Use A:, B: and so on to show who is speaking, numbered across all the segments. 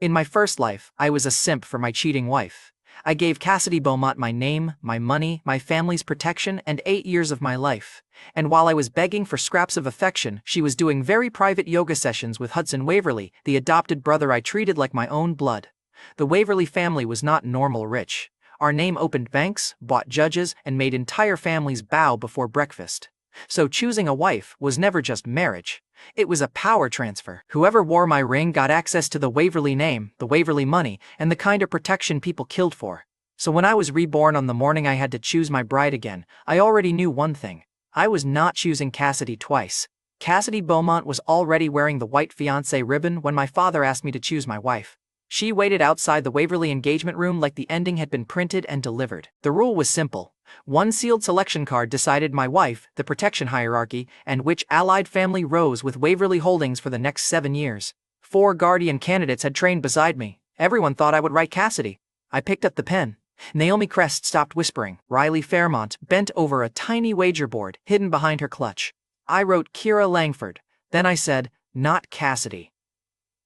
A: In my first life, I was a simp for my cheating wife. I gave Cassidy Beaumont my name, my money, my family's protection, and 8 years of my life. And while I was begging for scraps of affection, she was doing very private yoga sessions with Hudson Waverly, the adopted brother I treated like my own blood. The Waverly family was not normal rich. Our name opened banks, bought judges, and made entire families bow before breakfast. So choosing a wife was never just marriage. It was a power transfer. Whoever wore my ring got access to the Waverly name, the Waverly money, and the kind of protection people killed for. So when I was reborn on the morning I had to choose my bride again, I already knew one thing. I was not choosing Cassidy twice. Cassidy Beaumont was already wearing the white fiancé ribbon when my father asked me to choose my wife. She waited outside the Waverly engagement room like the ending had been printed and delivered. The rule was simple. One sealed selection card decided my wife, the protection hierarchy, and which allied family rose with Waverly Holdings for the next 7 years. 4 guardian candidates had trained beside me. Everyone thought I would write Cassidy. I picked up the pen. Naomi Crest stopped whispering. Riley Fairmont bent over a tiny wager board hidden behind her clutch. I wrote Keira Langford. Then I said, not Cassidy.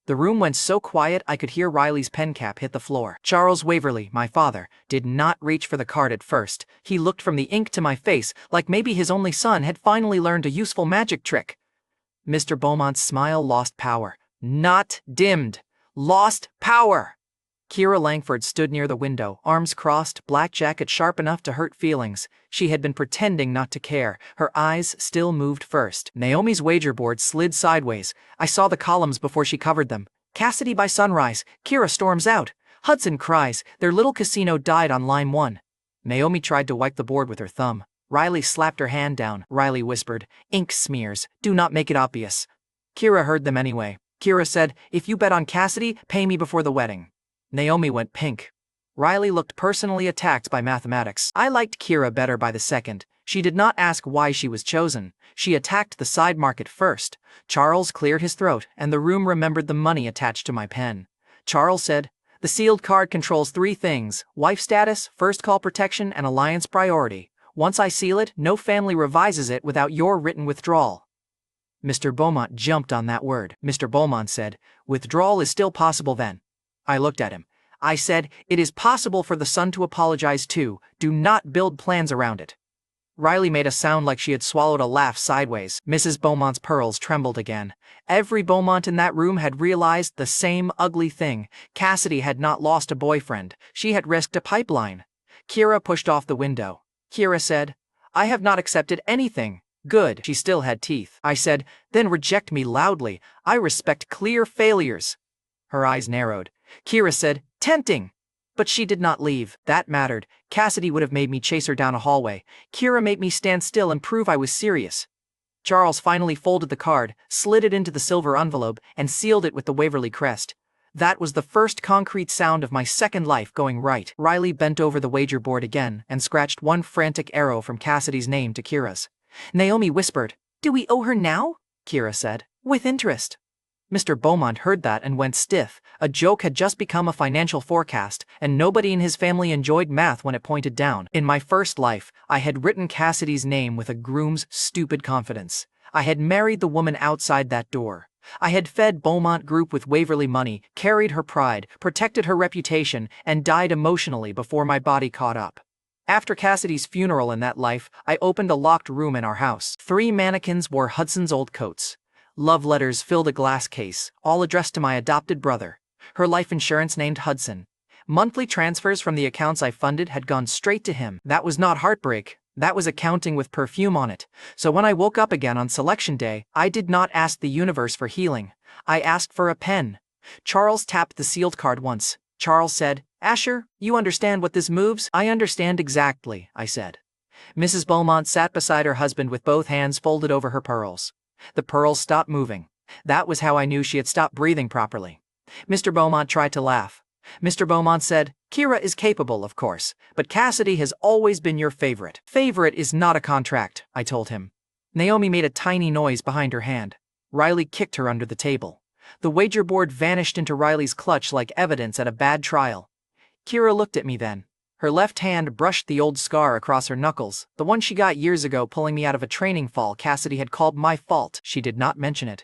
A: The room went so quiet I could hear Riley's pen cap hit the floor. Charles Waverly, my father, did not reach for the card at first. He looked from the ink to my face like maybe his only son had finally learned a useful magic trick. Mr. Beaumont's smile lost power. Not dimmed. Lost power. Keira Langford stood near the window, arms crossed, black jacket sharp enough to hurt feelings. She had been pretending not to care. Her eyes still moved first. Naomi's wager board slid sideways. I saw the columns before she covered them. Cassidy by sunrise. Keira storms out. Hudson cries. Their little casino died on line 1. Naomi tried to wipe the board with her thumb. Riley slapped her hand down. Riley whispered, ink smears. Do not make it obvious. Keira heard them anyway. Keira said, if you bet on Cassidy, pay me before the wedding. Naomi went pink. Riley looked personally attacked by mathematics. I liked Keira better by the second. She did not ask why she was chosen. She attacked the side market first. Charles cleared his throat, and the room remembered the money attached to my pen. Charles said, the sealed card controls 3 things: wife status, first call protection, and alliance priority. Once I seal it, no family revises it without your written withdrawal. Mr. Beaumont jumped on that word. Mr. Beaumont said, withdrawal is still possible then. I looked at him. I said, it is possible for the son to apologize too. Do not build plans around it. Riley made a sound like she had swallowed a laugh sideways. Mrs. Beaumont's pearls trembled again. Every Beaumont in that room had realized the same ugly thing. Cassidy had not lost a boyfriend. She had risked a pipeline. Keira pushed off the window. Keira said, I have not accepted anything. Good. She still had teeth. I said, then reject me loudly. I respect clear failures. Her eyes narrowed. Keira said, tempting. But she did not leave. That mattered. Cassidy would have made me chase her down a hallway. Keira made me stand still and prove I was serious. Charles finally folded the card, slid it into the silver envelope, and sealed it with the Waverly crest. That was the first concrete sound of my second life going right. Riley bent over the wager board again and scratched one frantic arrow from Cassidy's name to Keira's. Naomi whispered, do we owe her now? Keira said, with interest. Mr. Beaumont heard that and went stiff. A joke had just become a financial forecast, and nobody in his family enjoyed math when it pointed down. In my first life, I had written Cassidy's name with a groom's stupid confidence. I had married the woman outside that door. I had fed Beaumont Group with Waverly money, carried her pride, protected her reputation, and died emotionally before my body caught up. After Cassidy's funeral in that life, I opened a locked room in our house. 3 mannequins wore Hudson's old coats. Love letters filled a glass case, all addressed to my adopted brother. Her life insurance named Hudson. Monthly transfers from the accounts I funded had gone straight to him. That was not heartbreak. That was accounting with perfume on it. So when I woke up again on selection day, I did not ask the universe for healing. I asked for a pen. Charles tapped the sealed card once. Charles said, Asher, you understand what this moves? I understand exactly, I said. Mrs. Beaumont sat beside her husband with both hands folded over her pearls. The pearls stopped moving. That was how I knew she had stopped breathing properly. Mr. Beaumont tried to laugh. Mr. Beaumont said, Keira is capable, of course, but Cassidy has always been your favorite. Favorite is not a contract, I told him. Naomi made a tiny noise behind her hand. Riley kicked her under the table. The wager board vanished into Riley's clutch like evidence at a bad trial. Keira looked at me then. Her left hand brushed the old scar across her knuckles, the one she got years ago pulling me out of a training fall Cassidy had called my fault. She did not mention it.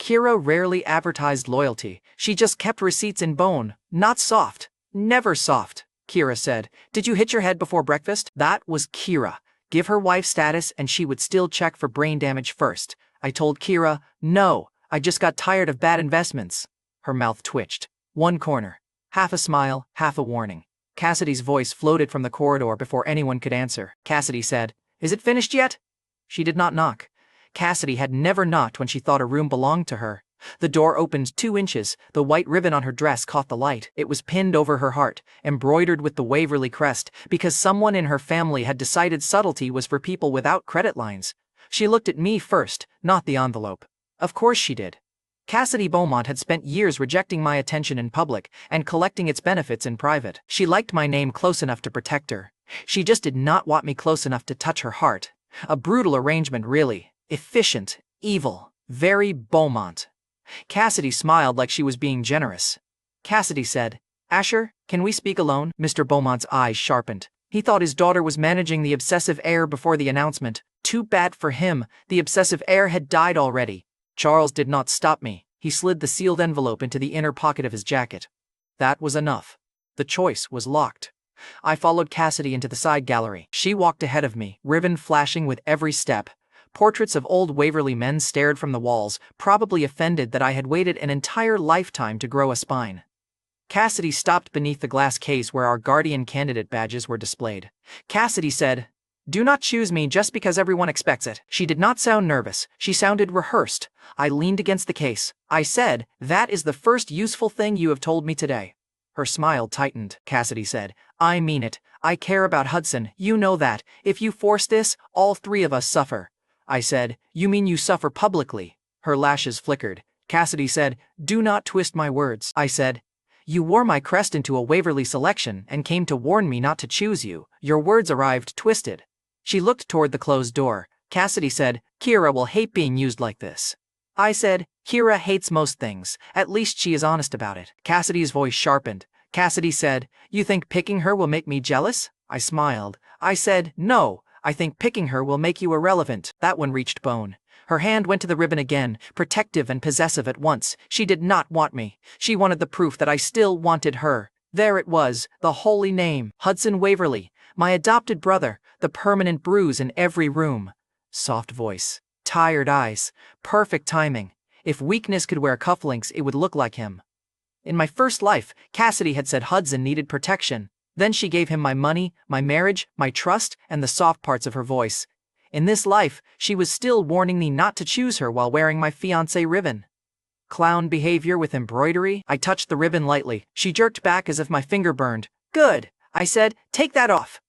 A: Keira rarely advertised loyalty. She just kept receipts in bone, not soft. Never soft, Keira said. Did you hit your head before breakfast? That was Keira. Give her wife status and she would still check for brain damage first. I told Keira, no, I just got tired of bad investments. Her mouth twitched. One corner. Half a smile, half a warning. Cassidy's voice floated from the corridor before anyone could answer. Cassidy said, "Is it finished yet?" She did not knock. Cassidy had never knocked when she thought a room belonged to her. The door opened 2 inches, the white ribbon on her dress caught the light. It was pinned over her heart, embroidered with the Waverly crest, because someone in her family had decided subtlety was for people without credit lines. She looked at me first, not the envelope. Of course she did. Cassidy Beaumont had spent years rejecting my attention in public and collecting its benefits in private. She liked my name close enough to protect her. She just did not want me close enough to touch her heart. A brutal arrangement, really. Efficient, evil, very Beaumont. Cassidy smiled like she was being generous. Cassidy said, "Asher, can we speak alone?" Mr. Beaumont's eyes sharpened. He thought his daughter was managing the obsessive heir before the announcement. Too bad for him, the obsessive heir had died already. Charles did not stop me. He slid the sealed envelope into the inner pocket of his jacket. That was enough. The choice was locked. I followed Cassidy into the side gallery. She walked ahead of me, ribbon flashing with every step. Portraits of old Waverly men stared from the walls, probably offended that I had waited an entire lifetime to grow a spine. Cassidy stopped beneath the glass case where our guardian candidate badges were displayed. Cassidy said, "Do not choose me just because everyone expects it." She did not sound nervous. She sounded rehearsed. I leaned against the case. I said, "That is the first useful thing you have told me today." Her smile tightened. Cassidy said, "I mean it. I care about Hudson. You know that. If you force this, all 3 of us suffer." I said, "You mean you suffer publicly?" Her lashes flickered. Cassidy said, "Do not twist my words." I said, "You wore my crest into a Waverly selection and came to warn me not to choose you. Your words arrived twisted." She looked toward the closed door. Cassidy said, "Keira will hate being used like this." I said, "Keira hates most things. At least she is honest about it." Cassidy's voice sharpened. Cassidy said, "You think picking her will make me jealous?" I smiled. I said, "No. I think picking her will make you irrelevant." That one reached bone. Her hand went to the ribbon again, protective and possessive at once. She did not want me. She wanted the proof that I still wanted her. There it was, the holy name, Hudson Waverly, my adopted brother, the permanent bruise in every room. Soft voice, tired eyes, perfect timing. If weakness could wear cufflinks, it would look like him. In my first life, Cassidy had said Hudson needed protection. Then she gave him my money, my marriage, my trust, and the soft parts of her voice. In this life, she was still warning me not to choose her while wearing my fiancé ribbon. Clown behavior with embroidery? I touched the ribbon lightly. She jerked back as if my finger burned. "Good," I said, "take that off."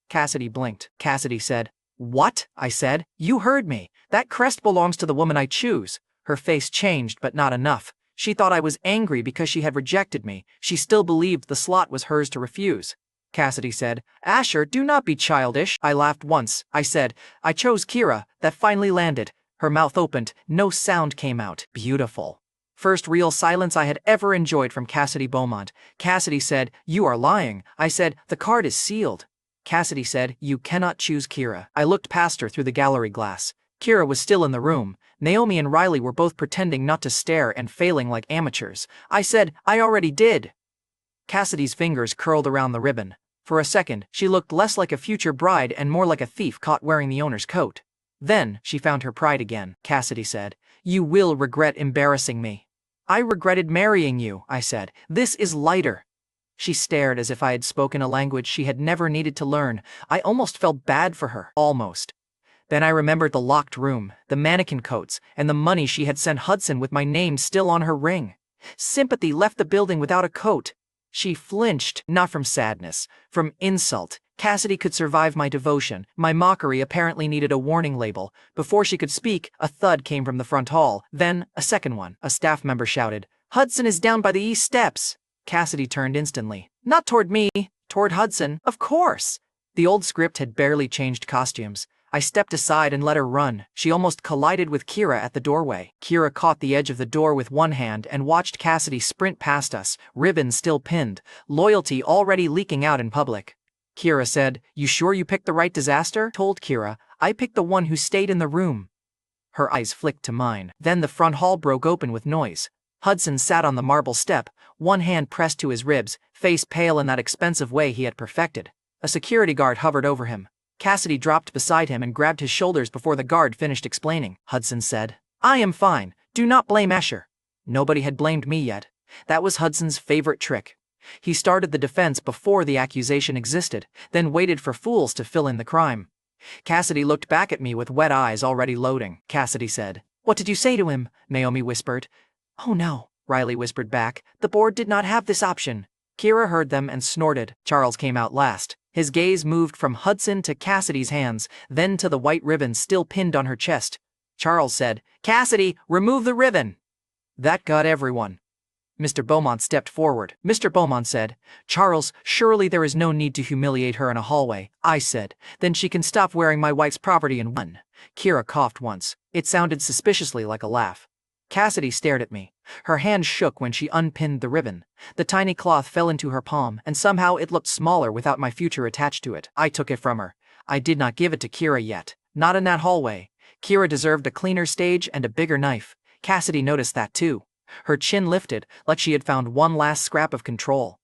A: Cassidy blinked. Cassidy said, "What?" I said, "You heard me. That crest belongs to the woman I choose." Her face changed, but not enough. She thought I was angry because she had rejected me. She still believed the slot was hers to refuse. Cassidy said, "Asher, do not be childish." I laughed once. I said, "I chose Keira." That finally landed. Her mouth opened. No sound came out. Beautiful. First real silence I had ever enjoyed from Cassidy Beaumont. Cassidy said, "You are lying." I said, "The card is sealed." Cassidy said, "You cannot choose Keira." I looked past her through the gallery glass. Keira was still in the room. Naomi and Riley were both pretending not to stare and failing like amateurs. I said, "I already did." Cassidy's fingers curled around the ribbon. For a second, she looked less like a future bride and more like a thief caught wearing the owner's coat. Then, she found her pride again. Cassidy said, "You will regret embarrassing me." "I regretted marrying you," I said. "This is lighter." She stared as if I had spoken a language she had never needed to learn. I almost felt bad for her. Almost. Then I remembered the locked room, the mannequin coats, and the money she had sent Hudson with my name still on her ring. Sympathy left the building without a coat. She flinched, not from sadness, from insult. Cassidy could survive my devotion. My mockery apparently needed a warning label. Before she could speak, a thud came from the front hall. Then, a second one. A staff member shouted, "Hudson is down by the east steps." Cassidy turned instantly. Not toward me, toward Hudson, of course. The old script had barely changed costumes. I stepped aside and let her run. She almost collided with Keira at the doorway. Keira caught the edge of the door with one hand and watched Cassidy sprint past us, ribbon still pinned, loyalty already leaking out in public. Keira said, "You sure you picked the right disaster?" Told Keira, "I picked the one who stayed in the room." Her eyes flicked to mine. Then the front hall broke open with noise. Hudson sat on the marble step, one hand pressed to his ribs, face pale in that expensive way he had perfected. A security guard hovered over him. Cassidy dropped beside him and grabbed his shoulders before the guard finished explaining. Hudson said, "I am fine. Do not blame Asher." Nobody had blamed me yet. That was Hudson's favorite trick. He started the defense before the accusation existed, then waited for fools to fill in the crime. Cassidy looked back at me with wet eyes already loading. Cassidy said, "What did you say to him?" Naomi whispered. "Oh no," Riley whispered back. "The board did not have this option." Keira heard them and snorted. Charles came out last. His gaze moved from Hudson to Cassidy's hands, then to the white ribbon still pinned on her chest. Charles said, "Cassidy, remove the ribbon." That got everyone. Mr. Beaumont stepped forward. Mr. Beaumont said, "Charles, surely there is no need to humiliate her in a hallway." I said, "Then she can stop wearing my wife's property in one." Keira coughed once. It sounded suspiciously like a laugh. Cassidy stared at me. Her hand shook when she unpinned the ribbon. The tiny cloth fell into her palm, and somehow it looked smaller without my future attached to it. I took it from her. I did not give it to Keira yet. Not in that hallway. Keira deserved a cleaner stage and a bigger knife. Cassidy noticed that too. Her chin lifted, like she had found one last scrap of control.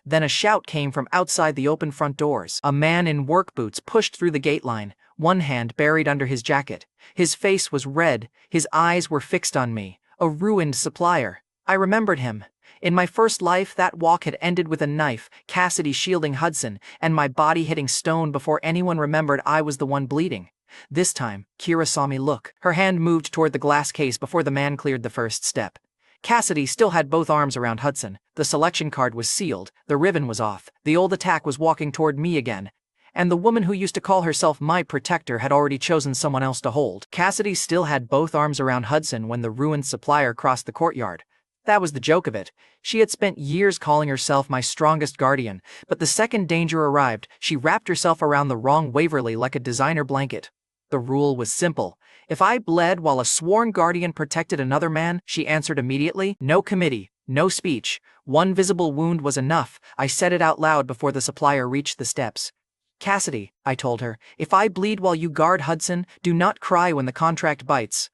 A: Then a shout came from outside the open front doors. A man in work boots pushed through the gate line, one hand buried under his jacket. His face was red, his eyes were fixed on me. A ruined supplier. I remembered him. In my first life, that walk had ended with a knife, Cassidy shielding Hudson, and my body hitting stone before anyone remembered I was the one bleeding. This time, Keira saw me look. Her hand moved toward the glass case before the man cleared the first step. Cassidy still had both arms around Hudson. The selection card was sealed, the ribbon was off, the old attack was walking toward me again, and the woman who used to call herself my protector had already chosen someone else to hold. Cassidy still had both arms around Hudson when the ruined supplier crossed the courtyard. That was the joke of it. She had spent years calling herself my strongest guardian, but the second danger arrived, she wrapped herself around the wrong Waverly like a designer blanket. The rule was simple. If I bled while a sworn guardian protected another man, she answered immediately. No committee, no speech. One visible wound was enough. I said it out loud before the supplier reached the steps. "Cassidy," I told her, "if I bleed while you guard Hudson, do not cry when the contract bites."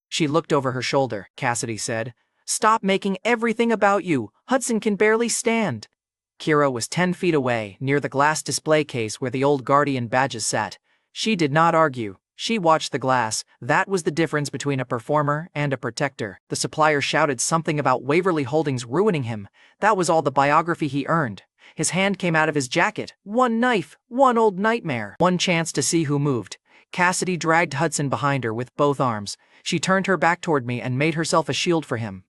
A: She looked over her shoulder. Cassidy said, "Stop making everything about you. Hudson can barely stand." Keira was 10 feet away, near the glass display case where the old guardian badges sat. She did not argue. She watched the glass. That was the difference between a performer and a protector. The supplier shouted something about Waverly Holdings ruining him. That was all the biography he earned. His hand came out of his jacket. One knife, one old nightmare, one chance to see who moved. Cassidy dragged Hudson behind her with both arms. She turned her back toward me and made herself a shield for him.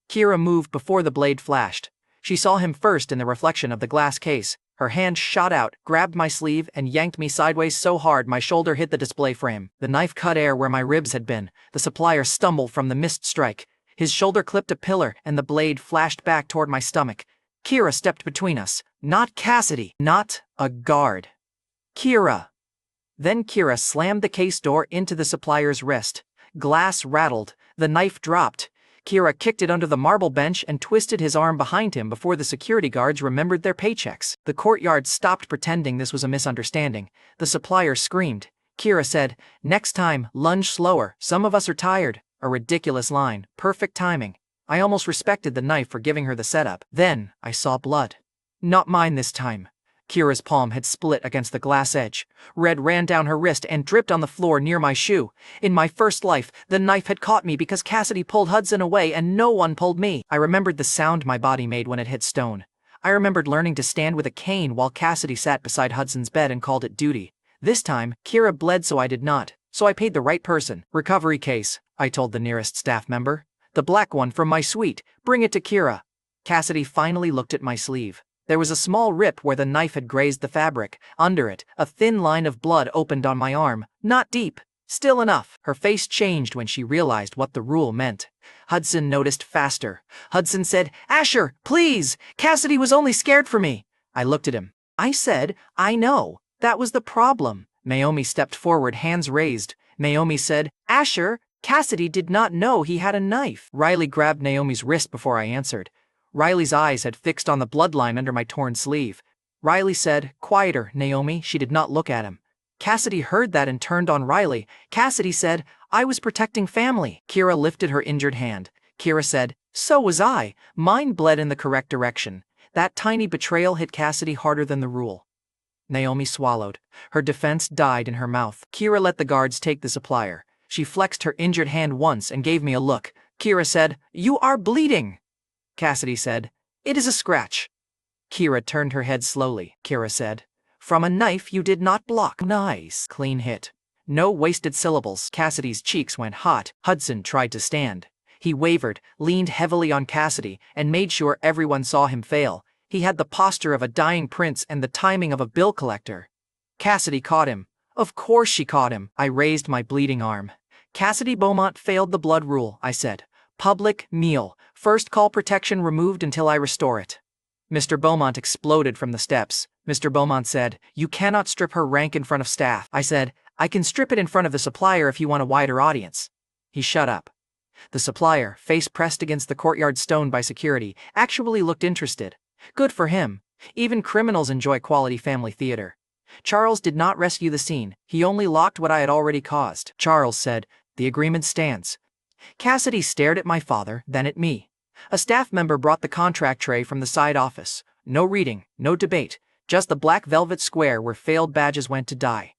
A: Keira moved before the blade flashed. She saw him first in the reflection of the glass case. Her hand shot out, grabbed my sleeve, and yanked me sideways so hard my shoulder hit the display frame. The knife cut air where my ribs had been. The supplier stumbled from the missed strike. His shoulder clipped a pillar, and the blade flashed back toward my stomach. Keira stepped between us. Not Cassidy. Not a guard. Keira. Then Keira slammed the case door into the supplier's wrist. Glass rattled. The knife dropped. Keira kicked it under the marble bench and twisted his arm behind him before the security guards remembered their paychecks. The courtyard stopped pretending this was a misunderstanding. The supplier screamed. Keira said, "Next time, lunge slower. Some of us are tired." A ridiculous line. Perfect timing. I almost respected the knife for giving her the setup. Then, I saw blood. Not mine this time. Keira's palm had split against the glass edge. Red ran down her wrist and dripped on the floor near my shoe. In my first life, the knife had caught me because Cassidy pulled Hudson away and no one pulled me. I remembered the sound my body made when it hit stone. I remembered learning to stand with a cane while Cassidy sat beside Hudson's bed and called it duty. This time, Keira bled so I did not. So I paid the right person. "Recovery case," I told the nearest staff member. "The black one from my suite. Bring it to Keira." Cassidy finally looked at my sleeve. There was a small rip where the knife had grazed the fabric. Under it, a thin line of blood opened on my arm. Not deep. Still enough. Her face changed when she realized what the rule meant. Hudson noticed faster. Hudson said, "Asher, please! Cassidy was only scared for me." I looked at him. I said, "I know. That was the problem." Naomi stepped forward, hands raised. Naomi said, "Asher, Cassidy did not know he had a knife." Riley grabbed Naomi's wrist before I answered. Riley's eyes had fixed on the bloodline under my torn sleeve. Riley said, "Quieter, Naomi." She did not look at him. Cassidy heard that and turned on Riley. Cassidy said, I was protecting family. Keira lifted her injured hand. Keira said, so was I. Mine bled in the correct direction. That tiny betrayal hit Cassidy harder than the rule. Naomi swallowed. Her defense died in her mouth. Keira let the guards take the supplier. She flexed her injured hand once and gave me a look. Keira said, you are bleeding. Cassidy said, it is a scratch. Keira turned her head slowly. Keira said, from a knife you did not block. Nice. Clean hit. No wasted syllables. Cassidy's cheeks went hot. Hudson tried to stand. He wavered, leaned heavily on Cassidy, and made sure everyone saw him fail. He had the posture of a dying prince and the timing of a bill collector. Cassidy caught him. Of course she caught him. I raised my bleeding arm. Cassidy Beaumont failed the blood rule, I said. Public meal. First call protection removed until I restore it. Mr. Beaumont exploded from the steps. Mr. Beaumont said, you cannot strip her rank in front of staff. I said, I can strip it in front of the supplier if you want a wider audience. He shut up. The supplier, face pressed against the courtyard stone by security, actually looked interested. Good for him. Even criminals enjoy quality family theater. Charles did not rescue the scene. He only locked what I had already caused. Charles said, the agreement stands. Cassidy stared at my father, then at me. A staff member brought the contract tray from the side office. No reading, no debate, just the black velvet square where failed badges went to die.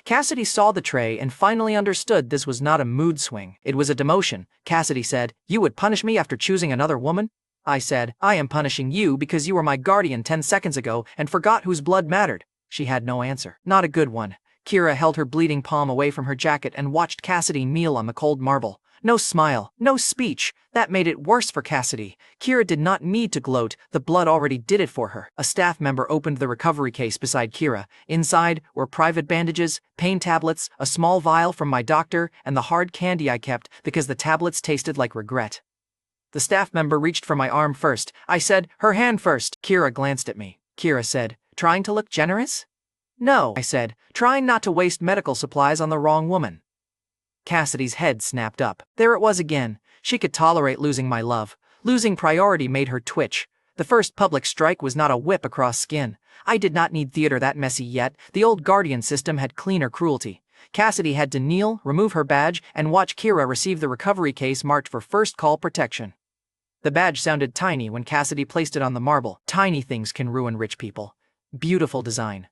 A: Cassidy saw the tray and finally understood this was not a mood swing. It was a demotion. Cassidy said, you would punish me after choosing another woman? I said, I am punishing you because you were my guardian 10 seconds ago and forgot whose blood mattered. She had no answer. Not a good one. Keira held her bleeding palm away from her jacket and watched Cassidy kneel on the cold marble. No smile, no speech. That made it worse for Cassidy. Keira did not need to gloat, the blood already did it for her. A staff member opened the recovery case beside Keira. Inside were private bandages, pain tablets, a small vial from my doctor, and the hard candy I kept because the tablets tasted like regret. The staff member reached for my arm first. I said, her hand first. Keira glanced at me. Keira said, trying to look generous? No, I said, trying not to waste medical supplies on the wrong woman. Cassidy's head snapped up. There it was again. She could tolerate losing my love. Losing priority made her twitch. The first public strike was not a whip across skin. I did not need theater that messy yet. The old guardian system had cleaner cruelty. Cassidy had to kneel, remove her badge, and watch Keira receive the recovery case marked for first call protection. The badge sounded tiny when Cassidy placed it on the marble. Tiny things can ruin rich people. Beautiful design.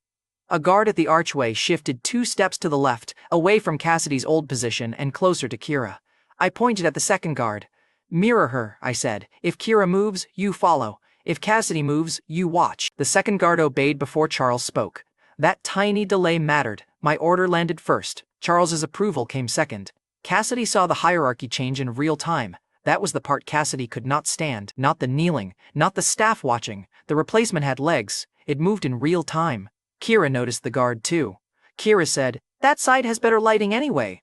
A: A guard at the archway shifted 2 steps to the left, away from Cassidy's old position and closer to Keira. I pointed at the second guard. Mirror her, I said. If Keira moves, you follow. If Cassidy moves, you watch. The second guard obeyed before Charles spoke. That tiny delay mattered. My order landed first. Charles's approval came second. Cassidy saw the hierarchy change in real time. That was the part Cassidy could not stand. Not the kneeling, not the staff watching. The replacement had legs. It moved in real time. Keira noticed the guard too. Keira said, that side has better lighting anyway.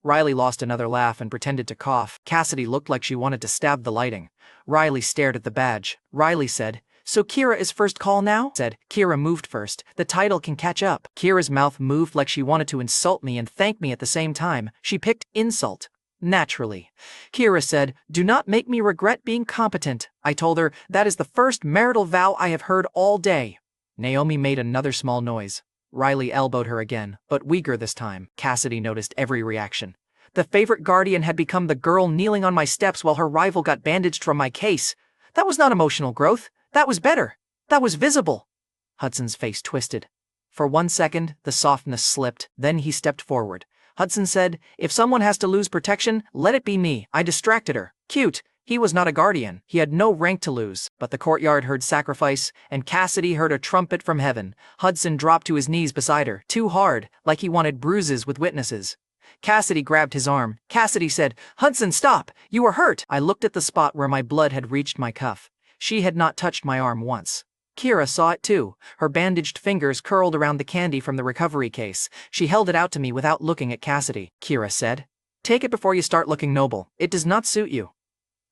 A: Riley lost another laugh and pretended to cough. Cassidy looked like she wanted to stab the lighting. Riley stared at the badge. Riley said, so Keira is first call now? Said, Keira moved first. The title can catch up. Kira's mouth moved like she wanted to insult me and thank me at the same time. She picked insult. Naturally. Keira said, do not make me regret being competent. I told her, that is the first marital vow I have heard all day. Naomi made another small noise. Riley elbowed her again, but weaker this time. Cassidy noticed every reaction. The favorite guardian had become the girl kneeling on my steps while her rival got bandaged from my case. That was not emotional growth. That was better. That was visible. Hudson's face twisted. For 1 second, the softness slipped, then he stepped forward. Hudson said, if someone has to lose protection, let it be me. I distracted her. Cute. He was not a guardian. He had no rank to lose. But the courtyard heard sacrifice, and Cassidy heard a trumpet from heaven. Hudson dropped to his knees beside her, too hard, like he wanted bruises with witnesses. Cassidy grabbed his arm. Cassidy said, Hudson, stop! You are hurt! I looked at the spot where my blood had reached my cuff. She had not touched my arm once. Keira saw it too. Her bandaged fingers curled around the candy from the recovery case. She held it out to me without looking at Cassidy. Keira said, take it before you start looking noble. It does not suit you.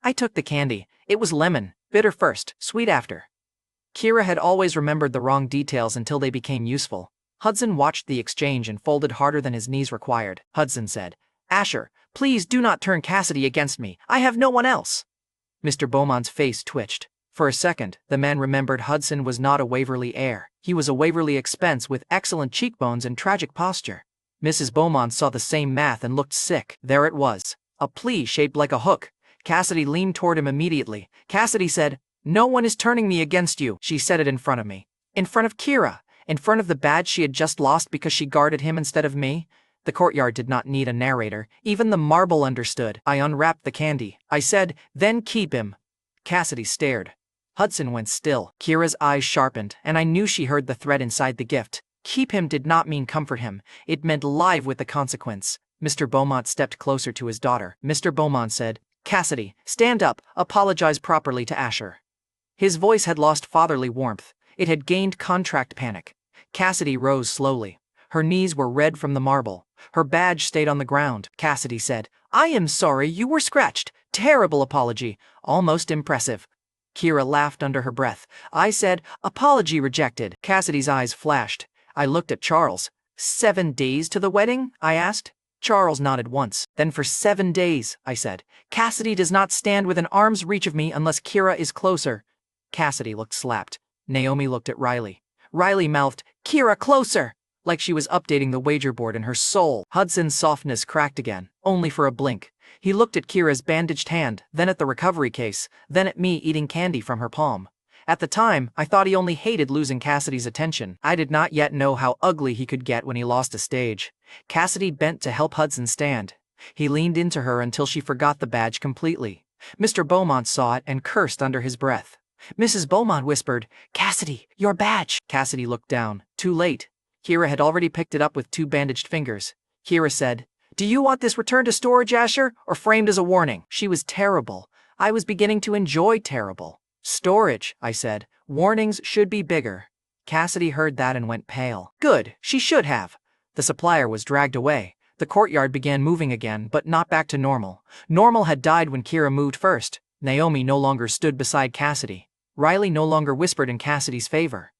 A: I took the candy. It was lemon, bitter first, sweet after. Keira had always remembered the wrong details until they became useful. Hudson watched the exchange and folded harder than his knees required. Hudson said, Asher, please do not turn Cassidy against me. I have no one else. Mr. Beaumont's face twitched. For a second, the man remembered Hudson was not a Waverly heir. He was a Waverly expense with excellent cheekbones and tragic posture. Mrs. Beaumont saw the same math and looked sick. There it was. A plea shaped like a hook. Cassidy leaned toward him immediately. Cassidy said, "No one is turning me against you." She said it in front of me. In front of Keira. In front of the badge she had just lost because she guarded him instead of me. The courtyard did not need a narrator. Even the marble understood. I unwrapped the candy. I said, "Then keep him." Cassidy stared. Hudson went still. Keira's eyes sharpened, and I knew she heard the threat inside the gift. Keep him did not mean comfort him. It meant live with the consequence. Mr. Beaumont stepped closer to his daughter. Mr. Beaumont said, "Cassidy, stand up, apologize properly to Asher." His voice had lost fatherly warmth. It had gained contract panic. Cassidy rose slowly. Her knees were red from the marble. Her badge stayed on the ground. Cassidy said, "I am sorry you were scratched. Terrible apology. Almost impressive." Keira laughed under her breath. I said, "Apology rejected." Cassidy's eyes flashed. I looked at Charles. 7 days to the wedding? I asked. Charles nodded once. "Then for 7 days," I said. "Cassidy does not stand within arm's reach of me unless Keira is closer." Cassidy looked slapped. Naomi looked at Riley. Riley mouthed, "Keira closer!" like she was updating the wager board in her soul. Hudson's softness cracked again, only for a blink. He looked at Keira's bandaged hand, then at the recovery case, then at me eating candy from her palm. At the time, I thought he only hated losing Cassidy's attention. I did not yet know how ugly he could get when he lost a stage. Cassidy bent to help Hudson stand. He leaned into her until she forgot the badge completely. Mr. Beaumont saw it and cursed under his breath. Mrs. Beaumont whispered, "Cassidy, your badge." Cassidy looked down. Too late. Keira had already picked it up with 2 bandaged fingers. Keira said, "Do you want this returned to storage, Asher, or framed as a warning?" She was terrible. I was beginning to enjoy terrible. "Storage," I said. "Warnings should be bigger." Cassidy heard that and went pale. Good, she should have. The supplier was dragged away. The courtyard began moving again, but not back to normal. Normal had died when Keira moved first. Naomi no longer stood beside Cassidy. Riley no longer whispered in Cassidy's favor.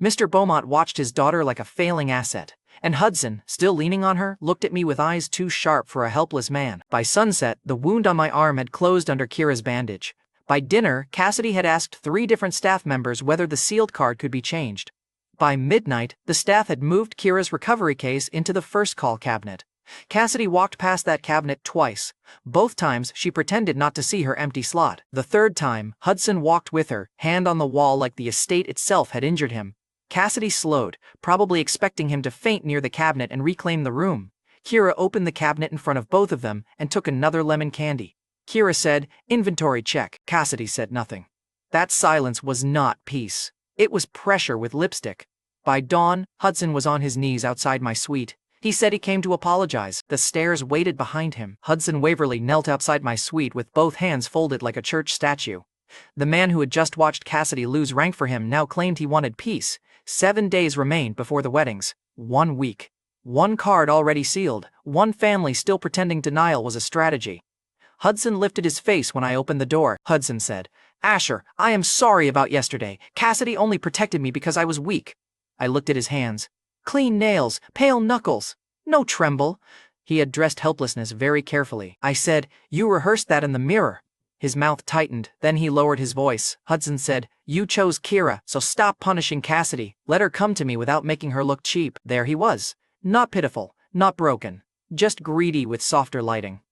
A: Mr. Beaumont watched his daughter like a failing asset. And Hudson, still leaning on her, looked at me with eyes too sharp for a helpless man. By sunset, the wound on my arm had closed under Keira's bandage. By dinner, Cassidy had asked 3 different staff members whether the sealed card could be changed. By midnight, the staff had moved Keira's recovery case into the first call cabinet. Cassidy walked past that cabinet twice. Both times, she pretended not to see her empty slot. The third time, Hudson walked with her, hand on the wall like the estate itself had injured him. Cassidy slowed, probably expecting him to faint near the cabinet and reclaim the room. Keira opened the cabinet in front of both of them and took another lemon candy. Keira said, "Inventory check." Cassidy said nothing. That silence was not peace. It was pressure with lipstick. By dawn, Hudson was on his knees outside my suite. He said he came to apologize. The stairs waited behind him. Hudson Waverly knelt outside my suite with both hands folded like a church statue. The man who had just watched Cassidy lose rank for him now claimed he wanted peace. 7 days remained before the weddings. 1 week. 1 card already sealed. 1 family still pretending denial was a strategy. Hudson lifted his face when I opened the door. Hudson said, "Asher, I am sorry about yesterday. Cassidy only protected me because I was weak." I looked at his hands. Clean nails, pale knuckles. No tremble. He had dressed helplessness very carefully. I said, "You rehearsed that in the mirror." His mouth tightened, then he lowered his voice. Hudson said, "You chose Keira, so stop punishing Cassidy. Let her come to me without making her look cheap." There he was. Not pitiful, not broken. Just greedy with softer lighting.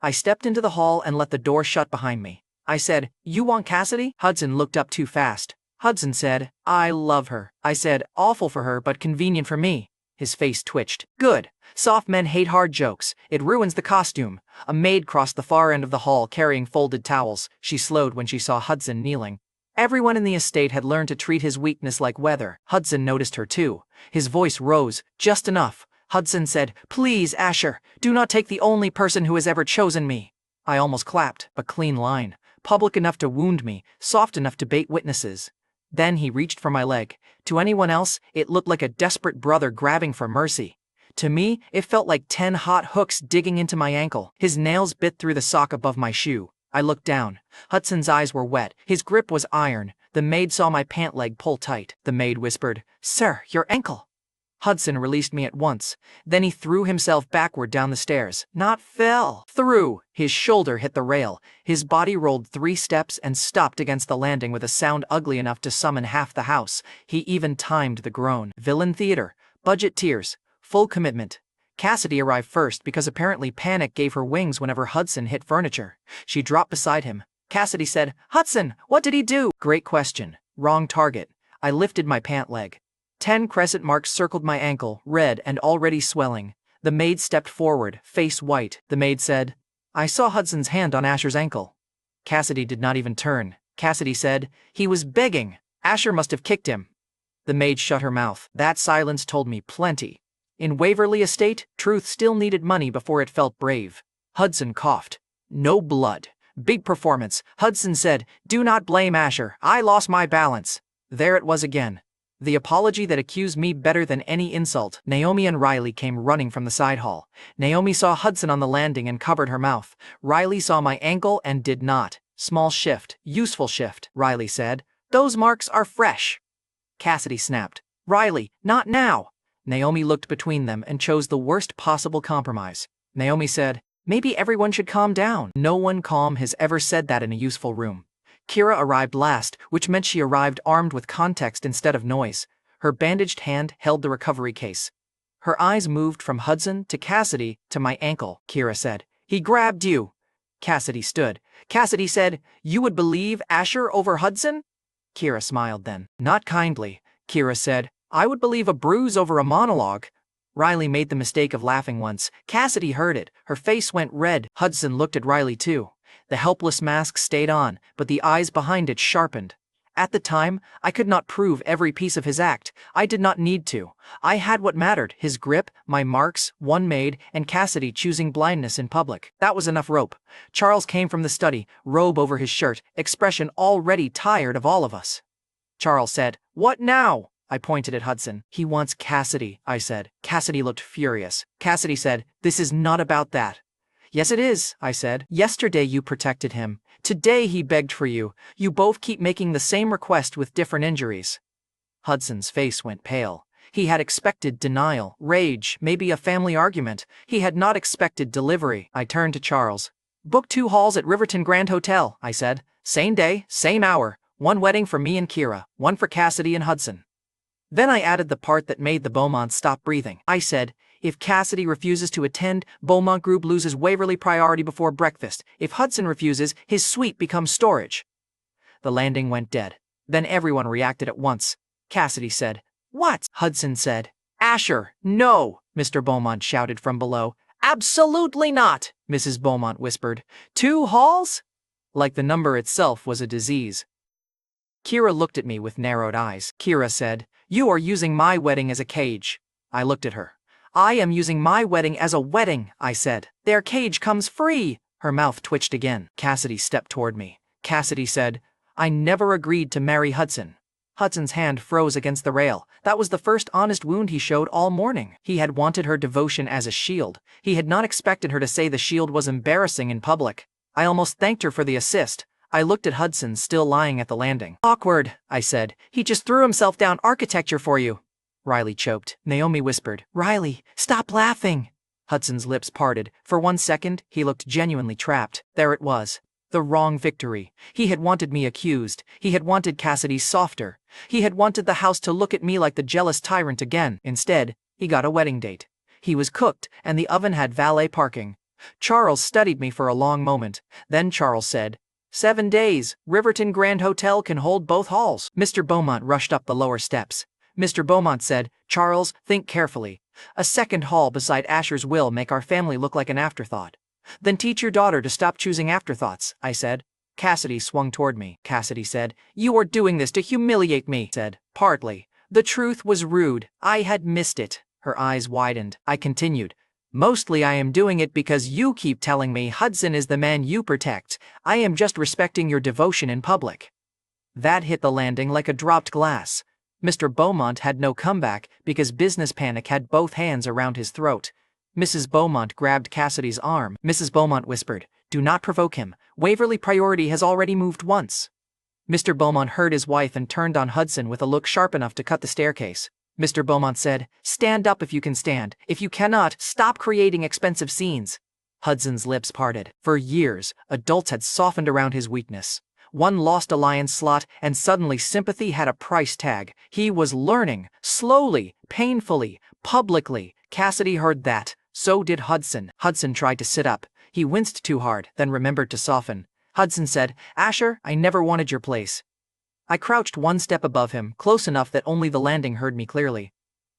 A: I stepped into the hall and let the door shut behind me. I said, "You want Cassidy?" Hudson looked up too fast. Hudson said, "I love her." I said, "Awful for her but convenient for me." His face twitched. Good. Soft men hate hard jokes. It ruins the costume. A maid crossed the far end of the hall carrying folded towels. She slowed when she saw Hudson kneeling. Everyone in the estate had learned to treat his weakness like weather. Hudson noticed her too. His voice rose, just enough. Hudson said, "Please, Asher, do not take the only person who has ever chosen me." I almost clapped, but clean line. Public enough to wound me, soft enough to bait witnesses. Then he reached for my leg. To anyone else, it looked like a desperate brother grabbing for mercy. To me, it felt like 10 hot hooks digging into my ankle. His nails bit through the sock above my shoe. I looked down. Hudson's eyes were wet. His grip was iron. The maid saw my pant leg pull tight. The maid whispered, "Sir, your ankle." Hudson released me at once. Then he threw himself backward down the stairs. Not fell. Threw. His shoulder hit the rail. His body rolled 3 steps and stopped against the landing with a sound ugly enough to summon half the house. He even timed the groan. Villain theater. Budget tears. Full commitment. Cassidy arrived first because apparently panic gave her wings whenever Hudson hit furniture. She dropped beside him. Cassidy said, "Hudson, what did he do?" "Great question. Wrong target." I lifted my pant leg. 10 crescent marks circled my ankle, red and already swelling. The maid stepped forward, face white. The maid said, "I saw Hudson's hand on Asher's ankle." Cassidy did not even turn. Cassidy said, "He was begging. Asher must have kicked him." The maid shut her mouth. That silence told me plenty. In Waverly Estate, truth still needed money before it felt brave. Hudson coughed. "No blood. Big performance." Hudson said, "Do not blame Asher. I lost my balance." There it was again. The apology that accused me better than any insult. Naomi and Riley came running from the side hall. Naomi saw Hudson on the landing and covered her mouth. Riley saw my ankle and did not. "Small shift, useful shift," Riley said. "Those marks are fresh." Cassidy snapped. "Riley, not now." Naomi looked between them and chose the worst possible compromise. Naomi said, "Maybe everyone should calm down." No one calm has ever said that in a useful room. Keira arrived last, which meant she arrived armed with context instead of noise. Her bandaged hand held the recovery case. Her eyes moved from Hudson to Cassidy to my ankle. Keira said, "He grabbed you." Cassidy stood. Cassidy said, "You would believe Asher over Hudson?" Keira smiled then. "Not kindly." Keira said, "I would believe a bruise over a monologue." Riley made the mistake of laughing once. Cassidy heard it. Her face went red. Hudson looked at Riley too. The helpless mask stayed on, but the eyes behind it sharpened. At the time, I could not prove every piece of his act. I did not need to. I had what mattered: his grip, my marks, one maid, and Cassidy choosing blindness in public. That was enough rope. Charles came from the study, robe over his shirt, expression already tired of all of us. Charles said, "What now?" I pointed at Hudson. "He wants Cassidy," I said. Cassidy looked furious. Cassidy said, "This is not about that." "Yes it is," I said. "Yesterday you protected him. Today he begged for you. You both keep making the same request with different injuries." Hudson's face went pale. He had expected denial, rage, maybe a family argument. He had not expected delivery. I turned to Charles. "Book 2 halls at Riverton Grand Hotel," I said. "Same day, same hour. One wedding for me and Keira, one for Cassidy and Hudson." Then I added the part that made the Beaumonts stop breathing. I said, "If Cassidy refuses to attend, Beaumont Group loses Waverly priority before breakfast. If Hudson refuses, his suite becomes storage." The landing went dead. Then everyone reacted at once. Cassidy said, "What?" Hudson said, "Asher, no!" Mr. Beaumont shouted from below. "Absolutely not!" Mrs. Beaumont whispered. "2 halls?" Like the number itself was a disease. Keira looked at me with narrowed eyes. Keira said, "You are using my wedding as a cage." I looked at her. "I am using my wedding as a wedding," I said. "Their cage comes free." Her mouth twitched again. Cassidy stepped toward me. Cassidy said, "I never agreed to marry Hudson." Hudson's hand froze against the rail. That was the first honest wound he showed all morning. He had wanted her devotion as a shield. He had not expected her to say the shield was embarrassing in public. I almost thanked her for the assist. I looked at Hudson still lying at the landing. "Awkward," I said. "He just threw himself down architecture for you." Riley choked. Naomi whispered, "Riley, stop laughing." Hudson's lips parted. For 1 second, he looked genuinely trapped. There it was. The wrong victory. He had wanted me accused. He had wanted Cassidy softer. He had wanted the house to look at me like the jealous tyrant again. Instead, he got a wedding date. He was cooked, and the oven had valet parking. Charles studied me for a long moment. Then Charles said, 7 days, Riverton Grand Hotel can hold both halls. Mr. Beaumont rushed up the lower steps. Mr. Beaumont said, "Charles, think carefully. A second hall beside Asher's will make our family look like an afterthought." "Then teach your daughter to stop choosing afterthoughts," I said. Cassidy swung toward me. Cassidy said, "You are doing this to humiliate me." Said, "Partly. The truth was rude. I had missed it." Her eyes widened. I continued, "Mostly I am doing it because you keep telling me Hudson is the man you protect. I am just respecting your devotion in public." That hit the landing like a dropped glass. Mr. Beaumont had no comeback because business panic had both hands around his throat. Mrs. Beaumont grabbed Cassidy's arm. Mrs. Beaumont whispered, "Do not provoke him. Waverly priority has already moved once." Mr. Beaumont heard his wife and turned on Hudson with a look sharp enough to cut the staircase. Mr. Beaumont said, "Stand up if you can stand. If you cannot, stop creating expensive scenes." Hudson's lips parted. For years, adults had softened around his weakness. One lost alliance slot, and suddenly sympathy had a price tag. He was learning, slowly, painfully, publicly. Cassidy heard that. So did Hudson. Hudson tried to sit up. He winced too hard, then remembered to soften. Hudson said, Asher, I never wanted your place. I crouched one step above him, close enough that only the landing heard me clearly.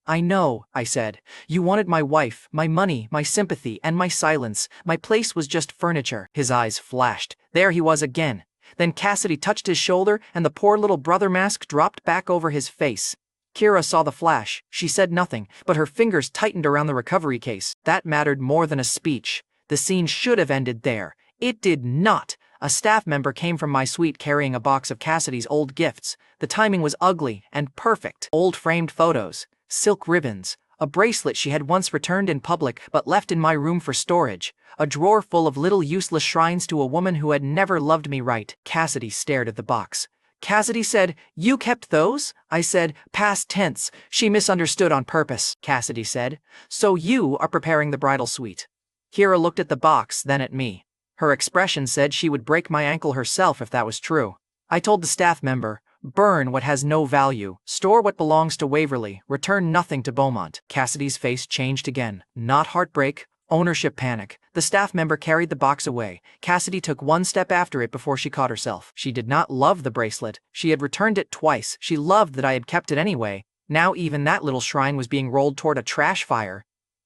A: I know, I said. You wanted my wife, my money, my sympathy, and my silence. My place was just furniture. His eyes flashed. There he was again. Then Cassidy touched his shoulder, and the poor little brother mask dropped back over his face. Keira saw the flash. She said nothing, but her fingers tightened around the recovery case. That mattered more than a speech. The scene should have ended there. It did not. A staff member came from my suite carrying a box of Cassidy's old gifts. The timing was ugly and perfect. Old framed photos, silk ribbons, a bracelet she had once returned in public but left in my room for storage, a drawer full of little useless shrines to a woman who had never loved me right. Cassidy stared at the box. Cassidy said, You kept those? I said, past tense. She misunderstood on purpose. Cassidy said, So you are preparing the bridal suite. Keira looked at the box, then at me. Her expression said she would break my ankle herself if that was true. I told the staff member, Burn what has no value, store what belongs to Waverly, return nothing to Beaumont. Cassidy's face changed again. Not heartbreak, ownership panic. The staff member carried the box away. Cassidy took one step after it before she caught herself. She did not love the bracelet. She had returned it twice. She loved that I had kept it anyway. Now even that little shrine was being rolled toward a trash fire.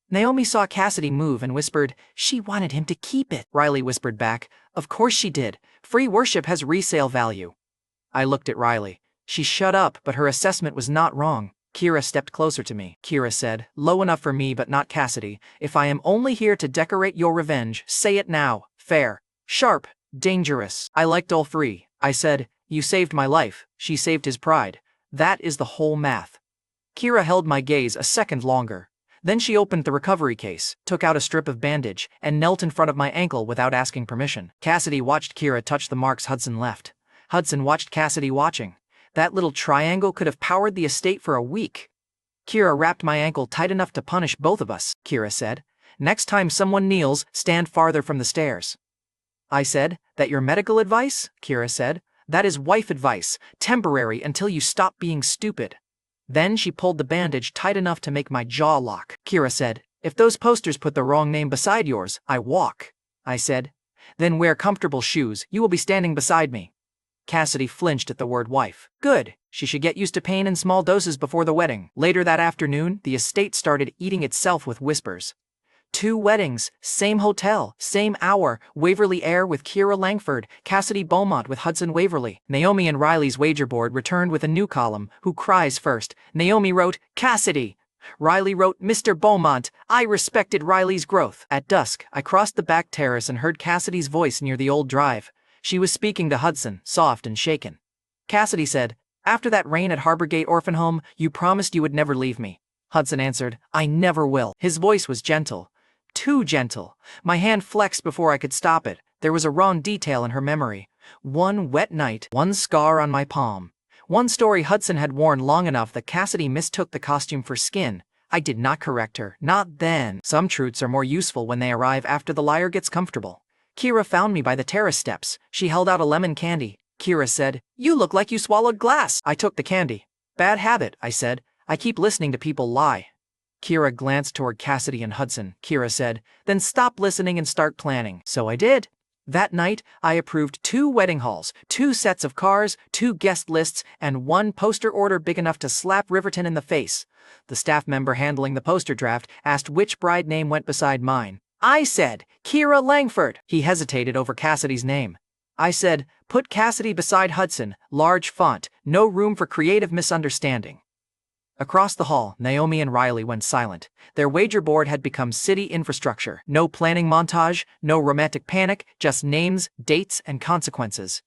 A: Naomi saw Cassidy move and whispered, She wanted him to keep it. Riley whispered back, Of course she did. Free worship has resale value. I looked at Riley. She shut up, but her assessment was not wrong. Keira stepped closer to me. Keira said, Low enough for me but not Cassidy. If I am only here to decorate your revenge, say it now. Fair. Sharp. Dangerous. I liked all three. I said, You saved my life. She saved his pride. That is the whole math. Keira held my gaze a second longer. Then she opened the recovery case, took out a strip of bandage, and knelt in front of my ankle without asking permission. Cassidy watched Keira touch the marks Hudson left. Hudson watched Cassidy watching. That little triangle could have powered the estate for a week. Keira wrapped my ankle tight enough to punish both of us, Keira said. Next time someone kneels, stand farther from the stairs. I said, That your medical advice? Keira said. That is wife advice, temporary until you stop being stupid. Then she pulled the bandage tight enough to make my jaw lock. Keira said, If those posters put the wrong name beside yours, I walk. I said, Then wear comfortable shoes, you will be standing beside me. Cassidy flinched at the word wife. Good, she should get used to pain in small doses before the wedding. Later that afternoon, the estate started eating itself with whispers. 2 weddings, same hotel, same hour, Waverly Air with Keira Langford, Cassidy Beaumont with Hudson Waverly. Naomi and Riley's wager board returned with a new column, Who cries first? Naomi wrote, Cassidy. Riley wrote, Mr. Beaumont, I respected Riley's growth. At dusk, I crossed the back terrace and heard Cassidy's voice near the old drive. She was speaking to Hudson, soft and shaken. Cassidy said, After that rain at Harborgate Orphan Home, you promised you would never leave me. Hudson answered, I never will. His voice was gentle. Too gentle. My hand flexed before I could stop it. There was a wrong detail in her memory. One wet night, one scar on my palm. One story Hudson had worn long enough that Cassidy mistook the costume for skin. I did not correct her, not then. Some truths are more useful when they arrive after the liar gets comfortable. Keira found me by the terrace steps. She held out a lemon candy. Keira said, You look like you swallowed glass. I took the candy. Bad habit, I said. I keep listening to people lie. Keira glanced toward Cassidy and Hudson. Keira said, Then stop listening and start planning. So I did. That night, I approved 2 wedding halls, 2 sets of cars, 2 guest lists, and 1 poster order big enough to slap Riverton in the face. The staff member handling the poster draft asked which bride name went beside mine. I said, Keira Langford. He hesitated over Cassidy's name. I said, Put Cassidy beside Hudson, large font, no room for creative misunderstanding. Across the hall, Naomi and Riley went silent. Their wager board had become city infrastructure. No planning montage, no romantic panic, just names, dates, and consequences.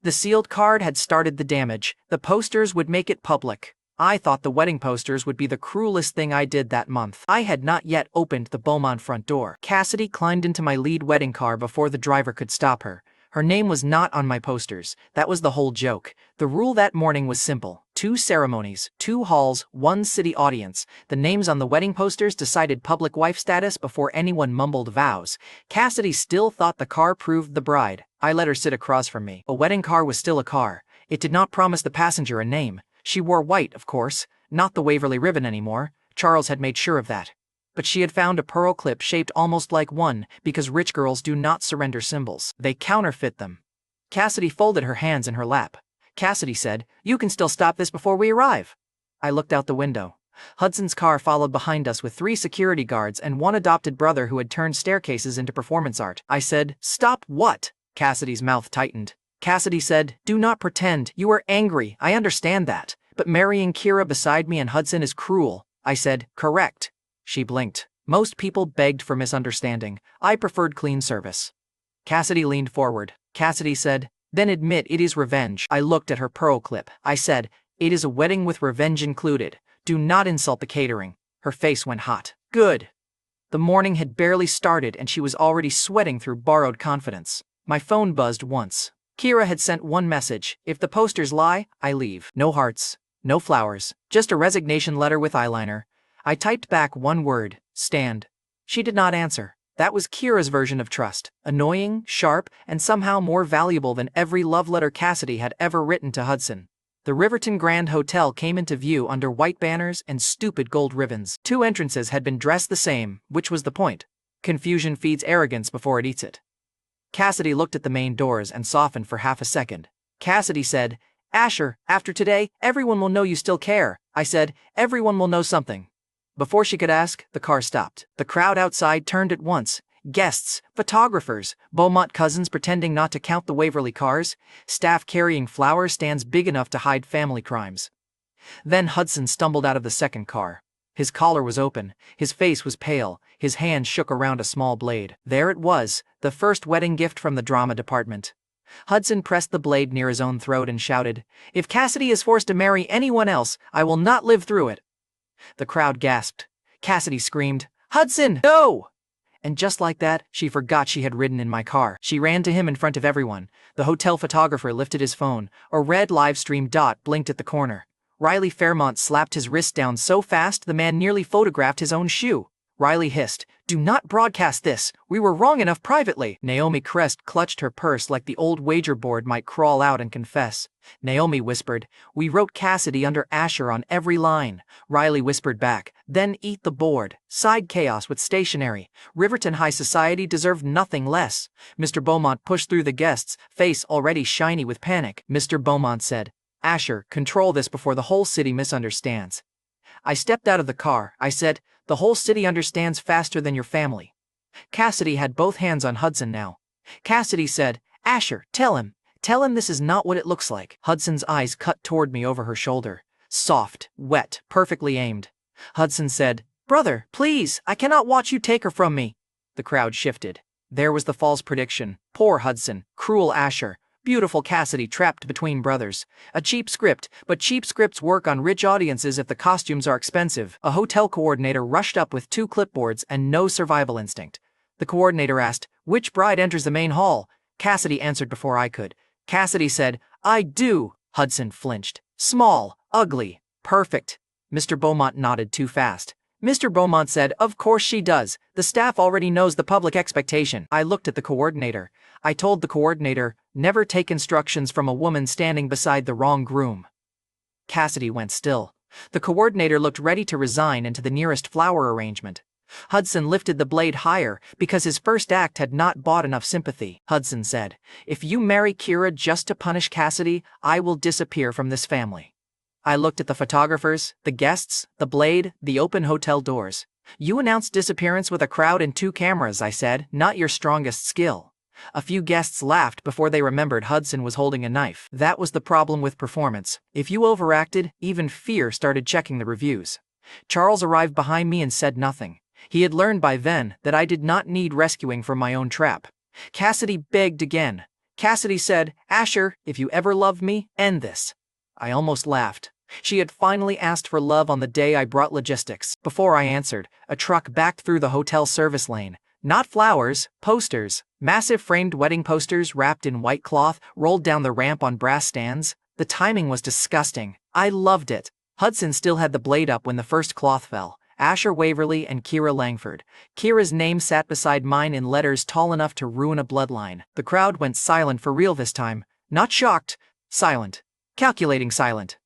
A: The sealed card had started the damage. The posters would make it public. I thought the wedding posters would be the cruelest thing I did that month. I had not yet opened the Beaumont front door. Cassidy climbed into my lead wedding car before the driver could stop her. Her name was not on my posters. That was the whole joke. The rule that morning was simple. 2 ceremonies, 2 halls, 1 city audience. The names on the wedding posters decided public wife status before anyone mumbled vows. Cassidy still thought the car proved the bride. I let her sit across from me. A wedding car was still a car. It did not promise the passenger a name. She wore white, of course, not the Waverly ribbon anymore. Charles had made sure of that. But she had found a pearl clip shaped almost like one because rich girls do not surrender symbols. They counterfeit them. Cassidy folded her hands in her lap. Cassidy said, "You can still stop this before we arrive." I looked out the window. Hudson's car followed behind us with 3 security guards and one adopted brother who had turned staircases into performance art. I said, "Stop what?" Cassidy's mouth tightened. Cassidy said, "Do not pretend. You are angry. I understand that. But marrying Keira beside me and Hudson is cruel." I said, "Correct." She blinked. Most people begged for misunderstanding. I preferred clean service. Cassidy leaned forward. Cassidy said, "Then admit it is revenge." I looked at her pearl clip. I said, "It is a wedding with revenge included. Do not insult the catering." Her face went hot. Good. The morning had barely started and she was already sweating through borrowed confidence. My phone buzzed once. Keira had sent one message: "If the posters lie, I leave." No hearts, no flowers, just a resignation letter with eyeliner. I typed back one word: stand. She did not answer. That was Keira's version of trust. Annoying, sharp, and somehow more valuable than every love letter Cassidy had ever written to Hudson. The Riverton Grand Hotel came into view under white banners and stupid gold ribbons. 2 entrances had been dressed the same, which was the point. Confusion feeds arrogance before it eats it. Cassidy looked at the main doors and softened for half a second. Cassidy said, "Asher, after today, everyone will know you still care." I said, "Everyone will know something." Before she could ask, the car stopped. The crowd outside turned at once. Guests, photographers, Beaumont cousins pretending not to count the Waverly cars, staff carrying flower stands big enough to hide family crimes. Then Hudson stumbled out of the second car. His collar was open, his face was pale, his hand shook around a small blade. There it was, the first wedding gift from the drama department. Hudson pressed the blade near his own throat and shouted, "If Cassidy is forced to marry anyone else, I will not live through it." The crowd gasped. Cassidy screamed, "Hudson, no!" And just like that, she forgot she had ridden in my car. She ran to him in front of everyone. The hotel photographer lifted his phone. A red live stream dot blinked at the corner. Riley Fairmont slapped his wrist down so fast the man nearly photographed his own shoe. Riley hissed, "Do not broadcast this. We were wrong enough privately." Naomi Crest clutched her purse like the old wager board might crawl out and confess. Naomi whispered, "We wrote Cassidy under Asher on every line." Riley whispered back, "Then eat the board." Side chaos with stationery. Riverton High Society deserved nothing less. Mr. Beaumont pushed through the guests, face already shiny with panic. Mr. Beaumont said, "Asher, control this before the whole city misunderstands." I stepped out of the car. I said, "The whole city understands faster than your family." Cassidy had both hands on Hudson now. Cassidy said, "Asher, tell him this is not what it looks like." Hudson's eyes cut toward me over her shoulder. Soft, wet, perfectly aimed. Hudson said, "Brother, please, I cannot watch you take her from me." The crowd shifted. There was the false prediction. Poor Hudson, cruel Asher. Beautiful Cassidy trapped between brothers. A cheap script, but cheap scripts work on rich audiences if the costumes are expensive. A hotel coordinator rushed up with 2 clipboards and no survival instinct. The coordinator asked, "Which bride enters the main hall?" Cassidy answered before I could. Cassidy said, "I do." Hudson flinched. "Small, ugly, perfect." Mr. Beaumont nodded too fast. Mr. Beaumont said, "Of course she does. The staff already knows the public expectation." I looked at the coordinator. I told the coordinator, "Never take instructions from a woman standing beside the wrong groom." Cassidy went still. The coordinator looked ready to resign into the nearest flower arrangement. Hudson lifted the blade higher because his first act had not bought enough sympathy. Hudson said, "If you marry Keira just to punish Cassidy, I will disappear from this family." I looked at the photographers, the guests, the blade, the open hotel doors. "You announced disappearance with a crowd and 2 cameras," I said, "not your strongest skill." A few guests laughed before they remembered Hudson was holding a knife. That was the problem with performance. If you overacted, even fear started checking the reviews. Charles arrived behind me and said nothing. He had learned by then that I did not need rescuing from my own trap. Cassidy begged again. Cassidy said, "Asher, if you ever loved me, end this." I almost laughed. She had finally asked for love on the day I brought logistics. Before I answered, a truck backed through the hotel service lane. Not flowers, posters. Massive framed wedding posters wrapped in white cloth rolled down the ramp on brass stands. The timing was disgusting. I loved it. Hudson still had the blade up when the first cloth fell. Asher Waverly and Keira Langford. Keira's name sat beside mine in letters tall enough to ruin a bloodline. The crowd went silent for real this time. Not shocked. Silent. Calculating silent.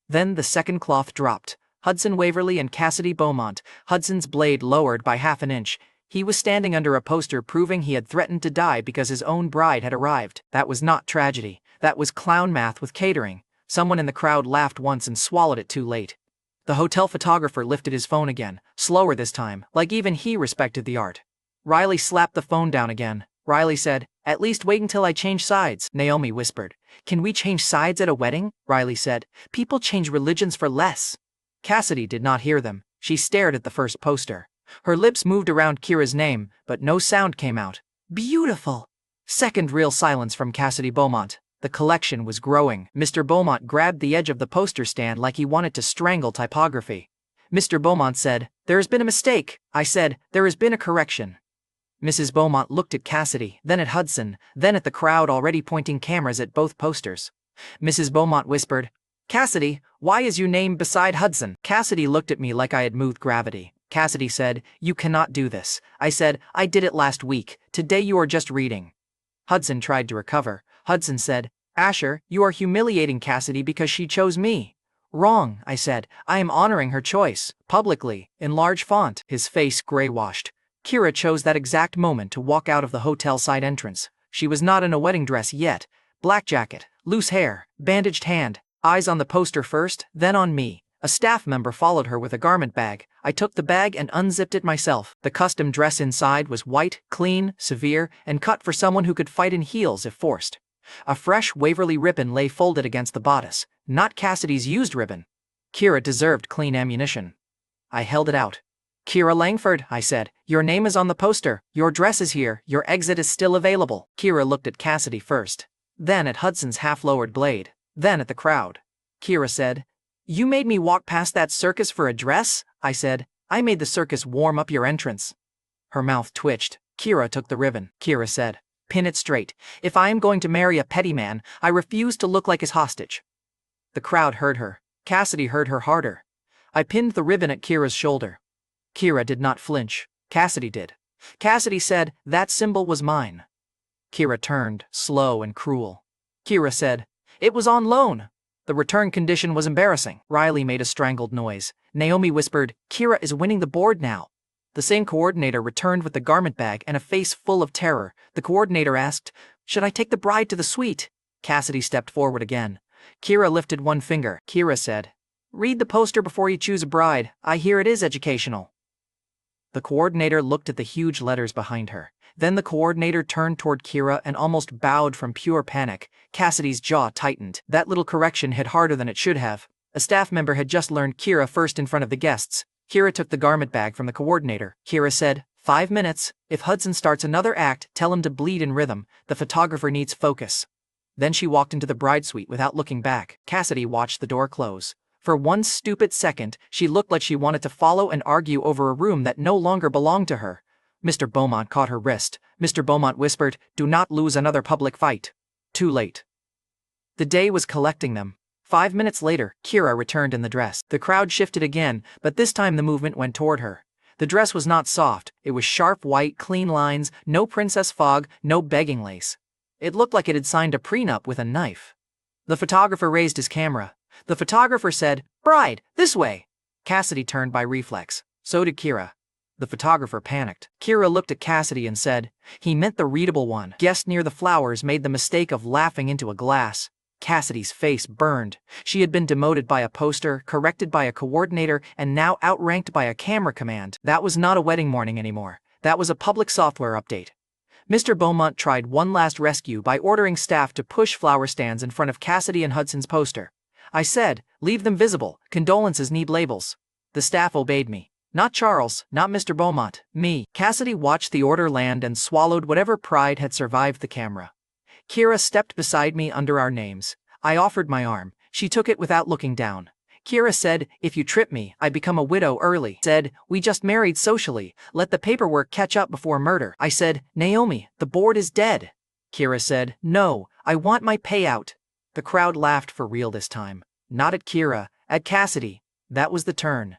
A: Then the second cloth dropped. Hudson Waverly and Cassidy Beaumont. Hudson's blade lowered by half an inch. He was standing under a poster proving he had threatened to die because his own bride had arrived. That was not tragedy. That was clown math with catering. Someone in the crowd laughed once and swallowed it too late. The hotel photographer lifted his phone again, slower this time, like even he respected the art. Riley slapped the phone down again. Riley said, "At least wait until I change sides." Naomi whispered, "Can we change sides at a wedding?" Riley said, "People change religions for less." Cassidy did not hear them. She stared at the first poster. Her lips moved around Keira's name, but no sound came out. "Beautiful." Second real silence from Cassidy Beaumont. The collection was growing. Mr. Beaumont grabbed the edge of the poster stand like he wanted to strangle typography. Mr. Beaumont said, "There has been a mistake." I said, "There has been a correction." Mrs. Beaumont looked at Cassidy, then at Hudson, then at the crowd already pointing cameras at both posters. Mrs. Beaumont whispered, "Cassidy, why is your name beside Hudson?" Cassidy looked at me like I had moved gravity. Cassidy said, "You cannot do this." I said, "I did it last week. Today you are just reading." Hudson tried to recover. Hudson said, "Asher, you are humiliating Cassidy because she chose me." "Wrong," I said. "I am honoring her choice, publicly, in large font." His face gray-washed. Keira chose that exact moment to walk out of the hotel side entrance. She was not in a wedding dress yet. Black jacket, loose hair, bandaged hand, eyes on the poster first, then on me. A staff member followed her with a garment bag. I took the bag and unzipped it myself. The custom dress inside was white, clean, severe, and cut for someone who could fight in heels if forced. A fresh Waverly ribbon lay folded against the bodice, not Cassidy's used ribbon. Keira deserved clean ammunition. I held it out. "Keira Langford," I said, "your name is on the poster, your dress is here, your exit is still available." Keira looked at Cassidy first, then at Hudson's half-lowered blade, then at the crowd. Keira said, "You made me walk past that circus for a dress?" I said, "I made the circus warm up your entrance." Her mouth twitched. Keira took the ribbon. Keira said, "Pin it straight. If I am going to marry a petty man, I refuse to look like his hostage." The crowd heard her. Cassidy heard her harder. I pinned the ribbon at Keira's shoulder. Keira did not flinch. Cassidy did. Cassidy said, "That symbol was mine." Keira turned, slow and cruel. Keira said, "It was on loan." The return condition was embarrassing. Riley made a strangled noise. Naomi whispered, "Keira is winning the board now." The same coordinator returned with the garment bag and a face full of terror. The coordinator asked, "Should I take the bride to the suite?" Cassidy stepped forward again. Keira lifted one finger. Keira said, "Read the poster before you choose a bride. I hear it is educational." The coordinator looked at the huge letters behind her. Then the coordinator turned toward Keira and almost bowed from pure panic. Cassidy's jaw tightened. That little correction hit harder than it should have. A staff member had just learned Keira first in front of the guests. Keira took the garment bag from the coordinator. Keira said, 5 minutes. If Hudson starts another act, tell him to bleed in rhythm. The photographer needs focus." Then she walked into the bride suite without looking back. Cassidy watched the door close. For one stupid second, she looked like she wanted to follow and argue over a room that no longer belonged to her. Mr. Beaumont caught her wrist. Mr. Beaumont whispered, "Do not lose another public fight." Too late. The day was collecting them. 5 minutes later, Keira returned in the dress. The crowd shifted again, but this time the movement went toward her. The dress was not soft. It was sharp white, clean lines, no princess fog, no begging lace. It looked like it had signed a prenup with a knife. The photographer raised his camera. The photographer said, "Bride, this way." Cassidy turned by reflex. So did Keira. The photographer panicked. Keira looked at Cassidy and said, "He meant the readable one." Guest near the flowers made the mistake of laughing into a glass. Cassidy's face burned. She had been demoted by a poster, corrected by a coordinator, and now outranked by a camera command. That was not a wedding morning anymore. That was a public software update. Mr. Beaumont tried one last rescue by ordering staff to push flower stands in front of Cassidy and Hudson's poster. I said, "Leave them visible. Condolences need labels." The staff obeyed me. Not Charles, not Mr. Beaumont, me. Cassidy watched the order land and swallowed whatever pride had survived the camera. Keira stepped beside me under our names. I offered my arm. She took it without looking down. Keira said, "If you trip me, I become a widow early." Said, "We just married socially. Let the paperwork catch up before murder." I said, "Naomi, the board is dead." Keira said, "No, I want my payout." The crowd laughed for real this time. Not at Keira, at Cassidy. That was the turn.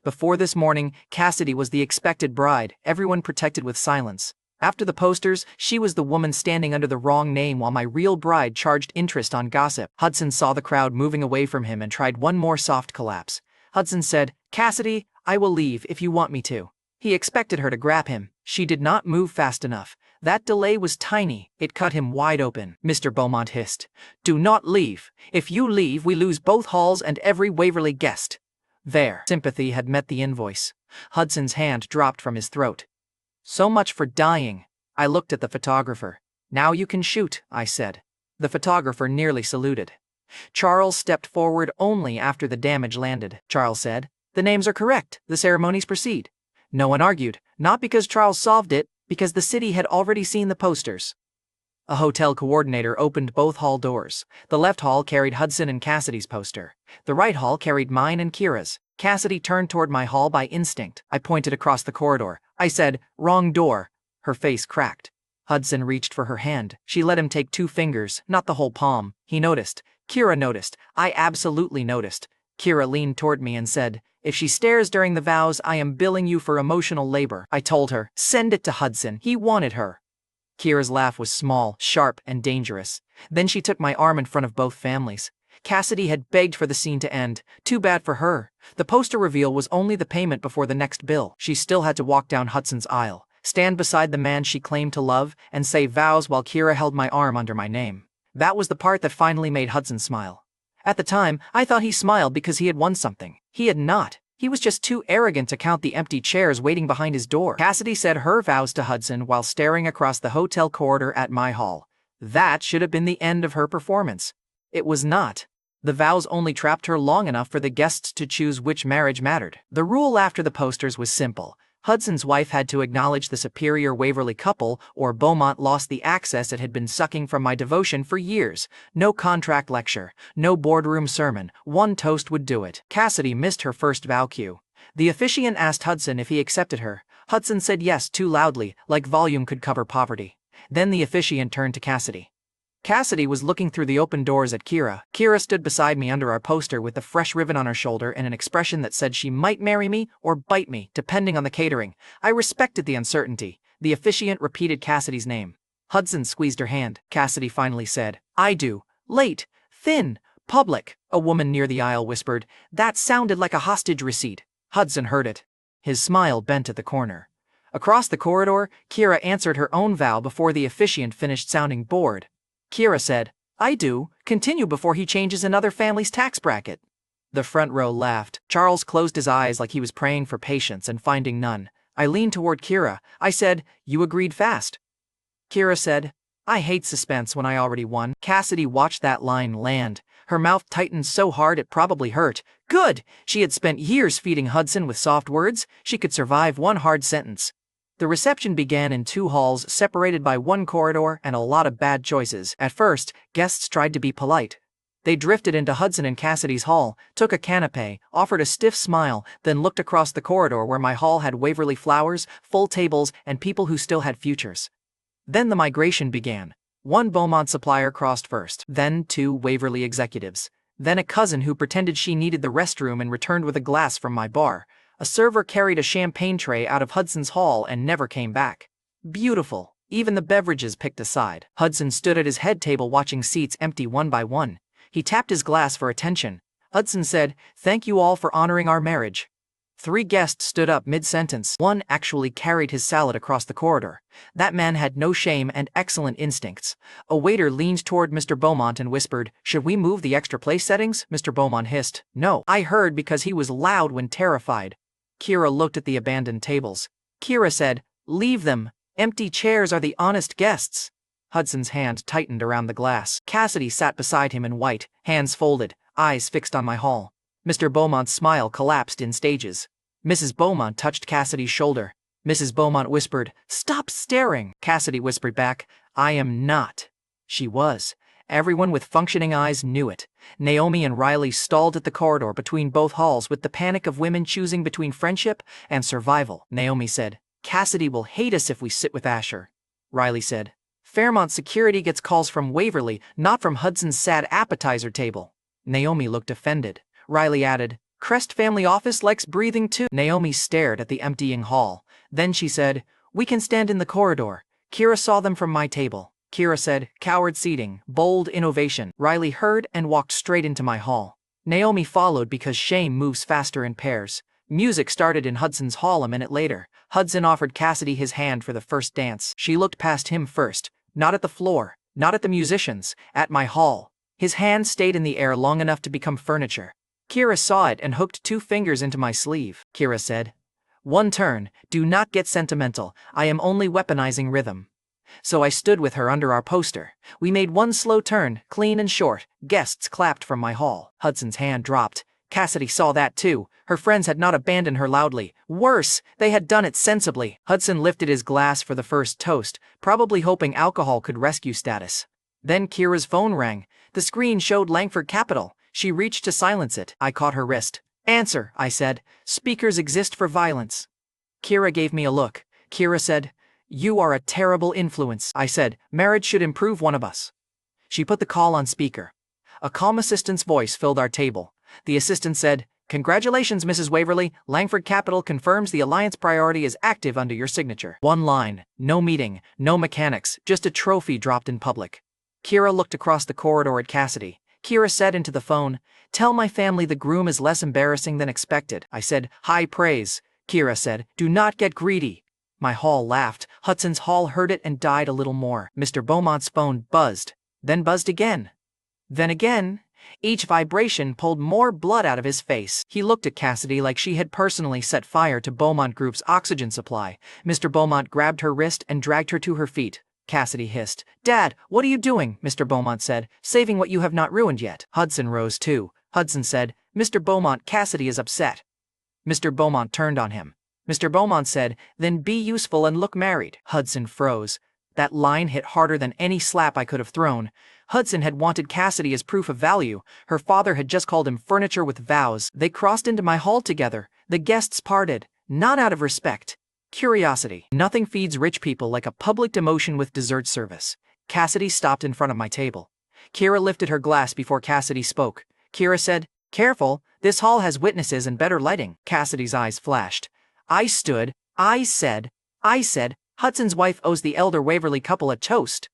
A: Before this morning, Cassidy was the expected bride, everyone protected with silence. After the posters, she was the woman standing under the wrong name while my real bride charged interest on gossip. Hudson saw the crowd moving away from him and tried one more soft collapse. Hudson said, "Cassidy, I will leave if you want me to." He expected her to grab him. She did not move fast enough. That delay was tiny. It cut him wide open. Mr. Beaumont hissed, "Do not leave. If you leave, we lose both halls and every Waverly guest." There. Sympathy had met the invoice. Hudson's hand dropped from his throat. "So much for dying." I looked at the photographer. "Now you can shoot," I said. The photographer nearly saluted. Charles stepped forward only after the damage landed. Charles said, "The names are correct. The ceremonies proceed." No one argued, not because Charles solved it, because the city had already seen the posters. A hotel coordinator opened both hall doors. The left hall carried Hudson and Cassidy's poster. The right hall carried mine and Keira's. Cassidy turned toward my hall by instinct. I pointed across the corridor. I said, "Wrong door." Her face cracked. Hudson reached for her hand. She let him take 2 fingers, not the whole palm. He noticed. Keira noticed. I absolutely noticed. Keira leaned toward me and said, "If she stares during the vows, I am billing you for emotional labor." I told her, "Send it to Hudson. He wanted her." Keira's laugh was small, sharp, and dangerous. Then she took my arm in front of both families. Cassidy had begged for the scene to end. Too bad for her. The poster reveal was only the payment before the next bill. She still had to walk down Hudson's aisle, stand beside the man she claimed to love, and say vows while Keira held my arm under my name. That was the part that finally made Hudson smile. At the time, I thought he smiled because he had won something. He had not. He was just too arrogant to count the empty chairs waiting behind his door. Cassidy said her vows to Hudson while staring across the hotel corridor at my hall. That should have been the end of her performance. It was not. The vows only trapped her long enough for the guests to choose which marriage mattered. The rule after the posters was simple. Hudson's wife had to acknowledge the superior Waverly couple, or Beaumont lost the access it had been sucking from my devotion for years. No contract lecture, no boardroom sermon, 1 toast would do it. Cassidy missed her first vow cue. The officiant asked Hudson if he accepted her. Hudson said yes too loudly, like volume could cover poverty. Then the officiant turned to Cassidy. Cassidy was looking through the open doors at Keira. Keira stood beside me under our poster with a fresh ribbon on her shoulder and an expression that said she might marry me or bite me, depending on the catering. I respected the uncertainty. The officiant repeated Cassidy's name. Hudson squeezed her hand. Cassidy finally said, "I do. Late, thin, public." A woman near the aisle whispered, "That sounded like a hostage receipt." Hudson heard it. His smile bent at the corner. Across the corridor, Keira answered her own vow before the officiant finished sounding bored. Keira said, "I do. Continue before he changes another family's tax bracket." The front row laughed. Charles closed his eyes like he was praying for patience and finding none. I leaned toward Keira. I said, "You agreed fast." Keira said, "I hate suspense when I already won." Cassidy watched that line land. Her mouth tightened so hard it probably hurt. Good! She had spent years feeding Hudson with soft words. She could survive 1 hard sentence. The reception began in 2 halls separated by 1 corridor and a lot of bad choices. At first, guests tried to be polite. They drifted into Hudson and Cassidy's hall, took a canapé, offered a stiff smile, then looked across the corridor where my hall had Waverly flowers, full tables, and people who still had futures. Then the migration began. 1 Beaumont supplier crossed first, then 2 Waverly executives, then a cousin who pretended she needed the restroom and returned with a glass from my bar. A server carried a champagne tray out of Hudson's hall and never came back. Beautiful. Even the beverages picked a side. Hudson stood at his head table watching seats empty 1 by 1. He tapped his glass for attention. Hudson said, "Thank you all for honoring our marriage." 3 guests stood up mid-sentence. 1 actually carried his salad across the corridor. That man had no shame and excellent instincts. A waiter leaned toward Mr. Beaumont and whispered, "Should we move the extra place settings?" Mr. Beaumont hissed, "No." I heard because he was loud when terrified. Keira looked at the abandoned tables. Keira said, "Leave them. Empty chairs are the honest guests." Hudson's hand tightened around the glass. Cassidy sat beside him in white, hands folded, eyes fixed on my hall. Mr. Beaumont's smile collapsed in stages. Mrs. Beaumont touched Cassidy's shoulder. Mrs. Beaumont whispered, "Stop staring." Cassidy whispered back, "I am not." She was. Everyone with functioning eyes knew it. Naomi and Riley stalled at the corridor between both halls with the panic of women choosing between friendship and survival. Naomi said, "Cassidy will hate us if we sit with Asher." Riley said, "Fairmont security gets calls from Waverly, not from Hudson's sad appetizer table." Naomi looked offended. Riley added, "Crest family office likes breathing too." Naomi stared at the emptying hall. Then she said, "We can stand in the corridor." Keira saw them from my table. Keira said, "Coward seating, bold innovation." Riley heard and walked straight into my hall. Naomi followed because shame moves faster in pairs. Music started in Hudson's hall a minute later. Hudson offered Cassidy his hand for the first dance. She looked past him first, not at the floor, not at the musicians, at my hall. His hand stayed in the air long enough to become furniture. Keira saw it and hooked 2 fingers into my sleeve. Keira said, "One turn, do not get sentimental, I am only weaponizing rhythm." So I stood with her under our poster. We made 1 slow turn, clean and short. Guests clapped from my hall. Hudson's hand dropped. Cassidy saw that too. Her friends had not abandoned her loudly. Worse, they had done it sensibly. Hudson lifted his glass for the first toast, probably hoping alcohol could rescue status. Then Keira's phone rang. The screen showed Langford Capital. She reached to silence it. I caught her wrist. "Answer," I said. "Speakers exist for violence." Keira gave me a look. Keira said, "You are a terrible influence." I said, "Marriage should improve one of us." She put the call on speaker. A calm assistant's voice filled our table. The assistant said, "Congratulations, Mrs. Waverly. Langford Capital confirms the alliance priority is active under your signature." 1 line, no meeting, no mechanics, just a trophy dropped in public. Keira looked across the corridor at Cassidy. Keira said into the phone, "Tell my family the groom is less embarrassing than expected." I said, "High praise." Keira said, "Do not get greedy." My hall laughed. Hudson's hall heard it and died a little more. Mr. Beaumont's phone buzzed, then buzzed again. Then again. Each vibration pulled more blood out of his face. He looked at Cassidy like she had personally set fire to Beaumont Group's oxygen supply. Mr. Beaumont grabbed her wrist and dragged her to her feet. Cassidy hissed, "Dad, what are you doing?" Mr. Beaumont said, "Saving what you have not ruined yet." Hudson rose too. Hudson said, "Mr. Beaumont, Cassidy is upset." Mr. Beaumont turned on him. Mr. Beaumont said, "Then be useful and look married." Hudson froze. That line hit harder than any slap I could have thrown. Hudson had wanted Cassidy as proof of value. Her father had just called him furniture with vows. They crossed into my hall together. The guests parted, not out of respect. Curiosity. Nothing feeds rich people like a public demotion with dessert service. Cassidy stopped in front of my table. Keira lifted her glass before Cassidy spoke. Keira said, "Careful, this hall has witnesses and better lighting." Cassidy's eyes flashed. I stood. I said, Hudson's wife owes the elder Waverly couple a toast.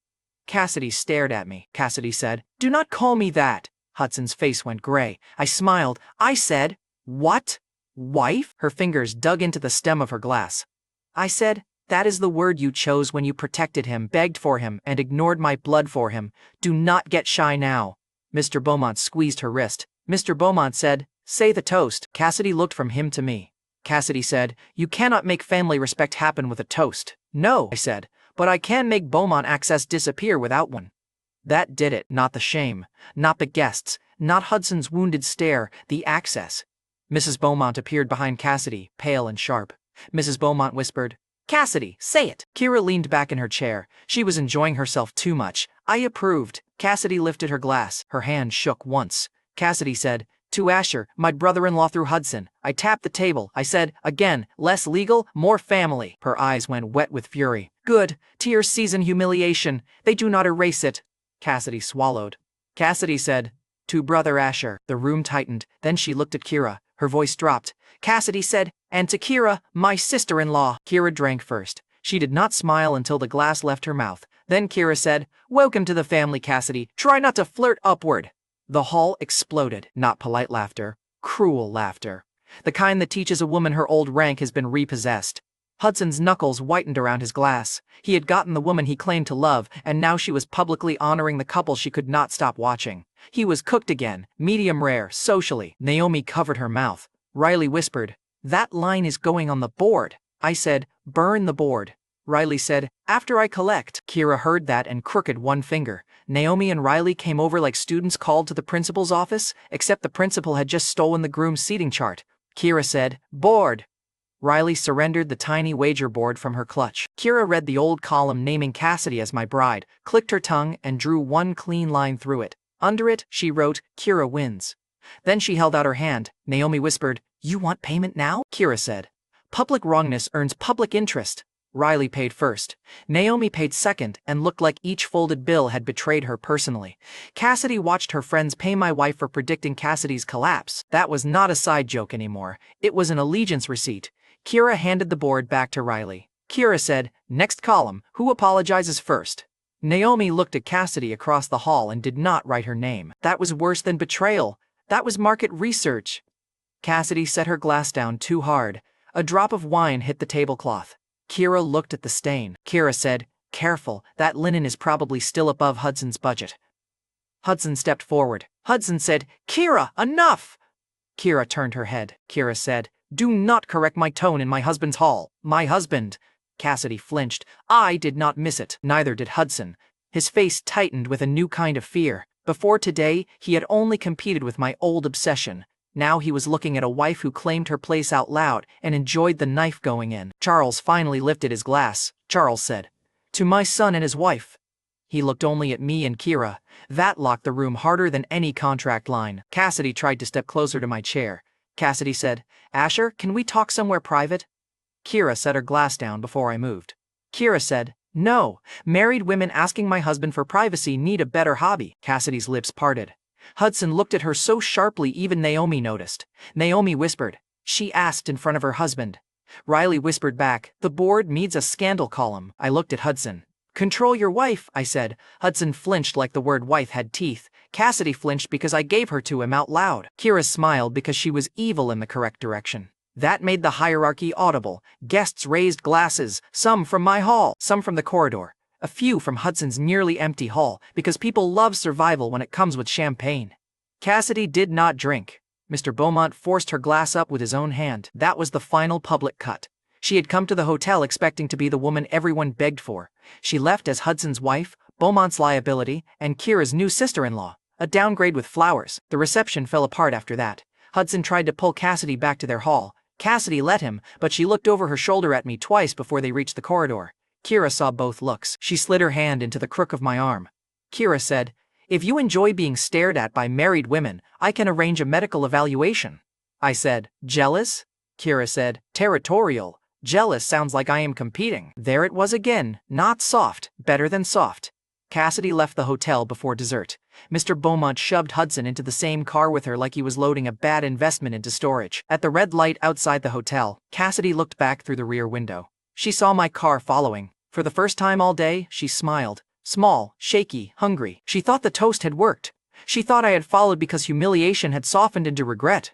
A: Cassidy stared at me. Cassidy said, "Do not call me that." Hudson's face went gray. I smiled. I said, "What? Wife?" Her fingers dug into the stem of her glass. I said, "That is the word you chose when you protected him, begged for him, and ignored my blood for him. Do not get shy now." Mr. Beaumont squeezed her wrist. Mr. Beaumont said, "Say the toast." Cassidy looked from him to me. Cassidy said, "You cannot make family respect happen with a toast." "No," I said, "but I can make Beaumont access disappear without one." That did it, not the shame, not the guests, not Hudson's wounded stare, the access. Mrs. Beaumont appeared behind Cassidy, pale and sharp. Mrs. Beaumont whispered, "Cassidy, say it." Keira leaned back in her chair. She was enjoying herself too much. I approved. Cassidy lifted her glass. Her hand shook once. Cassidy said, "To Asher, my brother-in-law through Hudson." I tapped the table. I said, again, less legal, more family. Her eyes went wet with fury. "Good. Tears season humiliation. They do not erase it." Cassidy swallowed. Cassidy said, "To brother Asher." The room tightened. Then she looked at Keira. Her voice dropped. Cassidy said, "And to Keira, my sister-in-law." Keira drank first. She did not smile until the glass left her mouth. Then Keira said, "Welcome to the family, Cassidy. Try not to flirt upward." The hall exploded. Not polite laughter, cruel laughter. The kind that teaches a woman her old rank has been repossessed. Hudson's knuckles whitened around his glass. He had gotten the woman he claimed to love, and now she was publicly honoring the couple she could not stop watching. He was cooked again, medium rare, socially. Naomi covered her mouth. Riley whispered, "That line is going on the board." I said, "Burn the board." Riley said, "After I collect." Keira heard that and crooked one finger. Naomi and Riley came over like students called to the principal's office, except the principal had just stolen the groom's seating chart. Keira said, "Board." Riley surrendered the tiny wager board from her clutch. Keira read the old column naming Cassidy as my bride, clicked her tongue, and drew one clean line through it. Under it, she wrote, "Keira wins." Then she held out her hand. Naomi whispered, "You want payment now?" Keira said, "Public wrongness earns public interest." Riley paid first. Naomi paid second and looked like each folded bill had betrayed her personally. Cassidy watched her friends pay my wife for predicting Cassidy's collapse. That was not a side joke anymore. It was an allegiance receipt. Keira handed the board back to Riley. Keira said, "Next column, who apologizes first?" Naomi looked at Cassidy across the hall and did not write her name. That was worse than betrayal. That was market research. Cassidy set her glass down too hard. A drop of wine hit the tablecloth. Keira looked at the stain. Keira said, "Careful, that linen is probably still above Hudson's budget." Hudson stepped forward. Hudson said, "Keira, enough!" Keira turned her head. Keira said, "Do not correct my tone in my husband's hall. My husband." Cassidy flinched. I did not miss it. Neither did Hudson. His face tightened with a new kind of fear. Before today, he had only competed with my old obsession. Now he was looking at a wife who claimed her place out loud and enjoyed the knife going in. Charles finally lifted his glass. Charles said, "To my son and his wife." He looked only at me and Keira. That locked the room harder than any contract line. Cassidy tried to step closer to my chair. Cassidy said, "Asher, can we talk somewhere private?" Keira set her glass down before I moved. Keira said, "No, married women asking my husband for privacy need a better hobby." Cassidy's lips parted. Hudson looked at her so sharply even Naomi noticed. Naomi whispered, "She asked in front of her husband." Riley whispered back, "The board needs a scandal column." I looked at Hudson. "Control your wife," I said. Hudson flinched like the word wife had teeth. Cassidy flinched because I gave her to him out loud. Keira smiled because she was evil in the correct direction. That made the hierarchy audible. Guests raised glasses, some from my hall, some from the corridor, a few from Hudson's nearly empty hall, because people love survival when it comes with champagne. Cassidy did not drink. Mr. Beaumont forced her glass up with his own hand. That was the final public cut. She had come to the hotel expecting to be the woman everyone begged for. She left as Hudson's wife, Beaumont's liability, and Keira's new sister-in-law. A downgrade with flowers. The reception fell apart after that. Hudson tried to pull Cassidy back to their hall. Cassidy let him, but she looked over her shoulder at me twice before they reached the corridor. Keira saw both looks. She slid her hand into the crook of my arm. Keira said, "If you enjoy being stared at by married women, I can arrange a medical evaluation." I said, "Jealous?" Keira said, "Territorial. Jealous sounds like I am competing." There it was again, not soft, better than soft. Cassidy left the hotel before dessert. Mr. Beaumont shoved Hudson into the same car with her like he was loading a bad investment into storage. At the red light outside the hotel, Cassidy looked back through the rear window. She saw my car following. For the first time all day, she smiled. Small, shaky, hungry. She thought the toast had worked. She thought I had followed because humiliation had softened into regret.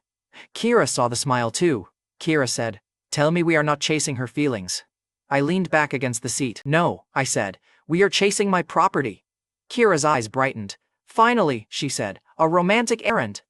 A: Keira saw the smile too. Keira said, "Tell me we are not chasing her feelings." I leaned back against the seat. "No," I said. "We are chasing my property." Keira's eyes brightened. "Finally," she said, "a romantic errand."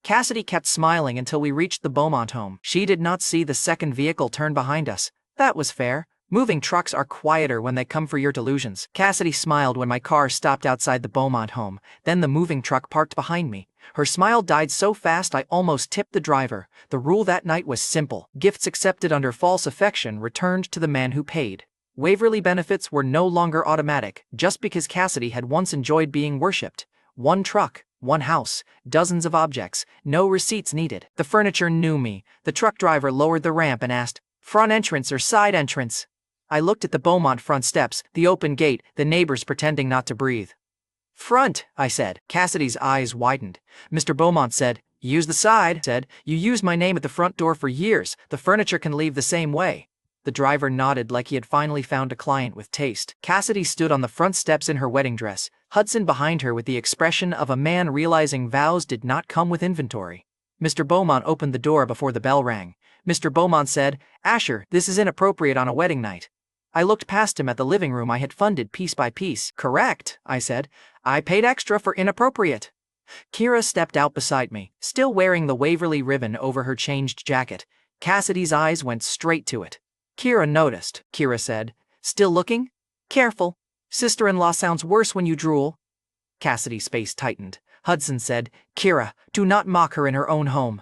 A: Cassidy kept smiling until we reached the Beaumont home. She did not see the second vehicle turn behind us. That was fair. Moving trucks are quieter when they come for your delusions. Cassidy smiled when my car stopped outside the Beaumont home. Then the moving truck parked behind me. Her smile died so fast I almost tipped the driver. The rule that night was simple. Gifts accepted under false affection returned to the man who paid. Waverly benefits were no longer automatic, just because Cassidy had once enjoyed being worshipped. One truck, one house, dozens of objects, no receipts needed. The furniture knew me. The truck driver lowered the ramp and asked, "Front entrance or side entrance?" I looked at the Beaumont front steps, the open gate, the neighbors pretending not to breathe. "Front," I said. Cassidy's eyes widened. Mr. Beaumont said, "Use the side." Said, "You used my name at the front door for years. The furniture can leave the same way." The driver nodded like he had finally found a client with taste. Cassidy stood on the front steps in her wedding dress, Hudson behind her with the expression of a man realizing vows did not come with inventory. Mr. Beaumont opened the door before the bell rang. Mr. Beaumont said, "Asher, this is inappropriate on a wedding night." I looked past him at the living room I had funded piece by piece. "Correct," I said. "I paid extra for inappropriate." Keira stepped out beside me, still wearing the Waverly ribbon over her changed jacket. Cassidy's eyes went straight to it. Keira noticed. Keira said, "Still looking? Careful. Sister-in-law sounds worse when you drool." Cassidy's face tightened. Hudson said, "Keira, do not mock her in her own home."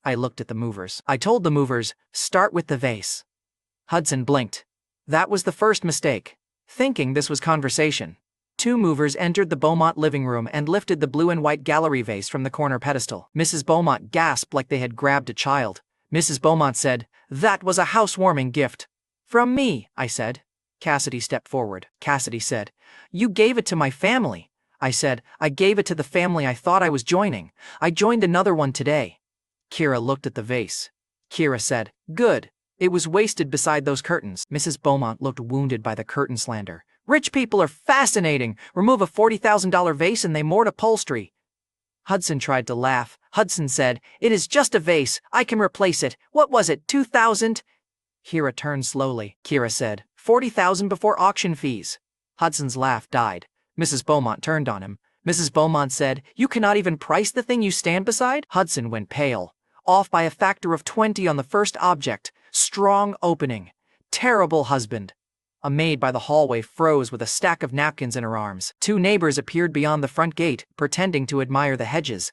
A: I looked at the movers. I told the movers, "Start with the vase." Hudson blinked. That was the first mistake. Thinking this was conversation. Two movers entered the Beaumont living room and lifted the blue and white gallery vase from the corner pedestal. Mrs. Beaumont gasped like they had grabbed a child. Mrs. Beaumont said, "That was a housewarming gift." "From me," I said. Cassidy stepped forward. Cassidy said, "You gave it to my family." I said, "I gave it to the family I thought I was joining. I joined another one today." Keira looked at the vase. Keira said, "Good. It was wasted beside those curtains." Mrs. Beaumont looked wounded by the curtain slander. "Rich people are fascinating. Remove a $40,000 vase and they mourn upholstery." Hudson tried to laugh. Hudson said, "It is just a vase. I can replace it. What was it, 2,000? Keira turned slowly. Keira said, 40,000 before auction fees. Hudson's laugh died. Mrs. Beaumont turned on him. Mrs. Beaumont said, "You cannot even price the thing you stand beside?" Hudson went pale. Off by a factor of 20 on the first object. Strong opening. Terrible husband. A maid by the hallway froze with a stack of napkins in her arms. Two neighbors appeared beyond the front gate, pretending to admire the hedges.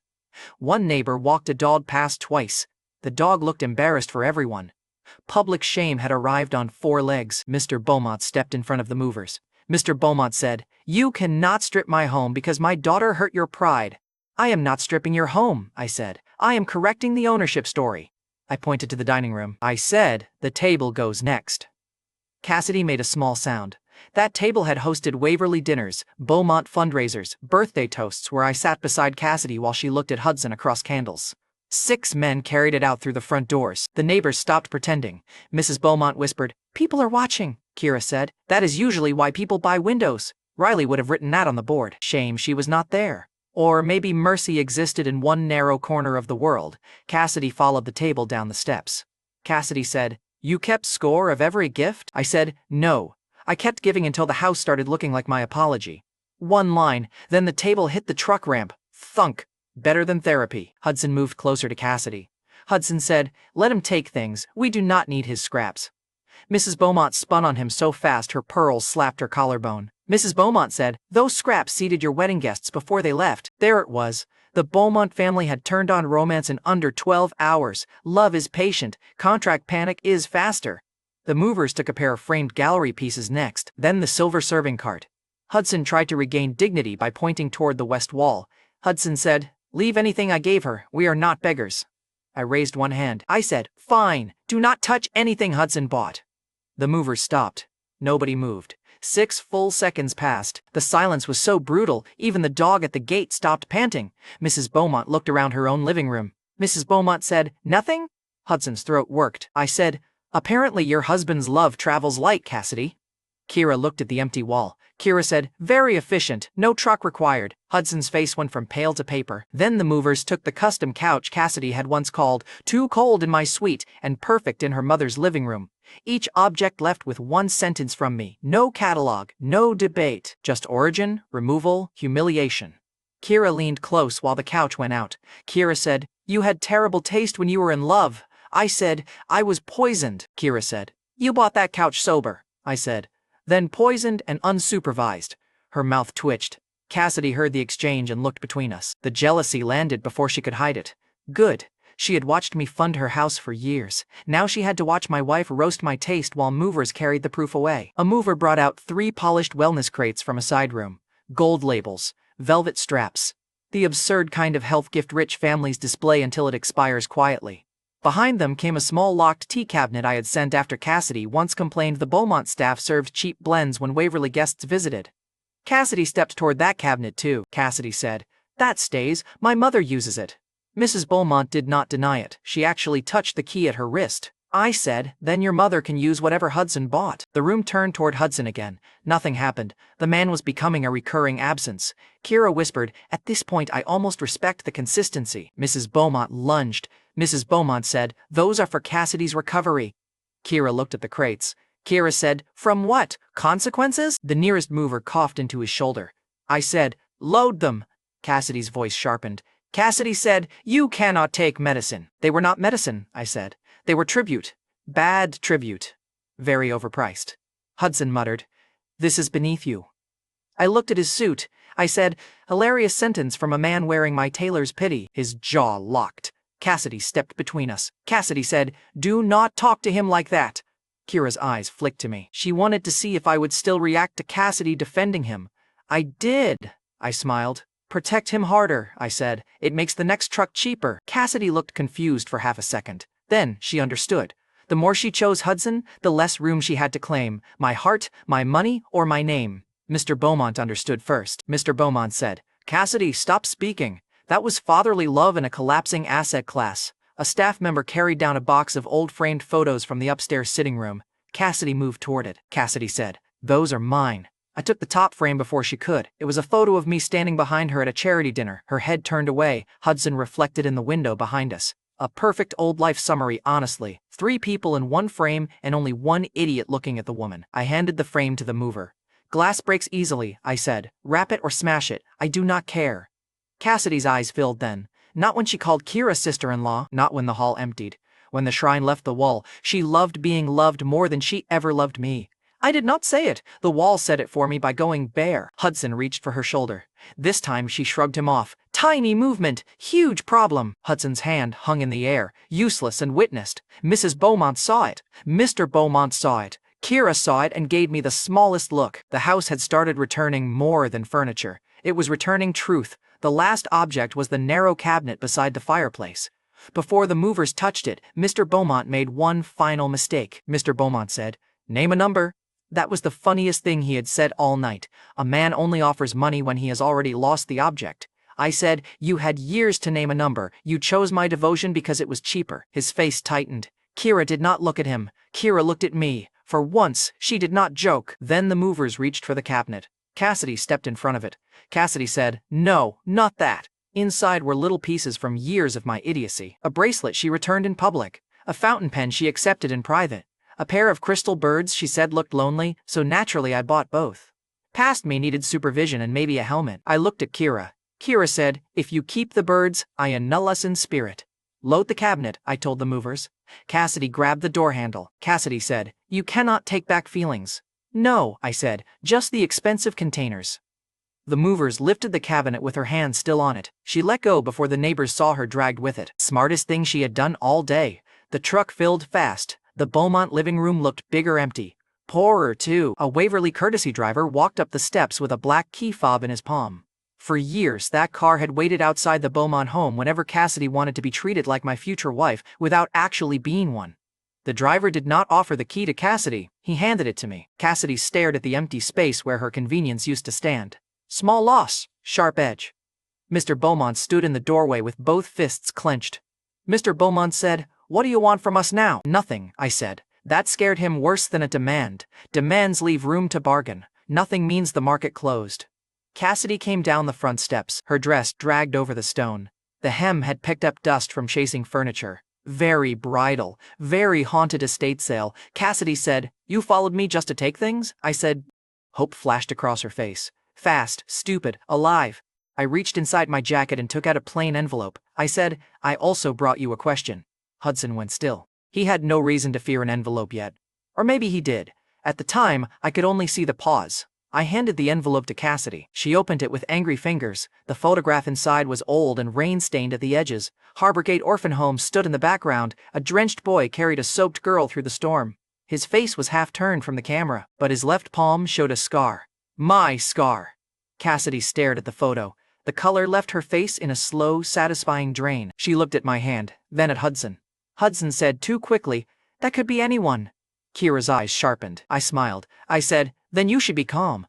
A: One neighbor walked a dog past twice. The dog looked embarrassed for everyone. Public shame had arrived on 4 legs. Mr. Beaumont stepped in front of the movers. Mr. Beaumont said, "You cannot strip my home because my daughter hurt your pride." "I am not stripping your home," I said. "I am correcting the ownership story." I pointed to the dining room. I said, "The table goes next." Cassidy made a small sound. That table had hosted Waverly dinners, Beaumont fundraisers, birthday toasts where I sat beside Cassidy while she looked at Hudson across candles. 6 men carried it out through the front doors. The neighbors stopped pretending. Mrs. Beaumont whispered, "People are watching," Keira said. "That is usually why people buy windows." Riley would have written that on the board. Shame she was not there. Or maybe mercy existed in one narrow corner of the world. Cassidy followed the table down the steps. Cassidy said, "You kept score of every gift?" I said, "No. I kept giving until the house started looking like my apology." One line, then the table hit the truck ramp. Thunk. Better than therapy. Hudson moved closer to Cassidy. Hudson said, "Let him take things. We do not need his scraps." Mrs. Beaumont spun on him so fast her pearls slapped her collarbone. Mrs. Beaumont said, "Those scraps seated your wedding guests before they left." There it was. The Beaumont family had turned on romance in under 12 hours. Love is patient. Contract panic is faster. The movers took a pair of framed gallery pieces next, then the silver serving cart. Hudson tried to regain dignity by pointing toward the west wall. Hudson said, "Leave anything I gave her. We are not beggars." I raised one hand. I said, "Fine. Do not touch anything Hudson bought." The movers stopped. Nobody moved. 6 full seconds passed. The silence was so brutal, even the dog at the gate stopped panting. Mrs. Beaumont looked around her own living room. Mrs. Beaumont said, "Nothing?" Hudson's throat worked. I said, "Apparently your husband's love travels light, Cassidy." Keira looked at the empty wall. Keira said, "Very efficient, no truck required." Hudson's face went from pale to paper. Then the movers took the custom couch Cassidy had once called "too cold in my suite" and perfect in her mother's living room. Each object left with one sentence from me. No catalog, no debate, just origin, removal, humiliation. Keira leaned close while the couch went out. Keira said, "You had terrible taste when you were in love." I said, "I was poisoned." Keira said, "You bought that couch sober." I said, "Then poisoned and unsupervised." Her mouth twitched. Cassidy heard the exchange and looked between us. The jealousy landed before she could hide it. Good. She had watched me fund her house for years. Now she had to watch my wife roast my taste while movers carried the proof away. A mover brought out 3 polished wellness crates from a side room. Gold labels. Velvet straps. The absurd kind of health gift rich families display until it expires quietly. Behind them came a small locked tea cabinet I had sent after Cassidy once complained the Beaumont staff served cheap blends when Waverly guests visited. Cassidy stepped toward that cabinet too. Cassidy said, "That stays. My mother uses it." Mrs. Beaumont did not deny it. She actually touched the key at her wrist. I said, "Then your mother can use whatever Hudson bought." The room turned toward Hudson again. Nothing happened. The man was becoming a recurring absence. Keira whispered, "At this point I almost respect the consistency." Mrs. Beaumont lunged. Mrs. Beaumont said, "Those are for Cassidy's recovery." Keira looked at the crates. Keira said, "From what? Consequences?" The nearest mover coughed into his shoulder. I said, "Load them." Cassidy's voice sharpened. Cassidy said, "You cannot take medicine." They were not medicine, I said. They were tribute. Bad tribute. Very overpriced. Hudson muttered, "This is beneath you." I looked at his suit. I said, "Hilarious sentence from a man wearing my tailor's pity." His jaw locked. Cassidy stepped between us. Cassidy said, "Do not talk to him like that." Keira's eyes flicked to me. She wanted to see if I would still react to Cassidy defending him. I did. I smiled. "Protect him harder," I said. "It makes the next truck cheaper." Cassidy looked confused for half a second. Then she understood. The more she chose Hudson, the less room she had to claim. My heart, my money, or my name. Mr. Beaumont understood first. Mr. Beaumont said, "Cassidy, stop speaking. That was fatherly love in a collapsing asset class." A staff member carried down a box of old framed photos from the upstairs sitting room. Cassidy moved toward it. Cassidy said, "Those are mine." I took the top frame before she could. It was a photo of me standing behind her at a charity dinner, her head turned away, Hudson reflected in the window behind us. A perfect old life summary, honestly. 3 people in 1 frame and only 1 idiot looking at the woman. I handed the frame to the mover. Glass breaks easily, I said. Wrap it or smash it, I do not care. Cassidy's eyes filled then. Not when she called Keira sister-in-law, not when the hall emptied. When the shrine left the wall, she loved being loved more than she ever loved me. I did not say it, the wall said it for me by going bare. Hudson reached for her shoulder. This time she shrugged him off. Tiny movement, huge problem. Hudson's hand hung in the air, useless and witnessed. Mrs. Beaumont saw it. Mr. Beaumont saw it. Keira saw it and gave me the smallest look. The house had started returning more than furniture. It was returning truth. The last object was the narrow cabinet beside the fireplace. Before the movers touched it, Mr. Beaumont made one final mistake. Mr. Beaumont said, "Name a number." That was the funniest thing he had said all night. A man only offers money when he has already lost the object. I said, "You had years to name a number. You chose my devotion because it was cheaper." His face tightened. Keira did not look at him. Keira looked at me. For once, she did not joke. Then the movers reached for the cabinet. Cassidy stepped in front of it. Cassidy said, "No, not that." Inside were little pieces from years of my idiocy. A bracelet she returned in public. A fountain pen she accepted in private. A pair of crystal birds she said looked lonely, so naturally I bought both. Past me needed supervision and maybe a helmet. I looked at Keira. Keira said, "If you keep the birds, I annul us in spirit." Load the cabinet, I told the movers. Cassidy grabbed the door handle. Cassidy said, "You cannot take back feelings." "No," I said, "just the expensive containers." The movers lifted the cabinet with her hand still on it. She let go before the neighbors saw her dragged with it. Smartest thing she had done all day. The truck filled fast. The Beaumont living room looked bigger empty. Poorer too. A Waverly courtesy driver walked up the steps with a black key fob in his palm. For years that car had waited outside the Beaumont home whenever Cassidy wanted to be treated like my future wife without actually being one. The driver did not offer the key to Cassidy, he handed it to me. Cassidy stared at the empty space where her convenience used to stand. Small loss, sharp edge. Mr. Beaumont stood in the doorway with both fists clenched. Mr. Beaumont said, "What do you want from us now?" "Nothing," I said. That scared him worse than a demand. Demands leave room to bargain. Nothing means the market closed. Cassidy came down the front steps, her dress dragged over the stone. The hem had picked up dust from chasing furniture. Very bridal, very haunted estate sale. Cassidy said, "You followed me just to take things?" I said. Hope flashed across her face. Fast, stupid, alive. I reached inside my jacket and took out a plain envelope. I said, "I also brought you a question." Hudson went still. He had no reason to fear an envelope yet. Or maybe he did. At the time, I could only see the pause. I handed the envelope to Cassidy. She opened it with angry fingers. The photograph inside was old and rain-stained at the edges. Harborgate Orphan Home stood in the background. A drenched boy carried a soaked girl through the storm. His face was half turned from the camera, but his left palm showed a scar. My scar. Cassidy stared at the photo. The color left her face in a slow, satisfying drain. She looked at my hand, then at Hudson. Hudson said too quickly, "That could be anyone." Keira's eyes sharpened. I smiled. I said, "Then you should be calm."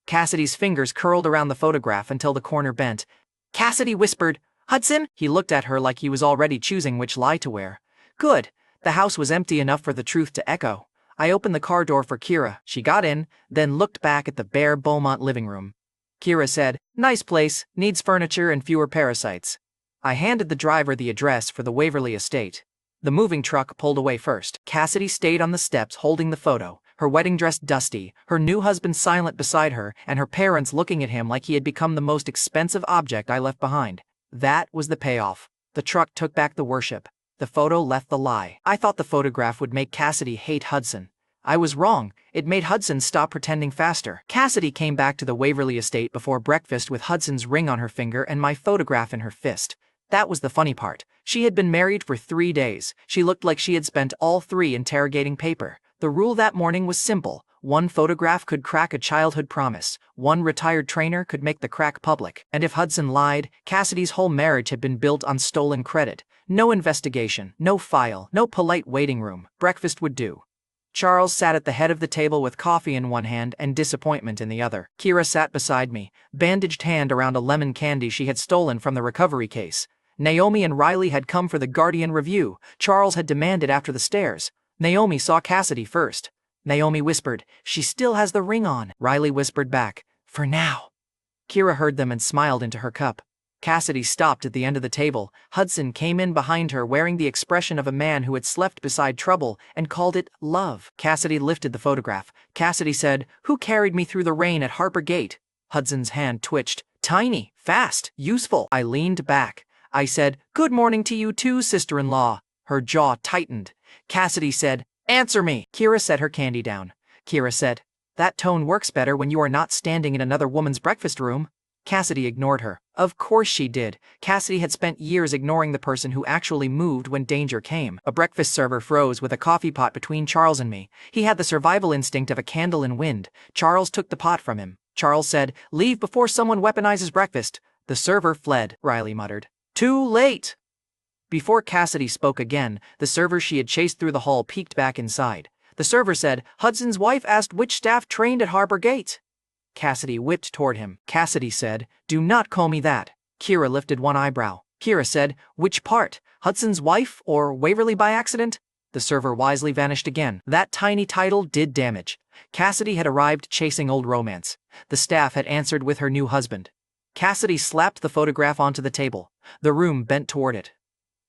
A: Cassidy's fingers curled around the photograph until the corner bent. Cassidy whispered, "Hudson?" He looked at her like he was already choosing which lie to wear. Good. The house was empty enough for the truth to echo. I opened the car door for Keira. She got in, then looked back at the bare Beaumont living room. Keira said, "Nice place, needs furniture and fewer parasites." I handed the driver the address for the Waverly estate. The moving truck pulled away first. Cassidy stayed on the steps holding the photo, her wedding dress dusty, her new husband silent beside her, and her parents looking at him like he had become the most expensive object I left behind. That was the payoff. The truck took back the worship. The photo left the lie. I thought the photograph would make Cassidy hate Hudson. I was wrong. It made Hudson stop pretending faster. Cassidy came back to the Waverly estate before breakfast with Hudson's ring on her finger and my photograph in her fist. That was the funny part. She had been married for 3 days. She looked like she had spent all 3 interrogating paper. The rule that morning was simple. 1 photograph could crack a childhood promise. 1 retired trainer could make the crack public. And if Hudson lied, Cassidy's whole marriage had been built on stolen credit. No investigation, no file, no polite waiting room. Breakfast would do. Charles sat at the head of the table with coffee in one hand and disappointment in the other. Keira sat beside me, bandaged hand around a lemon candy she had stolen from the recovery case. Naomi and Riley had come for the Guardian review. Charles had demanded after the stairs. Naomi saw Cassidy first. Naomi whispered, "She still has the ring on." Riley whispered back, "For now." Keira heard them and smiled into her cup. Cassidy stopped at the end of the table. Hudson came in behind her wearing the expression of a man who had slept beside trouble and called it love. Cassidy lifted the photograph. Cassidy said, "Who carried me through the rain at Harper Gate?" Hudson's hand twitched. "Tiny, fast, useful." I leaned back. I said, "Good morning to you too, sister-in-law." Her jaw tightened. Cassidy said, "Answer me." Keira set her candy down. Keira said, "That tone works better when you are not standing in another woman's breakfast room." Cassidy ignored her. Of course she did. Cassidy had spent years ignoring the person who actually moved when danger came. A breakfast server froze with a coffee pot between Charles and me. He had the survival instinct of a candle in wind. Charles took the pot from him. Charles said, "Leave before someone weaponizes breakfast." The server fled, Riley muttered. "Too late." Before Cassidy spoke again, the server she had chased through the hall peeked back inside. The server said, "Hudson's wife asked which staff trained at Harper Gate." Cassidy whipped toward him. Cassidy said, "Do not call me that." Keira lifted one eyebrow. Keira said, "Which part? Hudson's wife or Waverly by accident?" The server wisely vanished again. That tiny title did damage. Cassidy had arrived chasing old romance. The staff had answered with her new husband. Cassidy slapped the photograph onto the table. The room bent toward it.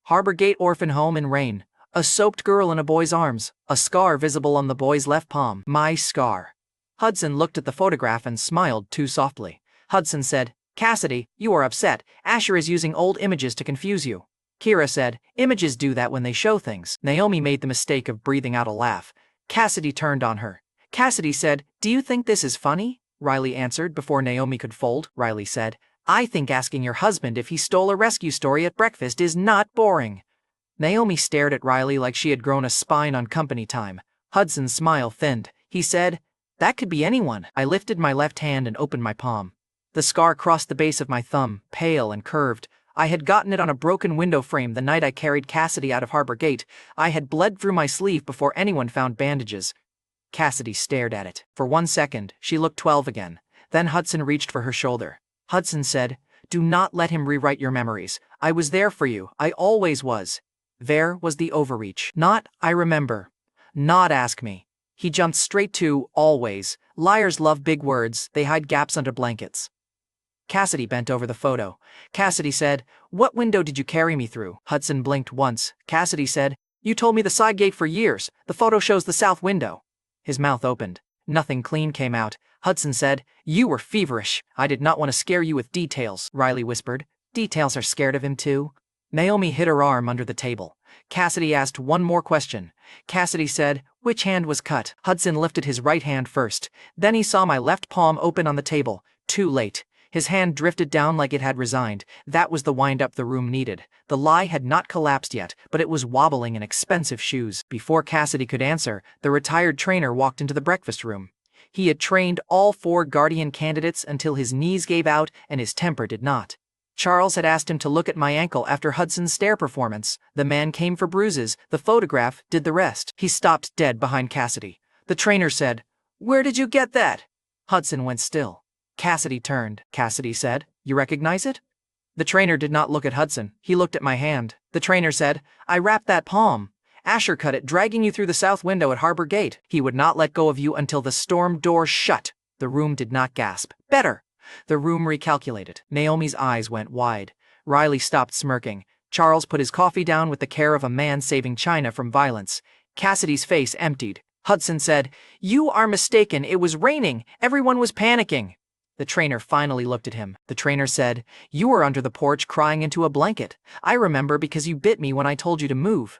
A: Harbor Gate Orphan Home in rain. A soaped girl in a boy's arms. A scar visible on the boy's left palm. My scar. Hudson looked at the photograph and smiled too softly. Hudson said, "Cassidy, you are upset. Asher is using old images to confuse you." Keira said, "Images do that when they show things." Naomi made the mistake of breathing out a laugh. Cassidy turned on her. Cassidy said, "Do you think this is funny?" Riley answered before Naomi could fold. Riley said, "I think asking your husband if he stole a rescue story at breakfast is not boring." Naomi stared at Riley like she had grown a spine on company time. Hudson's smile thinned. He said, "That could be anyone." I lifted my left hand and opened my palm. The scar crossed the base of my thumb, pale and curved. I had gotten it on a broken window frame the night I carried Cassidy out of Harbor Gate. I had bled through my sleeve before anyone found bandages. Cassidy stared at it. For 1 second, she looked 12 again. Then Hudson reached for her shoulder. Hudson said, "Do not let him rewrite your memories. I was there for you. I always was." There was the overreach. Not, "I remember." Not, "Ask me." He jumped straight to, "Always." Liars love big words. They hide gaps under blankets. Cassidy bent over the photo. Cassidy said, "What window did you carry me through?" Hudson blinked once. Cassidy said, "You told me the side gate for years. The photo shows the south window." His mouth opened. Nothing clean came out. Hudson said, "You were feverish. I did not want to scare you with details." Riley whispered, "Details are scared of him too." Naomi hid her arm under the table. Cassidy asked one more question. Cassidy said, "Which hand was cut?" Hudson lifted his right hand first. Then he saw my left palm open on the table. Too late. His hand drifted down like it had resigned. That was the wind-up the room needed. The lie had not collapsed yet, but it was wobbling in expensive shoes. Before Cassidy could answer, the retired trainer walked into the breakfast room. He had trained all 4 guardian candidates until his knees gave out and his temper did not. Charles had asked him to look at my ankle after Hudson's stare performance. The man came for bruises. The photograph did the rest. He stopped dead behind Cassidy. The trainer said, "Where did you get that?" Hudson went still. Cassidy turned. Cassidy said, "You recognize it?" The trainer did not look at Hudson. He looked at my hand. The trainer said, "I wrapped that palm. Asher cut it, dragging you through the south window at Harbor Gate. He would not let go of you until the storm door shut." The room did not gasp. "Better." The room recalculated. Naomi's eyes went wide. Riley stopped smirking. Charles put his coffee down with the care of a man saving China from violence. Cassidy's face emptied. Hudson said, "You are mistaken. It was raining. Everyone was panicking." The trainer finally looked at him. The trainer said, "You were under the porch crying into a blanket. I remember because you bit me when I told you to move."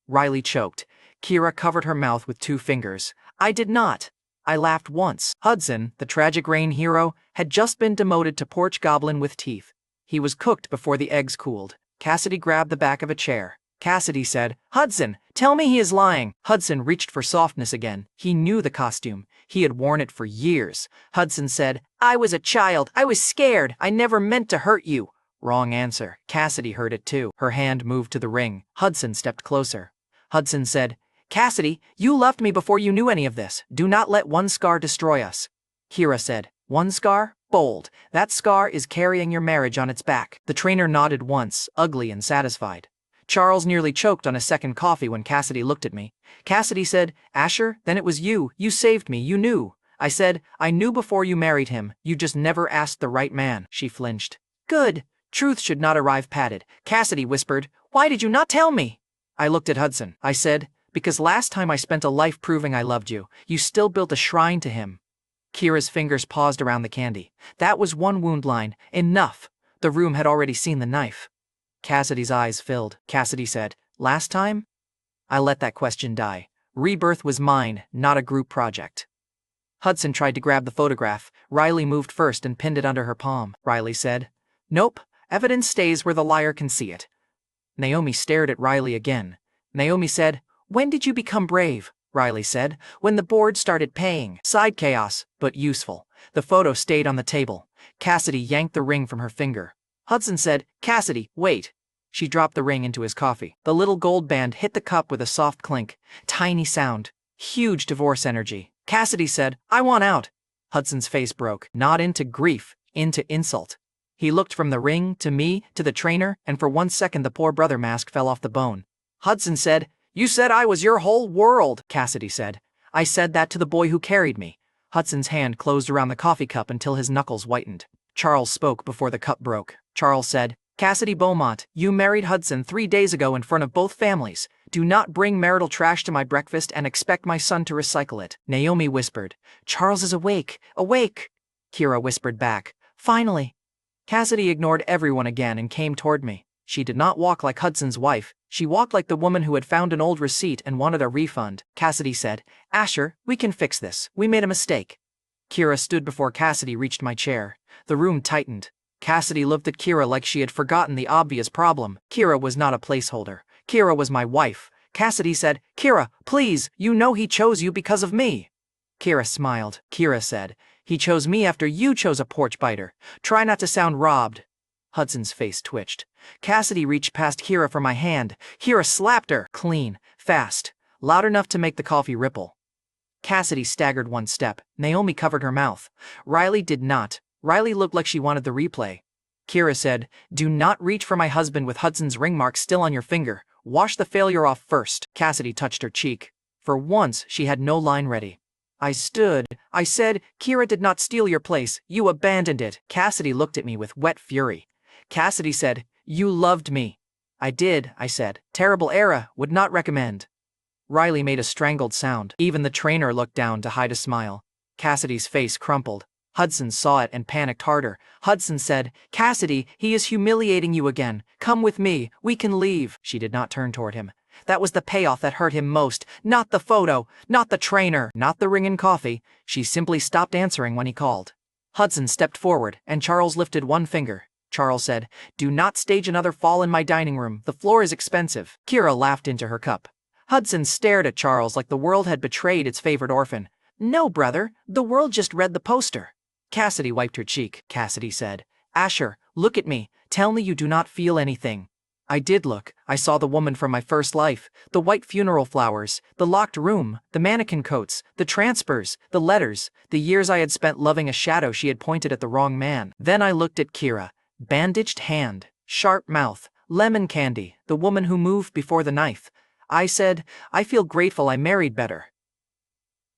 A: Riley choked. Keira covered her mouth with 2 fingers. "I did not." I laughed once. Hudson, the tragic rain hero, had just been demoted to porch goblin with teeth. He was cooked before the eggs cooled. Cassidy grabbed the back of a chair. Cassidy said, "Hudson, tell me he is lying." Hudson reached for softness again. He knew the costume. He had worn it for years. Hudson said, "I was a child. I was scared. I never meant to hurt you." Wrong answer. Cassidy heard it too. Her hand moved to the ring. Hudson stepped closer. Hudson said, "Cassidy, you loved me before you knew any of this. Do not let one scar destroy us." Keira said, "One scar? Bold. That scar is carrying your marriage on its back." The trainer nodded once, ugly and satisfied. Charles nearly choked on a second coffee when Cassidy looked at me. Cassidy said, Asher, then it was you. You saved me. You knew. I said, I knew before you married him. You just never asked the right man. She flinched. Good. Truth should not arrive padded. Cassidy whispered, Why did you not tell me? I looked at Hudson. I said, Because last time I spent a life proving I loved you, you still built a shrine to him. Keira's fingers paused around the candy. That was one wound line. Enough. The room had already seen the knife. Cassidy's eyes filled. Cassidy said, Last time? I let that question die. Rebirth was mine, not a group project. Hudson tried to grab the photograph. Riley moved first and pinned it under her palm. Riley said, Nope, evidence stays where the liar can see it. Naomi stared at Riley again. Naomi said, When did you become brave? Riley said, When the board started paying. Side chaos, but useful. The photo stayed on the table. Cassidy yanked the ring from her finger. Hudson said, Cassidy, wait. She dropped the ring into his coffee. The little gold band hit the cup with a soft clink. Tiny sound. Huge divorce energy. Cassidy said, I want out. Hudson's face broke. Not into grief, into insult. He looked from the ring, to me, to the trainer, and for 1 second the poor brother mask fell off the bone. Hudson said, You said I was your whole world, Cassidy said. I said that to the boy who carried me. Hudson's hand closed around the coffee cup until his knuckles whitened. Charles spoke before the cup broke. Charles said, Cassidy Beaumont, you married Hudson 3 days ago in front of both families. Do not bring marital trash to my breakfast and expect my son to recycle it. Naomi whispered, Charles is awake, awake. Keira whispered back, Finally. Cassidy ignored everyone again and came toward me. She did not walk like Hudson's wife. She walked like the woman who had found an old receipt and wanted a refund. Cassidy said, Asher, we can fix this. We made a mistake. Keira stood before Cassidy reached my chair. The room tightened. Cassidy looked at Keira like she had forgotten the obvious problem. Keira was not a placeholder. Keira was my wife. Cassidy said, Keira, please, you know he chose you because of me. Keira smiled. Keira said, He chose me after you chose a porch biter. Try not to sound robbed. Hudson's face twitched. Cassidy reached past Keira for my hand. Keira slapped her. Clean, fast, loud enough to make the coffee ripple. Cassidy staggered 1 step. Naomi covered her mouth. Riley did not. Riley looked like she wanted the replay. Keira said, Do not reach for my husband with Hudson's ring mark still on your finger. Wash the failure off first. Cassidy touched her cheek. For once, she had no line ready. I stood. I said, Keira did not steal your place. You abandoned it. Cassidy looked at me with wet fury. Cassidy said, You loved me. I did, I said. Terrible era, would not recommend. Riley made a strangled sound. Even the trainer looked down to hide a smile. Cassidy's face crumpled. Hudson saw it and panicked harder. Hudson said, Cassidy, he is humiliating you again. Come with me, we can leave. She did not turn toward him. That was the payoff that hurt him most. Not the photo, not the trainer, not the ring and coffee. She simply stopped answering when he called. Hudson stepped forward, and Charles lifted 1 finger. Charles said, Do not stage another fall in my dining room. The floor is expensive. Keira laughed into her cup. Hudson stared at Charles like the world had betrayed its favorite orphan. No, brother, the world just read the poster. Cassidy wiped her cheek. Cassidy said, Asher, look at me. Tell me you do not feel anything. I did look. I saw the woman from my first life, the white funeral flowers, the locked room, the mannequin coats, the transfers, the letters, the years I had spent loving a shadow she had pointed at the wrong man. Then I looked at Keira. Bandaged hand, sharp mouth, lemon candy, the woman who moved before the knife. I said, I feel grateful I married better.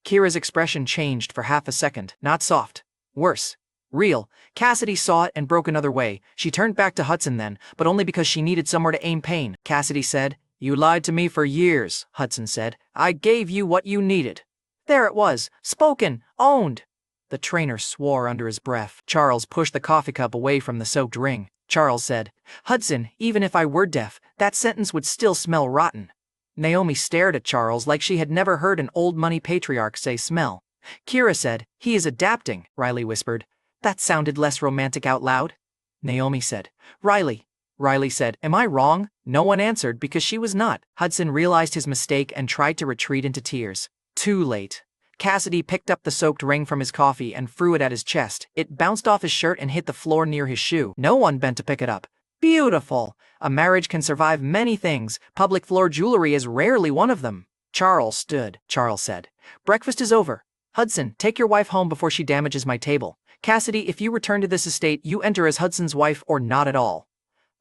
A: Keira's expression changed for half a second. Not soft. Worse. Real. Cassidy saw it and broke another way. She turned back to Hudson then, but only because she needed somewhere to aim pain. Cassidy said, You lied to me for years, Hudson said. I gave you what you needed. There it was. Spoken. Owned. The trainer swore under his breath. Charles pushed the coffee cup away from the soaked ring. Charles said, Hudson, even if I were deaf, that sentence would still smell rotten. Naomi stared at Charles like she had never heard an old money patriarch say smell. Keira said, He is adapting, Riley whispered. That sounded less romantic out loud. Naomi said, Riley. Riley said, Am I wrong? No one answered because she was not. Hudson realized his mistake and tried to retreat into tears. Too late. Cassidy picked up the soaked ring from his coffee and threw it at his chest. It bounced off his shirt and hit the floor near his shoe. No one bent to pick it up. Beautiful. A marriage can survive many things. Public floor jewelry is rarely one of them. Charles stood. Charles said, Breakfast is over. Hudson, take your wife home before she damages my table. Cassidy, if you return to this estate, you enter as Hudson's wife or not at all.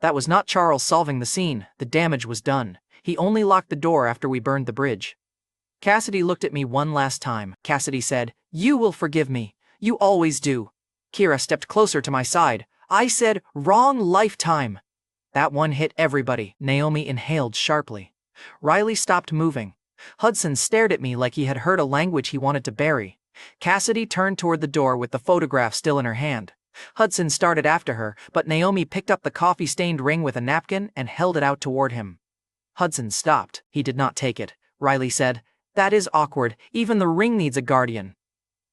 A: That was not Charles solving the scene, the damage was done. He only locked the door after we burned the bridge. Cassidy looked at me one last time. Cassidy said, "You will forgive me. You always do." Keira stepped closer to my side. I said, "Wrong lifetime." That one hit everybody. Naomi inhaled sharply. Riley stopped moving. Hudson stared at me like he had heard a language he wanted to bury. Cassidy turned toward the door with the photograph still in her hand. Hudson started after her, but Naomi picked up the coffee-stained ring with a napkin and held it out toward him. Hudson stopped. He did not take it. Riley said, "That is awkward. Even the ring needs a guardian."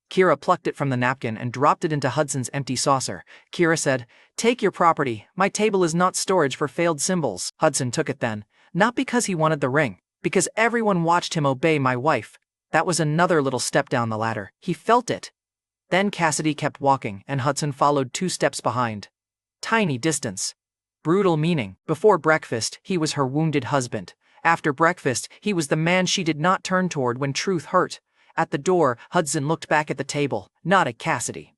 A: Keira plucked it from the napkin and dropped it into Hudson's empty saucer. Keira said, "Take your property. My table is not storage for failed symbols." Hudson took it then, not because he wanted the ring, because everyone watched him obey my wife. That was another little step down the ladder. He felt it. Then Cassidy kept walking, and Hudson followed 2 steps behind. Tiny distance. Brutal meaning. Before breakfast, he was her wounded husband. After breakfast, he was the man she did not turn toward when truth hurt. At the door, Hudson looked back at the table, not at Cassidy.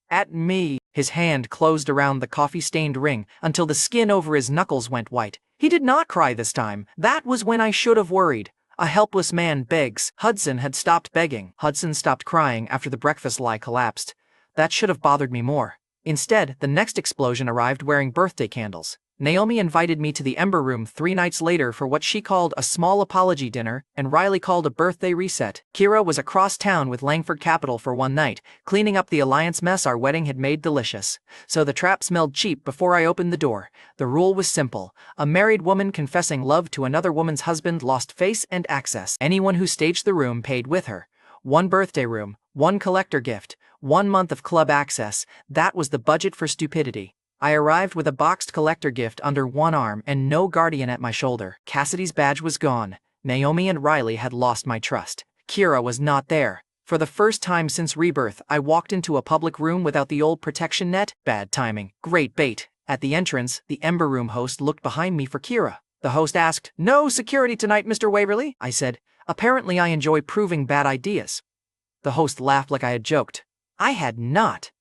A: At me. His hand closed around the coffee-stained ring until the skin over his knuckles went white. He did not cry this time. That was when I should have worried. A helpless man begs. Hudson had stopped begging. Hudson stopped crying after the breakfast lie collapsed. That should have bothered me more. Instead, the next explosion arrived wearing birthday candles. Naomi invited me to the Ember Room 3 nights later for what she called a small apology dinner, and Riley called a birthday reset. Keira was across town with Langford Capital for one night, cleaning up the alliance mess our wedding had made delicious. So the trap smelled cheap before I opened the door. The rule was simple. A married woman confessing love to another woman's husband lost face and access. Anyone who staged the room paid with her. 1 birthday room, 1 collector gift, 1 month of club access. That was the budget for stupidity. I arrived with a boxed collector gift under one arm and no guardian at my shoulder. Cassidy's badge was gone. Naomi and Riley had lost my trust. Keira was not there. For the first time since Rebirth, I walked into a public room without the old protection net. Bad timing. Great bait. At the entrance, the Ember Room host looked behind me for Keira. The host asked, "No security tonight, Mr. Waverly?" I said, "Apparently I enjoy proving bad ideas." The host laughed like I had joked. I had not.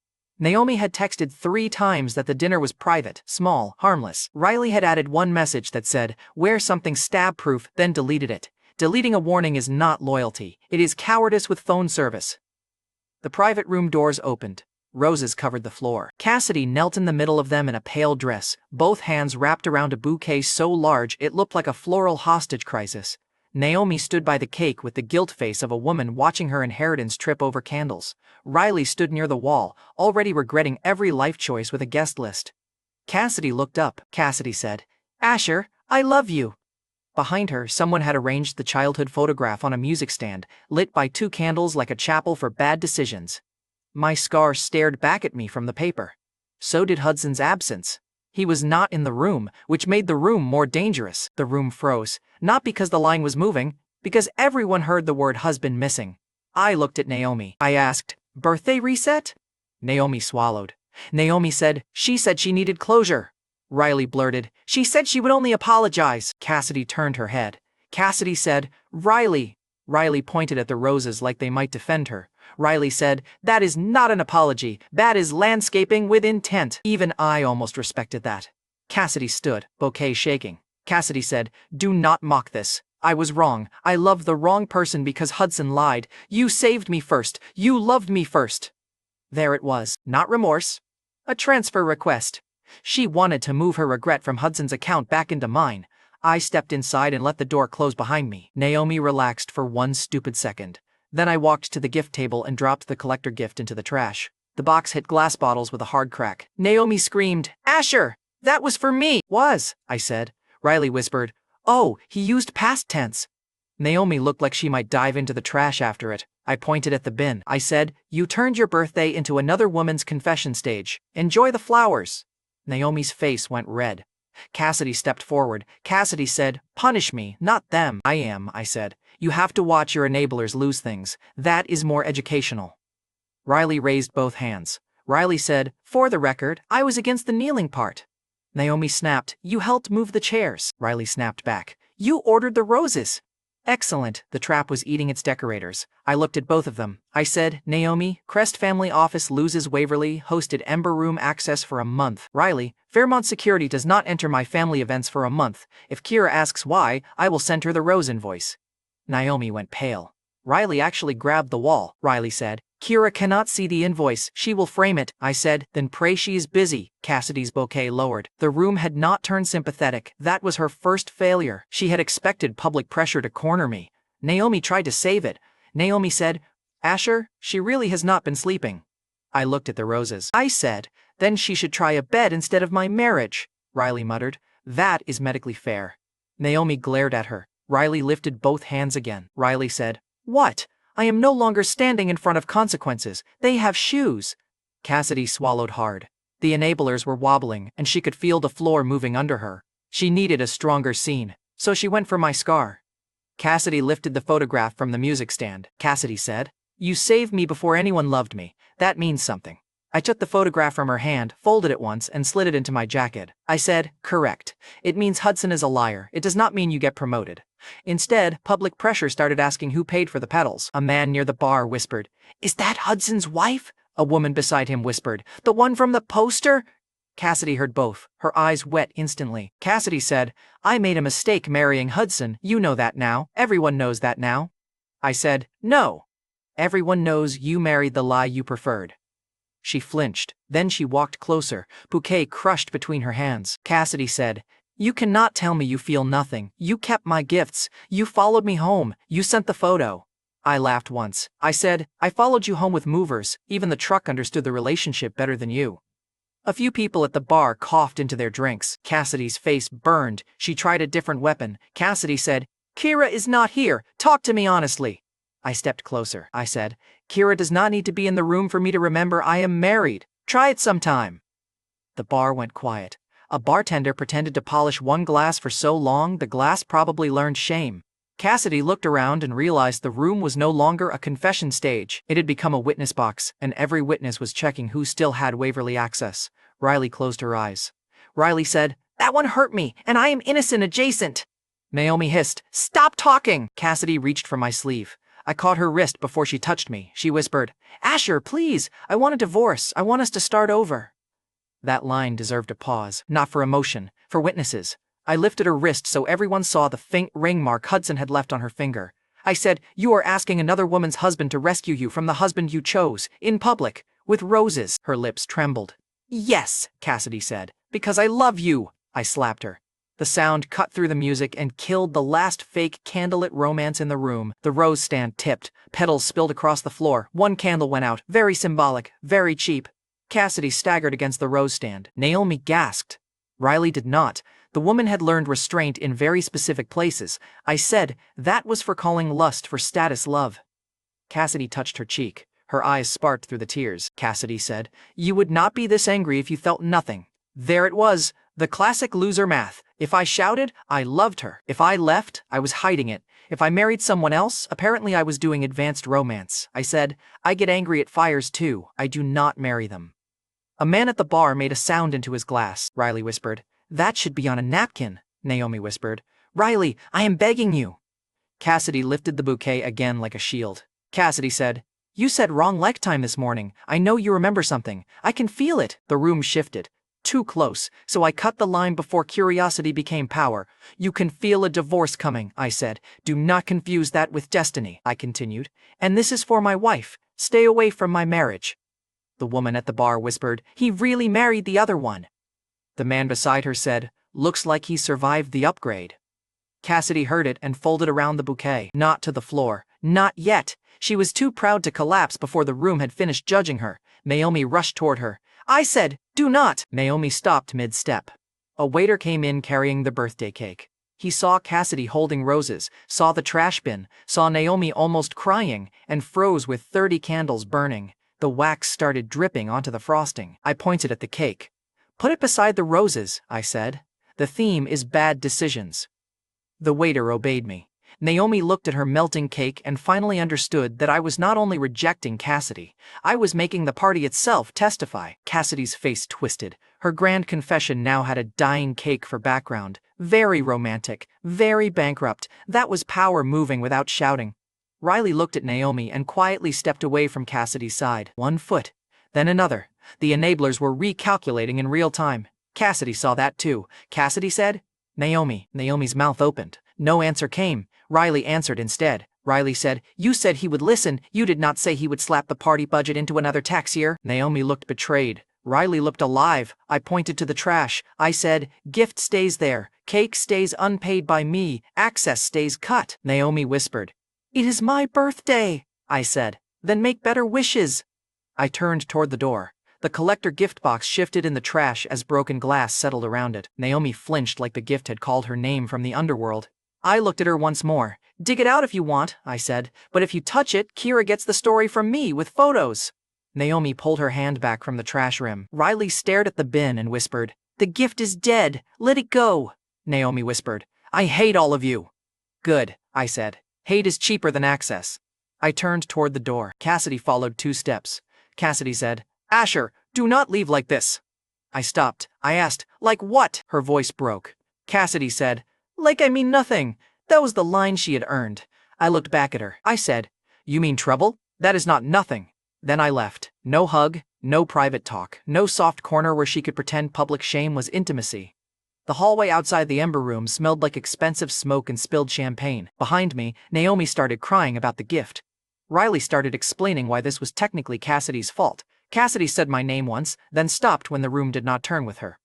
A: Naomi had texted 3 times that the dinner was private, small, harmless. Riley had added 1 message that said, "Wear something stab-proof," then deleted it. Deleting a warning is not loyalty. It is cowardice with phone service. The private room doors opened. Roses covered the floor. Cassidy knelt in the middle of them in a pale dress, both hands wrapped around a bouquet so large it looked like a floral hostage crisis. Naomi stood by the cake with the guilt face of a woman watching her inheritance trip over candles. Riley stood near the wall, already regretting every life choice with a guest list. Cassidy looked up. Cassidy said, "Asher, I love you." Behind her, someone had arranged the childhood photograph on a music stand, lit by 2 candles like a chapel for bad decisions. My scar stared back at me from the paper. So did Hudson's absence. He was not in the room, which made the room more dangerous. The room froze, not because the line was moving, because everyone heard the word husband missing. I looked at Naomi. I asked, "Birthday reset?" Naomi swallowed. Naomi said, "She said she needed closure." Riley blurted, "She said she would only apologize." Cassidy turned her head. Cassidy said, "Riley." Riley pointed at the roses like they might defend her. Riley said, "That is not an apology. That is landscaping with intent." Even I almost respected that. Cassidy stood, bouquet shaking. Cassidy said, "Do not mock this. I was wrong. I loved the wrong person because Hudson lied. You saved me first. You loved me first." There it was. Not remorse. A transfer request. She wanted to move her regret from Hudson's account back into mine. I stepped inside and let the door close behind me. Naomi relaxed for 1 stupid second. Then I walked to the gift table and dropped the collector gift into the trash. The box hit glass bottles with a hard crack. Naomi screamed, "Asher! That was for me!" "Was," I said. Riley whispered, "Oh, he used past tense." Naomi looked like she might dive into the trash after it. I pointed at the bin. I said, "You turned your birthday into another woman's confession stage. Enjoy the flowers." Naomi's face went red. Cassidy stepped forward. Cassidy said, "Punish me, not them." I said. "You have to watch your enablers lose things. That is more educational." Riley raised both hands. Riley said, "For the record, I was against the kneeling part." Naomi snapped, "You helped move the chairs." Riley snapped back, "You ordered the roses." Excellent, the trap was eating its decorators. I looked at both of them. I said, Naomi, Crest family office loses Waverly, hosted Ember Room access for a month. Riley, Fairmont Security does not enter my family events for a month. If Keira asks why, I will send her the rose invoice. Naomi went pale. Riley actually grabbed the wall. Riley said, Keira cannot see the invoice, she will frame it. I said, then pray she is busy. Cassidy's bouquet lowered. The room had not turned sympathetic. That was her first failure. She had expected public pressure to corner me. Naomi tried to save it. Naomi said, Asher, she really has not been sleeping. I looked at the roses. I said, then she should try a bed instead of my marriage. Riley muttered, that is medically fair. Naomi glared at her. Riley lifted both hands again. Riley said, what? I am no longer standing in front of consequences. They have shoes. Cassidy swallowed hard. The enablers were wobbling, and she could feel the floor moving under her. She needed a stronger scene, so she went for my scar. Cassidy lifted the photograph from the music stand. Cassidy said, you saved me before anyone loved me. That means something. I took the photograph from her hand, folded it once, and slid it into my jacket. I said, correct. It means Hudson is a liar. It does not mean you get promoted. Instead, public pressure started asking who paid for the pedals. A man near the bar whispered, is that Hudson's wife? A woman beside him whispered, the one from the poster? Cassidy heard both, her eyes wet instantly. Cassidy said, I made a mistake marrying Hudson. You know that now. Everyone knows that now. I said, no. Everyone knows you married the lie you preferred. She flinched. Then she walked closer, bouquet crushed between her hands. Cassidy said, you cannot tell me you feel nothing. You kept my gifts. You followed me home. You sent the photo. I laughed once. I said, I followed you home with movers. Even the truck understood the relationship better than you. A few people at the bar coughed into their drinks. Cassidy's face burned. She tried a different weapon. Cassidy said, Keira is not here. Talk to me honestly. I stepped closer. I said, Keira does not need to be in the room for me to remember I am married. Try it sometime. The bar went quiet. A bartender pretended to polish one glass for so long the glass probably learned shame. Cassidy looked around and realized the room was no longer a confession stage. It had become a witness box, and every witness was checking who still had Waverly access. Riley closed her eyes. Riley said, that one hurt me, and I am innocent adjacent. Naomi hissed, stop talking. Cassidy reached for my sleeve. I caught her wrist before she touched me. She whispered, Asher, please, I want a divorce. I want us to start over. That line deserved a pause, not for emotion, for witnesses. I lifted her wrist so everyone saw the faint ring mark Hudson had left on her finger. I said, you are asking another woman's husband to rescue you from the husband you chose, in public, with roses. Her lips trembled. Yes, Cassidy said, because I love you. I slapped her. The sound cut through the music and killed the last fake candlelit romance in the room. The rose stand tipped, petals spilled across the floor. One candle went out, very symbolic, very cheap. Cassidy staggered against the rose stand. Naomi gasped. Riley did not. The woman had learned restraint in very specific places. I said, that was for calling lust for status love. Cassidy touched her cheek. Her eyes sparked through the tears. Cassidy said, you would not be this angry if you felt nothing. There it was, the classic loser math. If I shouted, I loved her. If I left, I was hiding it. If I married someone else, apparently I was doing advanced romance. I said, I get angry at fires too. I do not marry them. A man at the bar made a sound into his glass. Riley whispered, that should be on a napkin. Naomi whispered, Riley, I am begging you. Cassidy lifted the bouquet again like a shield. Cassidy said, you said wrong leg time this morning. I know you remember something. I can feel it. The room shifted. Too close, so I cut the line before curiosity became power. You can feel a divorce coming, I said. Do not confuse that with destiny, I continued. And this is for my wife. Stay away from my marriage. The woman at the bar whispered, he really married the other one. The man beside her said, looks like he survived the upgrade. Cassidy heard it and folded around the bouquet. Not to the floor. Not yet. She was too proud to collapse before the room had finished judging her. Naomi rushed toward her. I said, do not. Naomi stopped mid-step. A waiter came in carrying the birthday cake. He saw Cassidy holding roses, saw the trash bin, saw Naomi almost crying, and froze with 30 candles burning. The wax started dripping onto the frosting. I pointed at the cake. Put it beside the roses, I said. The theme is bad decisions. The waiter obeyed me. Naomi looked at her melting cake and finally understood that I was not only rejecting Cassidy, I was making the party itself testify. Cassidy's face twisted. Her grand confession now had a dying cake for background. Very romantic, very bankrupt. That was power moving without shouting. Riley looked at Naomi and quietly stepped away from Cassidy's side. 1 foot, then another. The enablers were recalculating in real time. Cassidy saw that too. Cassidy said, "Naomi." Naomi's mouth opened. No answer came. Riley answered instead. Riley said, "You said he would listen. You did not say he would slap the party budget into another tax year." Naomi looked betrayed. Riley looked alive. I pointed to the trash. I said, "Gift stays there. Cake stays unpaid by me. Access stays cut." Naomi whispered, "It is my birthday." I said, "Then make better wishes." I turned toward the door. The collector gift box shifted in the trash as broken glass settled around it. Naomi flinched like the gift had called her name from the underworld. I looked at her once more. "Dig it out if you want," I said, "but if you touch it, Keira gets the story from me with photos." Naomi pulled her hand back from the trash rim. Riley stared at the bin and whispered, "The gift is dead. Let it go." Naomi whispered, "I hate all of you." "Good," I said. "Hate is cheaper than access." I turned toward the door. Cassidy followed 2 steps. Cassidy said, "Asher, do not leave like this." I stopped. I asked, "Like what?" Her voice broke. Cassidy said, "Like I mean nothing." That was the line she had earned. I looked back at her. I said, "You mean trouble? That is not nothing." Then I left. No hug, no private talk, no soft corner where she could pretend public shame was intimacy. The hallway outside the Ember Room smelled like expensive smoke and spilled champagne. Behind me, Naomi started crying about the gift. Riley started explaining why this was technically Cassidy's fault. Cassidy said my name once, then stopped when the room did not turn with her.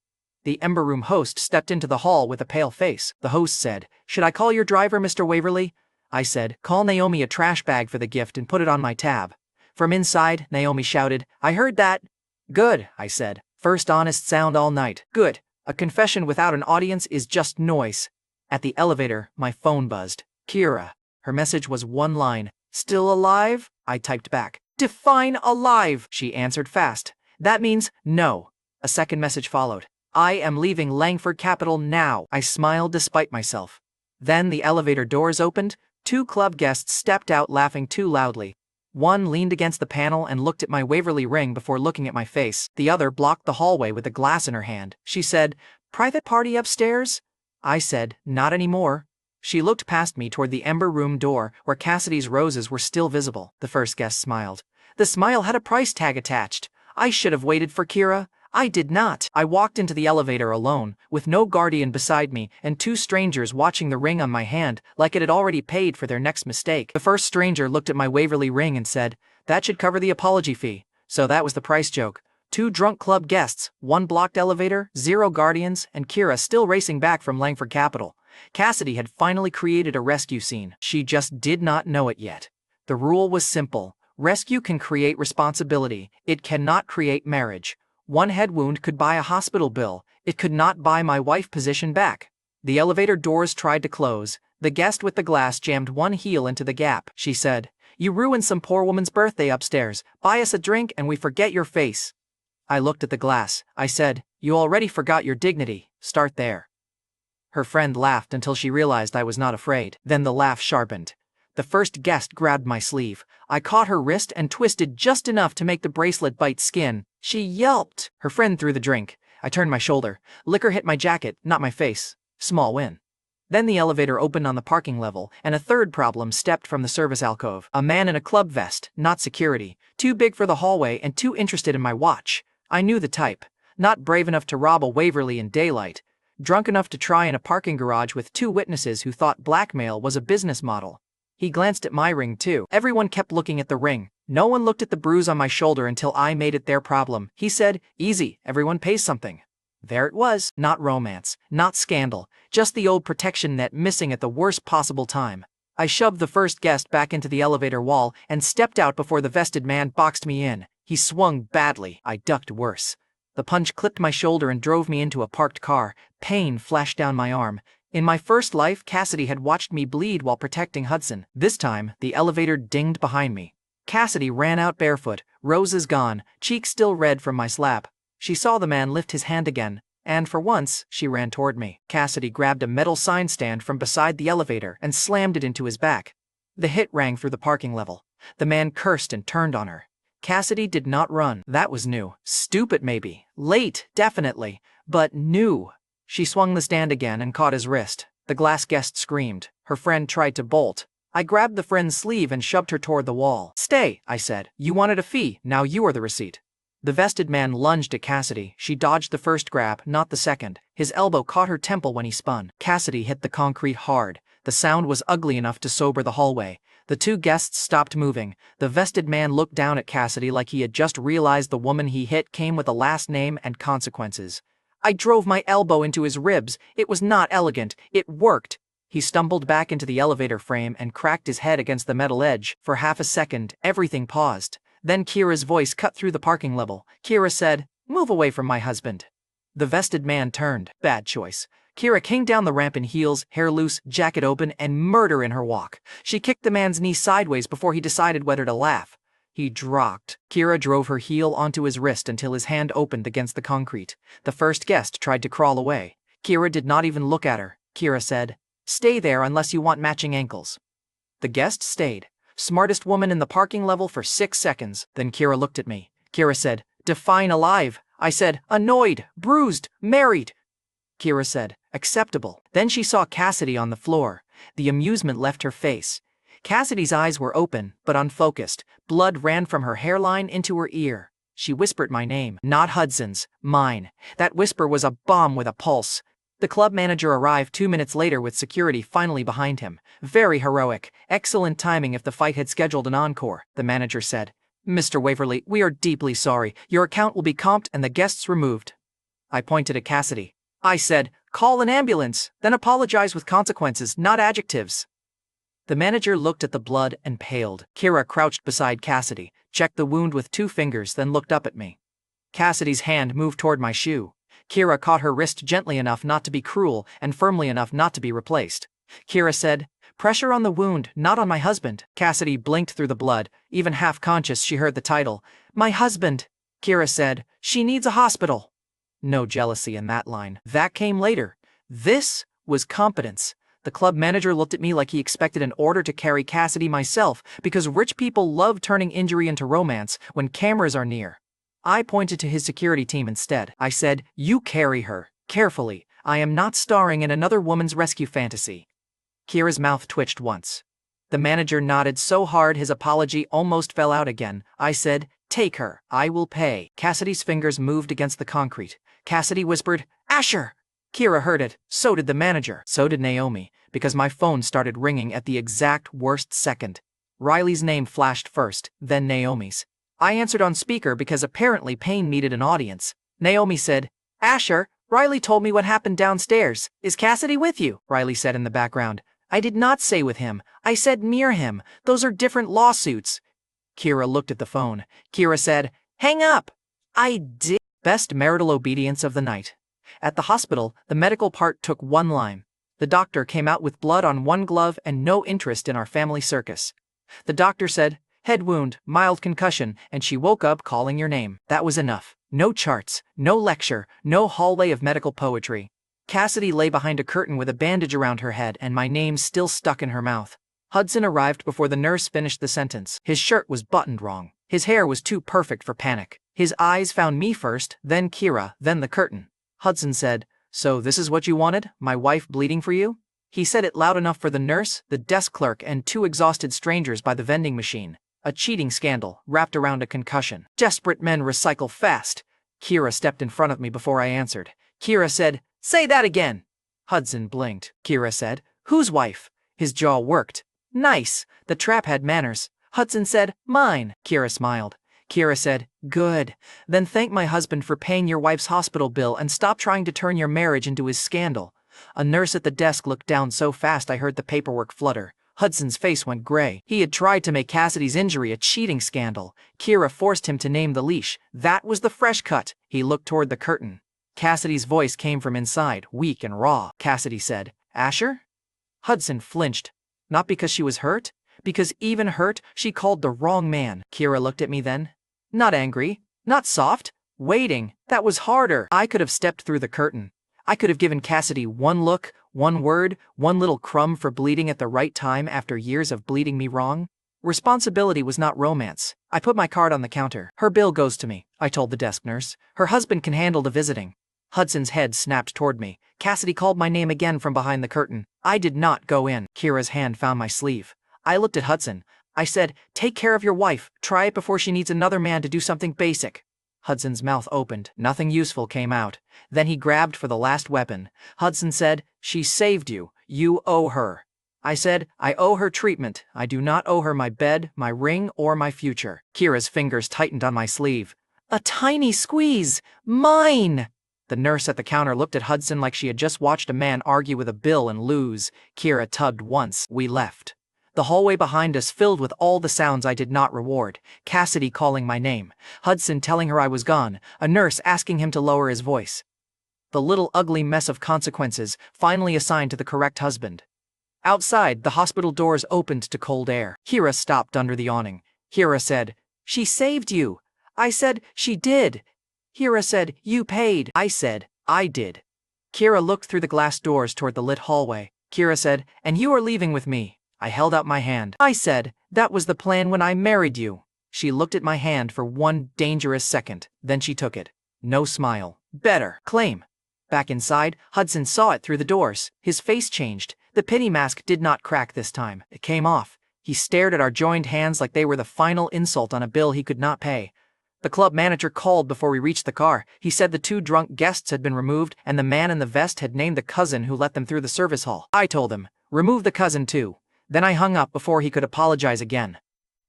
A: The Ember Room host stepped into the hall with a pale face. The host said, "Should I call your driver, Mr. Waverly?" I said, "Call Naomi a trash bag for the gift and put it on my tab." From inside, Naomi shouted, "I heard that." "Good," I said. "First honest sound all night." "Good. A confession without an audience is just noise." At the elevator, my phone buzzed. Keira. Her message was 1 line. "Still alive?" I typed back. "Define alive," she answered fast. "That means no." A second message followed. "I am leaving Langford Capital now." I smiled despite myself. Then the elevator doors opened. 2 club guests stepped out laughing too loudly. One leaned against the panel and looked at my Waverly ring before looking at my face. The other blocked the hallway with a glass in her hand. She said, "Private party upstairs?" I said, "Not anymore." She looked past me toward the Ember Room door, where Cassidy's roses were still visible. The first guest smiled. The smile had a price tag attached. I should have waited for Keira. I did not. I walked into the elevator alone, with no guardian beside me, and 2 strangers watching the ring on my hand like it had already paid for their next mistake. The first stranger looked at my Waverly ring and said, "That should cover the apology fee." So that was the price joke. 2 drunk club guests, 1 blocked elevator, 0 guardians, and Keira still racing back from Langford Capital. Cassidy had finally created a rescue scene. She just did not know it yet. The rule was simple. Rescue can create responsibility. It cannot create marriage. 1 head wound could buy a hospital bill. It could not buy my wife position back. The elevator doors tried to close. The guest with the glass jammed 1 heel into the gap. She said, "You ruined some poor woman's birthday upstairs. Buy us a drink and we forget your face." I looked at the glass. I said, "You already forgot your dignity. Start there." Her friend laughed until she realized I was not afraid. Then the laugh sharpened. The first guest grabbed my sleeve. I caught her wrist and twisted just enough to make the bracelet bite skin. She yelped. Her friend threw the drink. I turned my shoulder. Liquor hit my jacket, not my face. Small win. Then the elevator opened on the parking level, and a third problem stepped from the service alcove. A man in a club vest, not security, too big for the hallway and too interested in my watch. I knew the type. Not brave enough to rob a Waverly in daylight. Drunk enough to try in a parking garage with 2 witnesses who thought blackmail was a business model. He glanced at my ring too. Everyone kept looking at the ring. No one looked at the bruise on my shoulder until I made it their problem. He said, "Easy, everyone pays something." There it was. Not romance, not scandal, just the old protection net missing at the worst possible time. I shoved the first guest back into the elevator wall and stepped out before the vested man boxed me in. He swung badly. I ducked worse. The punch clipped my shoulder and drove me into a parked car. Pain flashed down my arm. In my first life, Cassidy had watched me bleed while protecting Hudson. This time, the elevator dinged behind me. Cassidy ran out barefoot, roses gone, cheeks still red from my slap. She saw the man lift his hand again, and for once, she ran toward me. Cassidy grabbed a metal sign stand from beside the elevator and slammed it into his back. The hit rang through the parking level. The man cursed and turned on her. Cassidy did not run. That was new. Stupid maybe. Late, definitely. But new. She swung the stand again and caught his wrist. The glass guest screamed. Her friend tried to bolt. I grabbed the friend's sleeve and shoved her toward the wall. "Stay," I said. "You wanted a fee, now you are the receipt." The vested man lunged at Cassidy. She dodged the first grab, not the second. His elbow caught her temple when he spun. Cassidy hit the concrete hard. The sound was ugly enough to sober the hallway. The two guests stopped moving. The vested man looked down at Cassidy like he had just realized the woman he hit came with a last name and consequences. I drove my elbow into his ribs. It was not elegant. It worked. He stumbled back into the elevator frame and cracked his head against the metal edge. For half a second, everything paused. Then Keira's voice cut through the parking level. Keira said, "Move away from my husband." The vested man turned. Bad choice. Keira came down the ramp in heels, hair loose, jacket open, and murder in her walk. She kicked the man's knee sideways before he decided whether to laugh. He dropped. Keira drove her heel onto his wrist until his hand opened against the concrete. The first guest tried to crawl away. Keira did not even look at her. Keira said, "Stay there unless you want matching ankles." The guest stayed. Smartest woman in the parking level for 6 seconds. Then Keira looked at me. Keira said, "Define alive." I said, "Annoyed, bruised, married." Keira said, "Acceptable." Then she saw Cassidy on the floor. The amusement left her face. Cassidy's eyes were open, but unfocused. Blood ran from her hairline into her ear. She whispered my name. Not Hudson's, mine. That whisper was a bomb with a pulse. The club manager arrived 2 minutes later with security finally behind him. Very heroic. Excellent timing if the fight had scheduled an encore, the manager said. "Mr. Waverly, we are deeply sorry. Your account will be comped and the guests removed." I pointed at Cassidy. I said, "Call an ambulance, then apologize with consequences, not adjectives." The manager looked at the blood and paled. Keira crouched beside Cassidy, checked the wound with 2 fingers, then looked up at me. Cassidy's hand moved toward my shoe. Keira caught her wrist gently enough not to be cruel and firmly enough not to be replaced. Keira said, "Pressure on the wound, not on my husband." Cassidy blinked through the blood. Even half conscious, she heard the title. "My husband." Keira said, "She needs a hospital." No jealousy in that line. That came later. This was competence. The club manager looked at me like he expected an order to carry Cassidy myself, because rich people love turning injury into romance when cameras are near. I pointed to his security team instead. I said, "You carry her. Carefully. I am not starring in another woman's rescue fantasy." Keira's mouth twitched once. The manager nodded so hard his apology almost fell out again. I said, "Take her. I will pay." Cassidy's fingers moved against the concrete. Cassidy whispered, "Asher!" Keira heard it. So did the manager. So did Naomi, because my phone started ringing at the exact worst second. Riley's name flashed first, then Naomi's. I answered on speaker because apparently pain needed an audience. Naomi said, "Asher, Riley told me what happened downstairs. Is Cassidy with you?" Riley said in the background. "I did not say with him. I said near him. Those are different lawsuits." Keira looked at the phone. Keira said, "Hang up." I did. Best marital obedience of the night. At the hospital, the medical part took 1 line. The doctor came out with blood on 1 glove and no interest in our family circus. The doctor said, "Head wound, mild concussion," and she woke up calling your name. That was enough. No charts, no lecture, no hallway of medical poetry. Cassidy lay behind a curtain with a bandage around her head and my name still stuck in her mouth. Hudson arrived before the nurse finished the sentence. His shirt was buttoned wrong. His hair was too perfect for panic. His eyes found me first, then Keira, then the curtain. Hudson said, "So this is what you wanted? My wife bleeding for you?" He said it loud enough for the nurse, the desk clerk, and 2 exhausted strangers by the vending machine. A cheating scandal, wrapped around a concussion. Desperate men recycle fast. Keira stepped in front of me before I answered. Keira said, "Say that again." Hudson blinked. Keira said, "Whose wife?" His jaw worked. Nice. The trap had manners. Hudson said, "Mine." Keira smiled. Keira said, "Good. Then thank my husband for paying your wife's hospital bill and stop trying to turn your marriage into his scandal." A nurse at the desk looked down so fast I heard the paperwork flutter. Hudson's face went gray. He had tried to make Cassidy's injury a cheating scandal. Keira forced him to name the leash. That was the fresh cut. He looked toward the curtain. Cassidy's voice came from inside, weak and raw. Cassidy said, "Asher?" Hudson flinched. Not because she was hurt, because even hurt, she called the wrong man. Keira looked at me then. Not angry, not soft, waiting. That was harder. I could have stepped through the curtain. I could have given Cassidy 1 look, 1 word, 1 little crumb for bleeding at the right time after years of bleeding me wrong. Responsibility was not romance. I put my card on the counter. "Her bill goes to me," I told the desk nurse. "Her husband can handle the visiting." Hudson's head snapped toward me. Cassidy called my name again from behind the curtain. I did not go in. Keira's hand found my sleeve. I looked at Hudson. I said, "Take care of your wife. Try it before she needs another man to do something basic." Hudson's mouth opened. Nothing useful came out. Then he grabbed for the last weapon. Hudson said, "She saved you. You owe her." I said, "I owe her treatment. I do not owe her my bed, my ring, or my future." Keira's fingers tightened on my sleeve. A tiny squeeze. Mine! The nurse at the counter looked at Hudson like she had just watched a man argue with a bill and lose. Keira tugged once. We left. The hallway behind us filled with all the sounds I did not reward. Cassidy calling my name. Hudson telling her I was gone. A nurse asking him to lower his voice. The little ugly mess of consequences, finally assigned to the correct husband. Outside, the hospital doors opened to cold air. Keira stopped under the awning. Keira said, "She saved you." I said, "She did." Keira said, "You paid." I said, "I did." Keira looked through the glass doors toward the lit hallway. Keira said, "And you are leaving with me." I held out my hand. I said, "That was the plan when I married you." She looked at my hand for one dangerous second. Then she took it. No smile. Better. Claim. Back inside, Hudson saw it through the doors. His face changed. The pity mask did not crack this time. It came off. He stared at our joined hands like they were the final insult on a bill he could not pay. The club manager called before we reached the car. He said the 2 drunk guests had been removed and the man in the vest had named the cousin who let them through the service hall. I told him, "Remove the cousin too." Then I hung up before he could apologize again.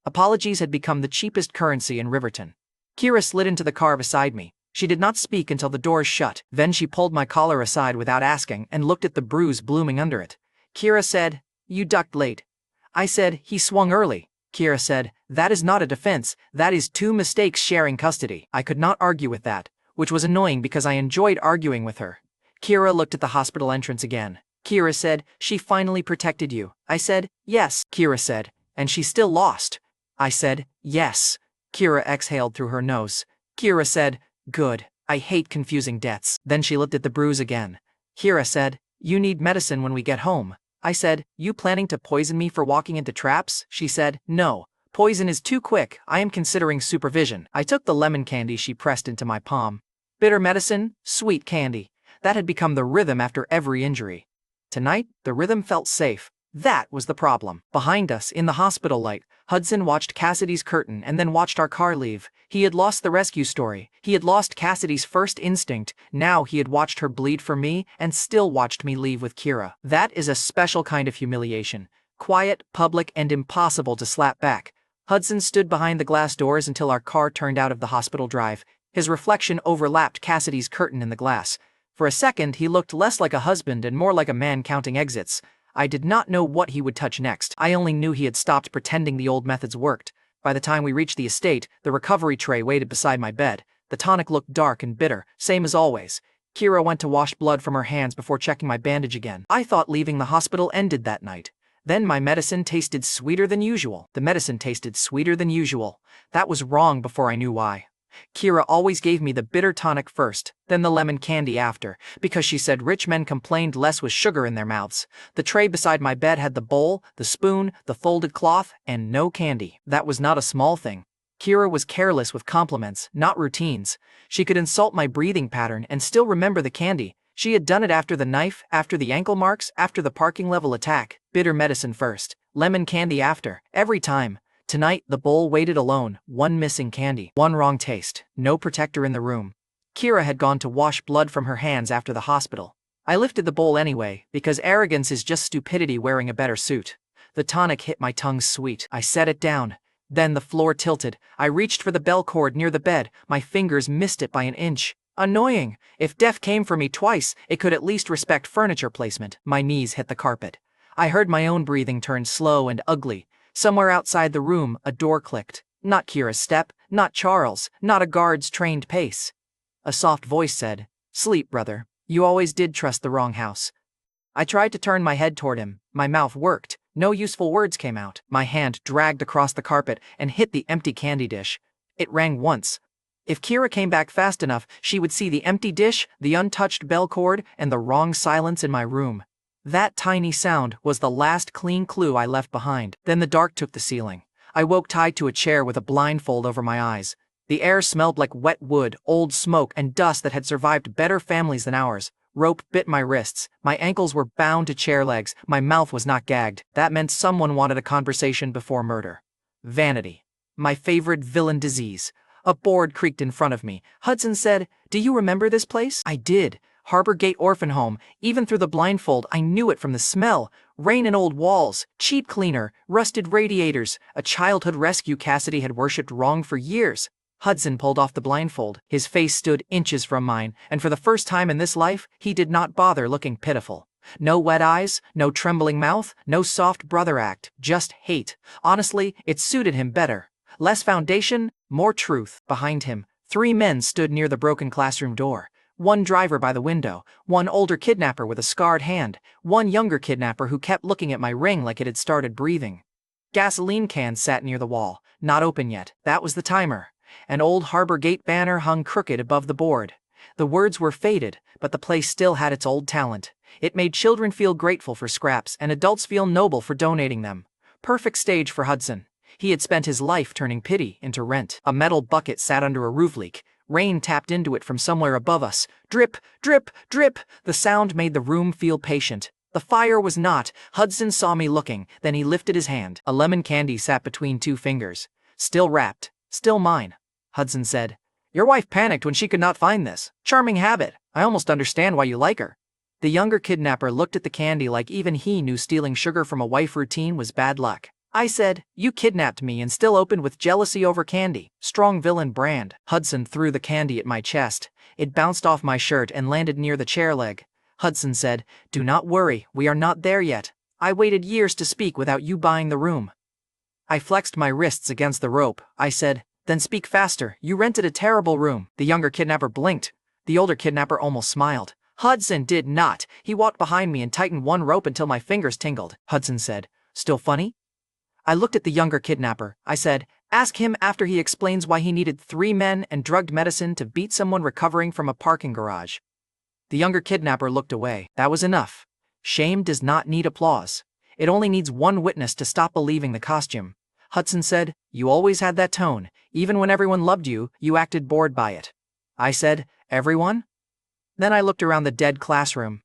A: Apologies had become the cheapest currency in Riverton. Keira slid into the car beside me. She did not speak until the doors shut. Then she pulled my collar aside without asking and looked at the bruise blooming under it. Keira said, "You ducked late." I said, "He swung early." Keira said, "That is not a defense, that is 2 mistakes sharing custody." I could not argue with that, which was annoying because I enjoyed arguing with her. Keira looked at the hospital entrance again. Keira said, "She finally protected you." I said, "Yes." Keira said, "And she still lost." I said, "Yes." Keira exhaled through her nose. Keira said, "Good. I hate confusing deaths." Then she looked at the bruise again. Keira said, "You need medicine when we get home." I said, "You planning to poison me for walking into traps?" She said, "No. Poison is too quick. I am considering supervision." I took the lemon candy she pressed into my palm. Bitter medicine, sweet candy. That had become the rhythm after every injury. Tonight, the rhythm felt safe. That was the problem. Behind us, in the hospital light, Hudson watched Cassidy's curtain and then watched our car leave. He had lost the rescue story. He had lost Cassidy's first instinct. Now he had watched her bleed for me and still watched me leave with Keira. That is a special kind of humiliation. Quiet, public, and impossible to slap back. Hudson stood behind the glass doors until our car turned out of the hospital drive. His reflection overlapped Cassidy's curtain in the glass. For a second, he looked less like a husband and more like a man counting exits. I did not know what he would touch next. I only knew he had stopped pretending the old methods worked. By the time we reached the estate, the recovery tray waited beside my bed. The tonic looked dark and bitter, same as always. Keira went to wash blood from her hands before checking my bandage again. I thought leaving the hospital ended that night. Then my medicine tasted sweeter than usual. The medicine tasted sweeter than usual. That was wrong before I knew why. Keira always gave me the bitter tonic first, then the lemon candy after, because she said rich men complained less with sugar in their mouths. The tray beside my bed had the bowl, the spoon, the folded cloth, and no candy. That was not a small thing. Keira was careless with compliments, not routines. She could insult my breathing pattern and still remember the candy. She had done it after the knife, after the ankle marks, after the parking level attack. Bitter medicine first, lemon candy after, every time. Tonight, the bowl waited alone, one missing candy, one wrong taste, no protector in the room. Keira had gone to wash blood from her hands after the hospital. I lifted the bowl anyway, because arrogance is just stupidity wearing a better suit. The tonic hit my tongue sweet. I set it down. Then the floor tilted. I reached for the bell cord near the bed. My fingers missed it by an inch. Annoying. If death came for me twice, it could at least respect furniture placement. My knees hit the carpet. I heard my own breathing turn slow and ugly. Somewhere outside the room, a door clicked. Not Keira's step, not Charles, not a guard's trained pace. A soft voice said, "Sleep, brother. You always did trust the wrong house." I tried to turn my head toward him. My mouth worked. No useful words came out. My hand dragged across the carpet and hit the empty candy dish. It rang once. If Keira came back fast enough, she would see the empty dish, the untouched bell cord, and the wrong silence in my room. That tiny sound was the last clean clue I left behind. Then the dark took the ceiling. I woke tied to a chair with a blindfold over my eyes. The air smelled like wet wood, old smoke, and dust that had survived better families than ours. Rope bit my wrists, my ankles were bound to chair legs, my mouth was not gagged. That meant someone wanted a conversation before murder. Vanity. My favorite villain disease. A board creaked in front of me. Hudson said, "Do you remember this place?" I did. Harbor Gate Orphan Home. Even through the blindfold, I knew it from the smell. Rain and old walls, cheap cleaner, rusted radiators, a childhood rescue Cassidy had worshipped wrong for years. Hudson pulled off the blindfold. His face stood inches from mine, and for the first time in this life, he did not bother looking pitiful. No wet eyes, no trembling mouth, no soft brother act, just hate. Honestly, it suited him better. Less foundation, more truth. Behind him, 3 men stood near the broken classroom door. One driver by the window, one older kidnapper with a scarred hand, one younger kidnapper who kept looking at my ring like it had started breathing. Gasoline cans sat near the wall, not open yet. That was the timer. An old Harbor Gate banner hung crooked above the board. The words were faded, but the place still had its old talent. It made children feel grateful for scraps and adults feel noble for donating them. Perfect stage for Hudson. He had spent his life turning pity into rent. A metal bucket sat under a roof leak. Rain tapped into it from somewhere above us. Drip, drip, drip. The sound made the room feel patient. The fire was not. Hudson saw me looking, then he lifted his hand. A lemon candy sat between 2 fingers. Still wrapped. Still mine. Hudson said, "Your wife panicked when she could not find this. Charming habit. I almost understand why you like her." The younger kidnapper looked at the candy like even he knew stealing sugar from a wife routine was bad luck. I said, "You kidnapped me and still opened with jealousy over candy. Strong villain brand." Hudson threw the candy at my chest. It bounced off my shirt and landed near the chair leg. Hudson said, "Do not worry, we are not there yet. I waited years to speak without you buying the room." I flexed my wrists against the rope. I said, "Then speak faster. You rented a terrible room." The younger kidnapper blinked. The older kidnapper almost smiled. Hudson did not. He walked behind me and tightened one rope until my fingers tingled. Hudson said, "Still funny?" I looked at the younger kidnapper. I said, "Ask him after he explains why he needed 3 men and drugged medicine to beat someone recovering from a parking garage." The younger kidnapper looked away. That was enough. Shame does not need applause. It only needs one witness to stop believing the costume. Hudson said, "You always had that tone. Even when everyone loved you, you acted bored by it." I said, "Everyone?" Then I looked around the dead classroom.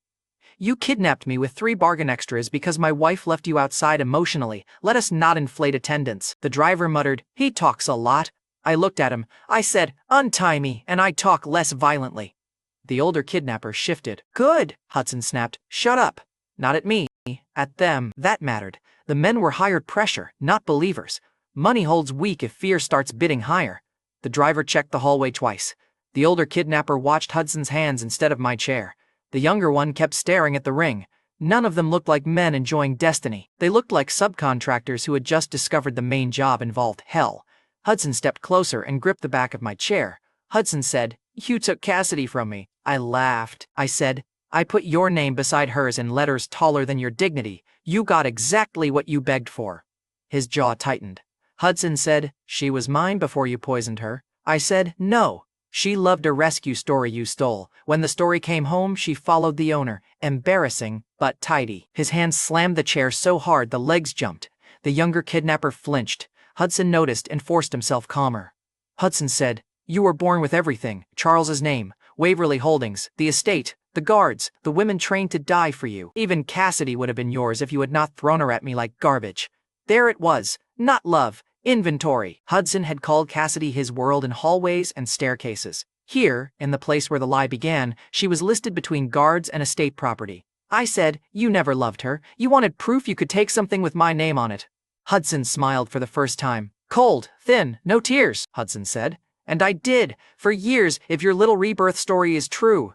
A: "You kidnapped me with 3 bargain extras because my wife left you outside emotionally. Let us not inflate attendance." The driver muttered, "He talks a lot." I looked at him. I said, "Untie me, and I talk less violently." The older kidnapper shifted. "Good," Hudson snapped. "Shut up." Not at me, at them. That mattered. The men were hired pressure, not believers. Money holds weak if fear starts bidding higher. The driver checked the hallway twice. The older kidnapper watched Hudson's hands instead of my chair. The younger one kept staring at the ring. None of them looked like men enjoying destiny. They looked like subcontractors who had just discovered the main job involved hell. Hudson stepped closer and gripped the back of my chair. Hudson said, "You took Cassidy from me." I laughed. I said, "I put your name beside hers in letters taller than your dignity. You got exactly what you begged for." His jaw tightened. Hudson said, "She was mine before you poisoned her." I said, "No. She loved a rescue story you stole. When the story came home, she followed the owner. Embarrassing, but tidy." His hand slammed the chair so hard the legs jumped. The younger kidnapper flinched. Hudson noticed and forced himself calmer. Hudson said, "You were born with everything. Charles's name, Waverly Holdings, the estate, the guards, the women trained to die for you. Even Cassidy would have been yours if you had not thrown her at me like garbage." There it was. Not love. Inventory. Hudson had called Cassidy his world in hallways and staircases. Here, in the place where the lie began, she was listed between guards and estate property. I said, "You never loved her. You wanted proof you could take something with my name on it." Hudson smiled for the first time. "Cold, thin, no tears," Hudson said. "And I did, for years, if your little rebirth story is true."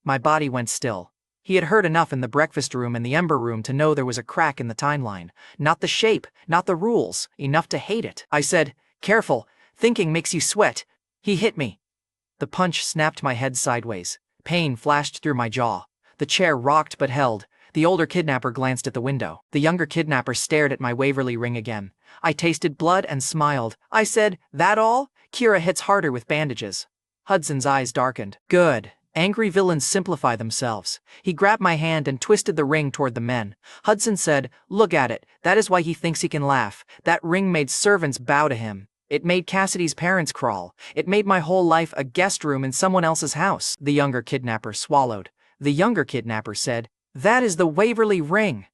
A: My body went still. He had heard enough in the breakfast room and the Ember room to know there was a crack in the timeline. Not the shape, not the rules, enough to hate it. I said, "Careful, thinking makes you sweat." He hit me. The punch snapped my head sideways. Pain flashed through my jaw. The chair rocked but held. The older kidnapper glanced at the window. The younger kidnapper stared at my Waverly ring again. I tasted blood and smiled. I said, "That all? Keira hits harder with bandages." Hudson's eyes darkened. "Good. Angry villains simplify themselves." He grabbed my hand and twisted the ring toward the men. Hudson said, "Look at it. That is why he thinks he can laugh. That ring made servants bow to him." It made Cassidy's parents crawl. It made my whole life a guest room in someone else's house. The younger kidnapper swallowed. The younger kidnapper said, "That is the Waverly ring."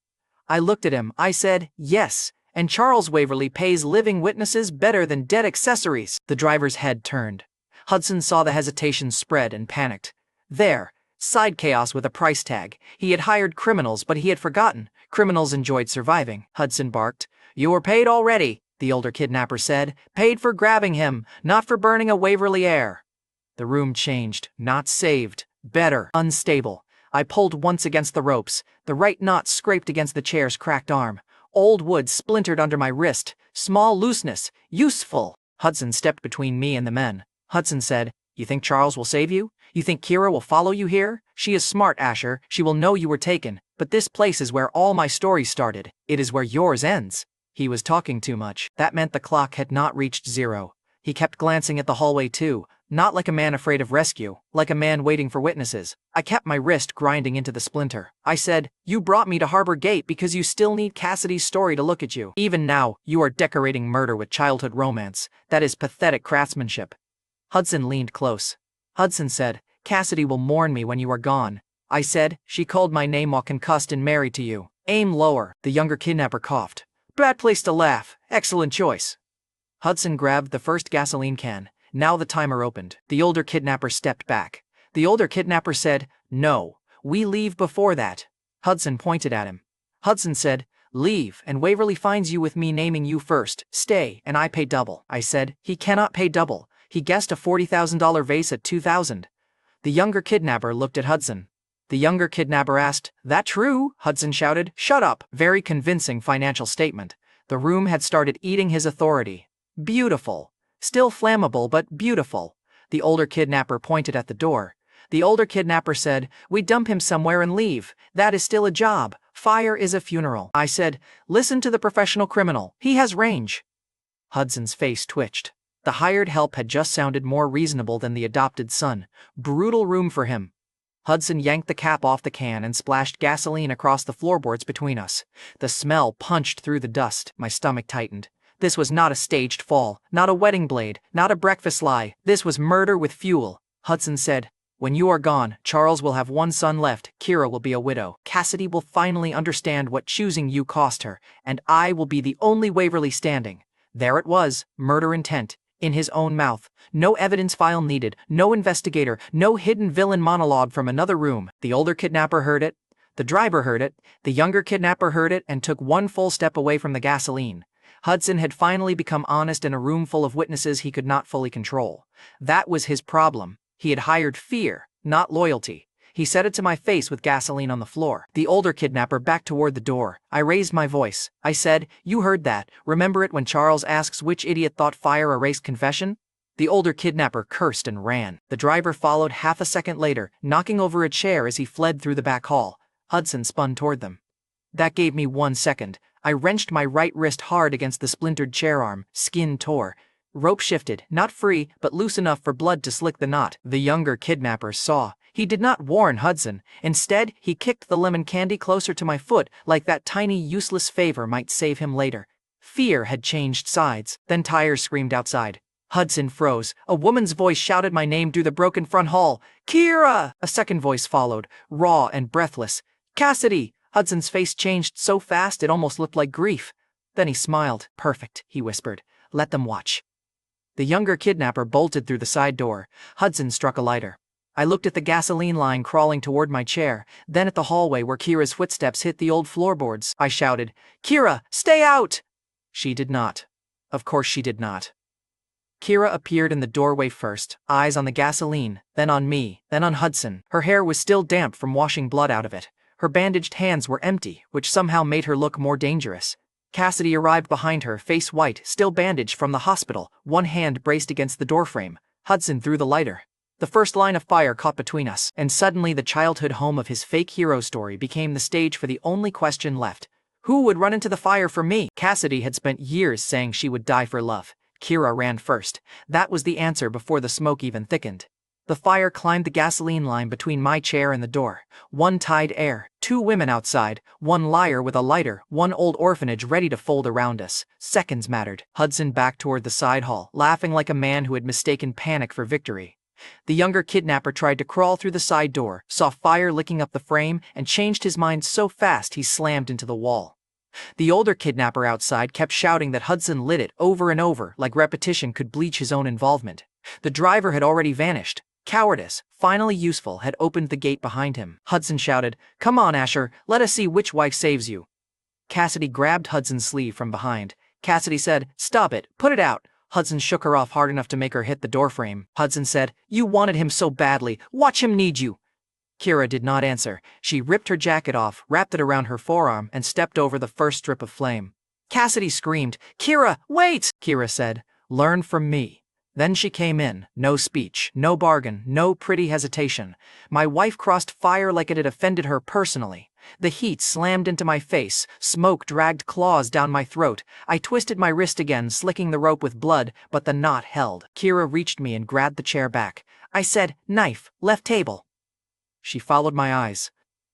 A: I looked at him. I said, "Yes, and Charles Waverly pays living witnesses better than dead accessories." The driver's head turned. Hudson saw the hesitation spread and panicked. There, side chaos with a price tag. He had hired criminals, but he had forgotten. Criminals enjoyed surviving. Hudson barked. "You were paid already," the older kidnapper said. "Paid for grabbing him, not for burning a Waverly heir." The room changed. Not saved. Better. Unstable. I pulled once against the ropes. The right knot scraped against the chair's cracked arm. Old wood splintered under my wrist. Small looseness. Useful. Hudson stepped between me and the men. Hudson said, "You think Charles will save you? You think Keira will follow you here? She is smart, Asher. She will know you were taken. But this place is where all my stories started. It is where yours ends." He was talking too much. That meant the clock had not reached 0. He kept glancing at the hallway too, not like a man afraid of rescue, like a man waiting for witnesses. I kept my wrist grinding into the splinter. I said, "You brought me to Harbor Gate because you still need Cassidy's story to look at you. Even now, you are decorating murder with childhood romance. That is pathetic craftsmanship." Hudson leaned close. Hudson said, "Cassidy will mourn me when you are gone." I said, "She called my name while concussed and married to you." "Aim lower." The younger kidnapper coughed. "Bad place to laugh. Excellent choice." Hudson grabbed the first gasoline can. Now the timer opened. The older kidnapper stepped back. The older kidnapper said, "No, we leave before that." Hudson pointed at him. Hudson said, "Leave, and Waverly finds you with me naming you first. Stay, and I pay double." I said, "He cannot pay double. He guessed a $40,000 vase at $2,000. The younger kidnapper looked at Hudson. The younger kidnapper asked, "That true?" Hudson shouted, "Shut up." Very convincing financial statement. The room had started eating his authority. Beautiful. Still flammable, but beautiful. The older kidnapper pointed at the door. The older kidnapper said, "We dump him somewhere and leave. That is still a job. Fire is a funeral." I said, "Listen to the professional criminal. He has range." Hudson's face twitched. The hired help had just sounded more reasonable than the adopted son. Brutal room for him. Hudson yanked the cap off the can and splashed gasoline across the floorboards between us. The smell punched through the dust. My stomach tightened. This was not a staged fall, not a wedding blade, not a breakfast lie. This was murder with fuel. Hudson said, "When you are gone, Charles will have one son left. Keira will be a widow. Cassidy will finally understand what choosing you cost her, and I will be the only Waverly standing." There it was, murder intent. In his own mouth. No evidence file needed, no investigator, no hidden villain monologue from another room. The older kidnapper heard it. The driver heard it. The younger kidnapper heard it and took one full step away from the gasoline. Hudson had finally become honest in a room full of witnesses he could not fully control. That was his problem. He had hired fear, not loyalty. He said it to my face with gasoline on the floor. The older kidnapper backed toward the door. I raised my voice. I said, "You heard that. Remember it when Charles asks which idiot thought fire erased confession?" The older kidnapper cursed and ran. The driver followed half a second later, knocking over a chair as he fled through the back hall. Hudson spun toward them. That gave me 1 second. I wrenched my right wrist hard against the splintered chair arm. Skin tore. Rope shifted, not free, but loose enough for blood to slick the knot. The younger kidnapper saw. He did not warn Hudson. Instead, he kicked the lemon candy closer to my foot, like that tiny useless favor might save him later. Fear had changed sides. Then tires screamed outside. Hudson froze. A woman's voice shouted my name through the broken front hall. "Keira!" A second voice followed, raw and breathless. "Cassidy!" Hudson's face changed so fast it almost looked like grief. Then he smiled. "Perfect," he whispered. "Let them watch." The younger kidnapper bolted through the side door. Hudson struck a lighter. I looked at the gasoline line crawling toward my chair, then at the hallway where Keira's footsteps hit the old floorboards. I shouted, "Keira, stay out!" She did not. Of course she did not. Keira appeared in the doorway first, eyes on the gasoline, then on me, then on Hudson. Her hair was still damp from washing blood out of it. Her bandaged hands were empty, which somehow made her look more dangerous. Cassidy arrived behind her, face white, still bandaged from the hospital, one hand braced against the doorframe. Hudson threw the lighter. The first line of fire caught between us, and suddenly the childhood home of his fake hero story became the stage for the only question left. Who would run into the fire for me? Cassidy had spent years saying she would die for love. Keira ran first. That was the answer before the smoke even thickened. The fire climbed the gasoline line between my chair and the door. One tied air, 2 women outside, 1 liar with a lighter, 1 old orphanage ready to fold around us. Seconds mattered. Hudson backed toward the side hall, laughing like a man who had mistaken panic for victory. The younger kidnapper tried to crawl through the side door, saw fire licking up the frame, and changed his mind so fast he slammed into the wall. The older kidnapper outside kept shouting that Hudson lit it over and over, like repetition could bleach his own involvement. The driver had already vanished. Cowardice, finally useful, had opened the gate behind him. Hudson shouted, "Come on, Asher, let us see which wife saves you." Cassidy grabbed Hudson's sleeve from behind. Cassidy said, "Stop it, put it out." Hudson shook her off hard enough to make her hit the doorframe. Hudson said, "You wanted him so badly, watch him need you." Keira did not answer. She ripped her jacket off, wrapped it around her forearm, and stepped over the first strip of flame. Cassidy screamed, "Keira, wait!" Keira said, "Learn from me." Then she came in, no speech, no bargain, no pretty hesitation. My wife crossed fire like it had offended her personally. The heat slammed into my face, smoke dragged claws down my throat. I twisted my wrist again, slicking the rope with blood, but the knot held. Keira reached me and grabbed the chair back. I said, "Knife, left table." She followed my eyes.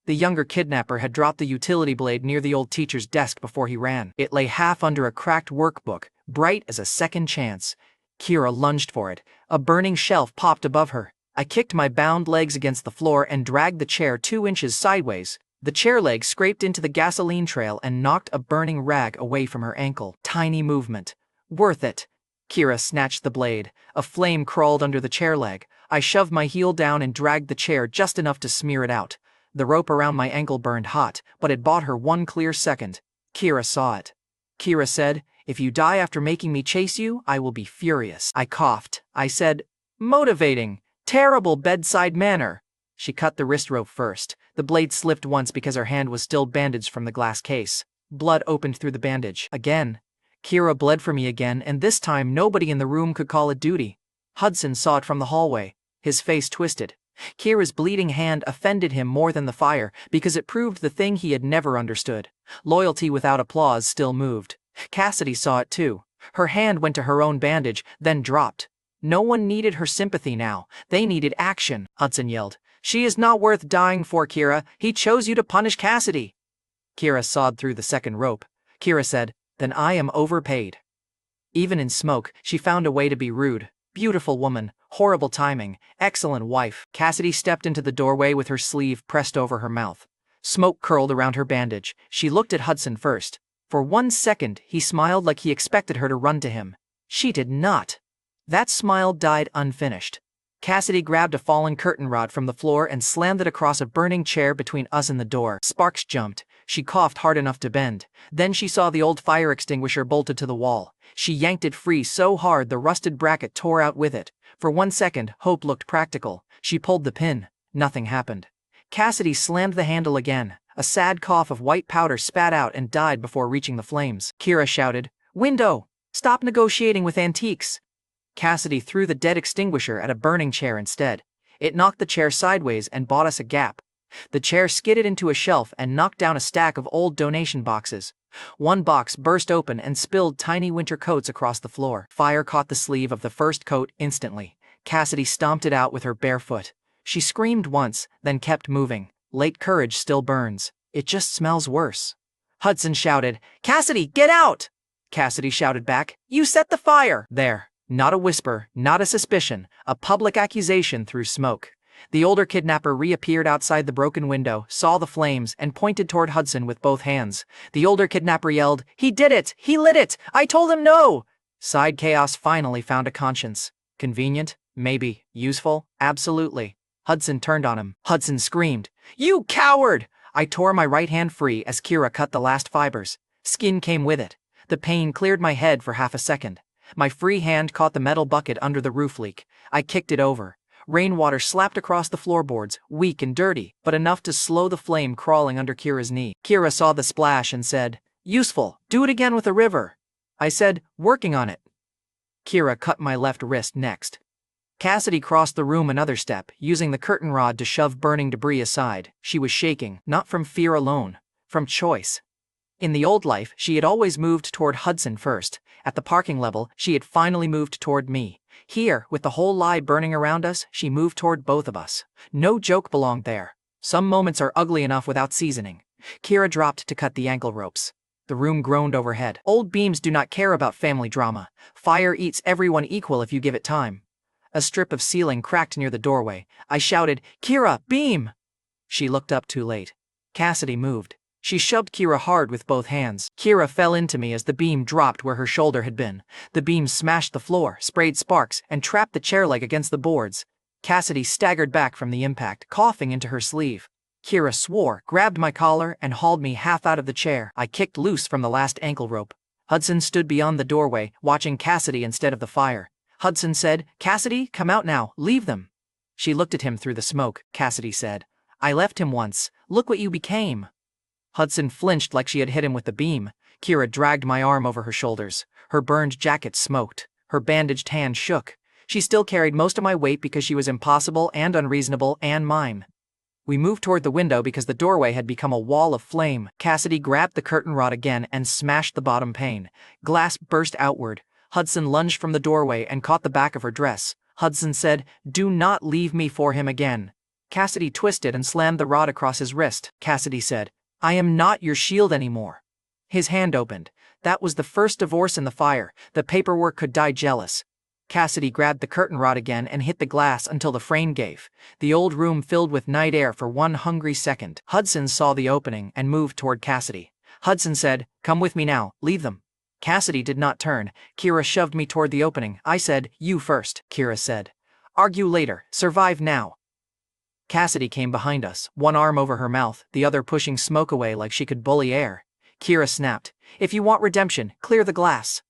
A: The younger kidnapper had dropped the utility blade near the old teacher's desk before he ran. It lay half under a cracked workbook, bright as a second chance. Keira lunged for it. A burning shelf popped above her. I kicked my bound legs against the floor and dragged the chair 2 inches sideways. The chair leg scraped into the gasoline trail and knocked a burning rag away from her ankle. Tiny movement. Worth it. Keira snatched the blade. A flame crawled under the chair leg. I shoved my heel down and dragged the chair just enough to smear it out. The rope around my ankle burned hot, but it bought her 1 clear second. Keira saw it. Keira said, "If you die after making me chase you, I will be furious." I coughed. I said, "Motivating. Terrible bedside manner." She cut the wrist rope first. The blade slipped once because her hand was still bandaged from the glass case. Blood opened through the bandage. Again. Keira bled for me again, and this time nobody in the room could call it duty. Hudson saw it from the hallway. His face twisted. Keira's bleeding hand offended him more than the fire because it proved the thing he had never understood. Loyalty without applause still moved. Cassidy saw it too. Her hand went to her own bandage, then dropped. No one needed her sympathy now. They needed action. Hudson yelled, "She is not worth dying for, Keira. He chose you to punish Cassidy." Keira sawed through the second rope. Keira said, "Then I am overpaid." Even in smoke, she found a way to be rude. Beautiful woman, horrible timing, excellent wife. Cassidy stepped into the doorway with her sleeve pressed over her mouth. Smoke curled around her bandage. She looked at Hudson first. For 1 second, he smiled like he expected her to run to him. She did not. That smile died unfinished. Cassidy grabbed a fallen curtain rod from the floor and slammed it across a burning chair between us and the door. Sparks jumped. She coughed hard enough to bend. Then she saw the old fire extinguisher bolted to the wall. She yanked it free so hard the rusted bracket tore out with it. For 1 second, hope looked practical. She pulled the pin. Nothing happened. Cassidy slammed the handle again. A sad cough of white powder spat out and died before reaching the flames. Keira shouted, "Window! Stop negotiating with antiques!" Cassidy threw the dead extinguisher at a burning chair instead. It knocked the chair sideways and bought us a gap. The chair skidded into a shelf and knocked down a stack of old donation boxes. One box burst open and spilled tiny winter coats across the floor. Fire caught the sleeve of the first coat instantly. Cassidy stomped it out with her bare foot. She screamed once, then kept moving. Late courage still burns. It just smells worse. Hudson shouted, "Cassidy, get out!" Cassidy shouted back, "You set the fire!" There. Not a whisper, not a suspicion, a public accusation through smoke. The older kidnapper reappeared outside the broken window, saw the flames, and pointed toward Hudson with both hands. The older kidnapper yelled, "He did it! He lit it! I told him no!" Side chaos finally found a conscience. Convenient? Maybe. Useful? Absolutely. Hudson turned on him. Hudson screamed, "You coward!" I tore my right hand free as Keira cut the last fibers. Skin came with it. The pain cleared my head for half a second. My free hand caught the metal bucket under the roof leak. I kicked it over. Rainwater slapped across the floorboards, weak and dirty, but enough to slow the flame crawling under Keira's knee. Keira saw the splash and said, "Useful, do it again with a river." I said, "Working on it." Keira cut my left wrist next. Cassidy crossed the room another step, using the curtain rod to shove burning debris aside. She was shaking, not from fear alone, from choice. In the old life, she had always moved toward Hudson first. At the parking level, she had finally moved toward me. Here, with the whole lie burning around us, she moved toward both of us. No joke belonged there. Some moments are ugly enough without seasoning. Keira dropped to cut the ankle ropes. The room groaned overhead. Old beams do not care about family drama. Fire eats everyone equal if you give it time. A strip of ceiling cracked near the doorway. I shouted, "Keira, beam!" She looked up too late. Cassidy moved. She shoved Keira hard with both hands. Keira fell into me as the beam dropped where her shoulder had been. The beam smashed the floor, sprayed sparks, and trapped the chair leg against the boards. Cassidy staggered back from the impact, coughing into her sleeve. Keira swore, grabbed my collar, and hauled me half out of the chair. I kicked loose from the last ankle rope. Hudson stood beyond the doorway, watching Cassidy instead of the fire. Hudson said, "Cassidy, come out now, leave them." She looked at him through the smoke. Cassidy said, "I left him once. Look what you became." Hudson flinched like she had hit him with the beam. Keira dragged my arm over her shoulders. Her burned jacket smoked. Her bandaged hand shook. She still carried most of my weight because she was impossible and unreasonable and mine. We moved toward the window because the doorway had become a wall of flame. Cassidy grabbed the curtain rod again and smashed the bottom pane. Glass burst outward. Hudson lunged from the doorway and caught the back of her dress. Hudson said, "Do not leave me for him again." Cassidy twisted and slammed the rod across his wrist. Cassidy said, "I am not your shield anymore." His hand opened. That was the first divorce in the fire. The paperwork could die jealous. Cassidy grabbed the curtain rod again and hit the glass until the frame gave. The old room filled with night air for one hungry second. Hudson saw the opening and moved toward Cassidy. Hudson said, "Come with me now, leave them." Cassidy did not turn. Keira shoved me toward the opening. I said, "You first," Keira said. "Argue later, survive now." Cassidy came behind us, one arm over her mouth, the other pushing smoke away like she could bully air. Keira snapped, "If you want redemption, clear the glass."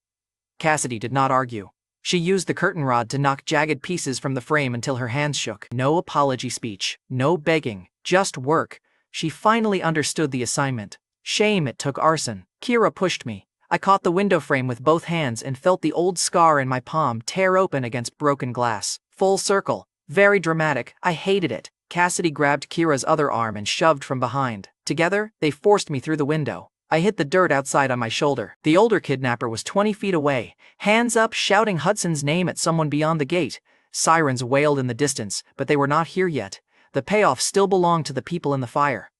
A: Cassidy did not argue. She used the curtain rod to knock jagged pieces from the frame until her hands shook. No apology speech, no begging, just work. She finally understood the assignment. Shame it took arson. Keira pushed me. I caught the window frame with both hands and felt the old scar in my palm tear open against broken glass. Full circle. Very dramatic. I hated it. Cassidy grabbed Keira's other arm and shoved from behind. Together, they forced me through the window. I hit the dirt outside on my shoulder. The older kidnapper was 20 feet away, hands up, shouting Hudson's name at someone beyond the gate. Sirens wailed in the distance, but they were not here yet. The payoff still belonged to the people in the fire.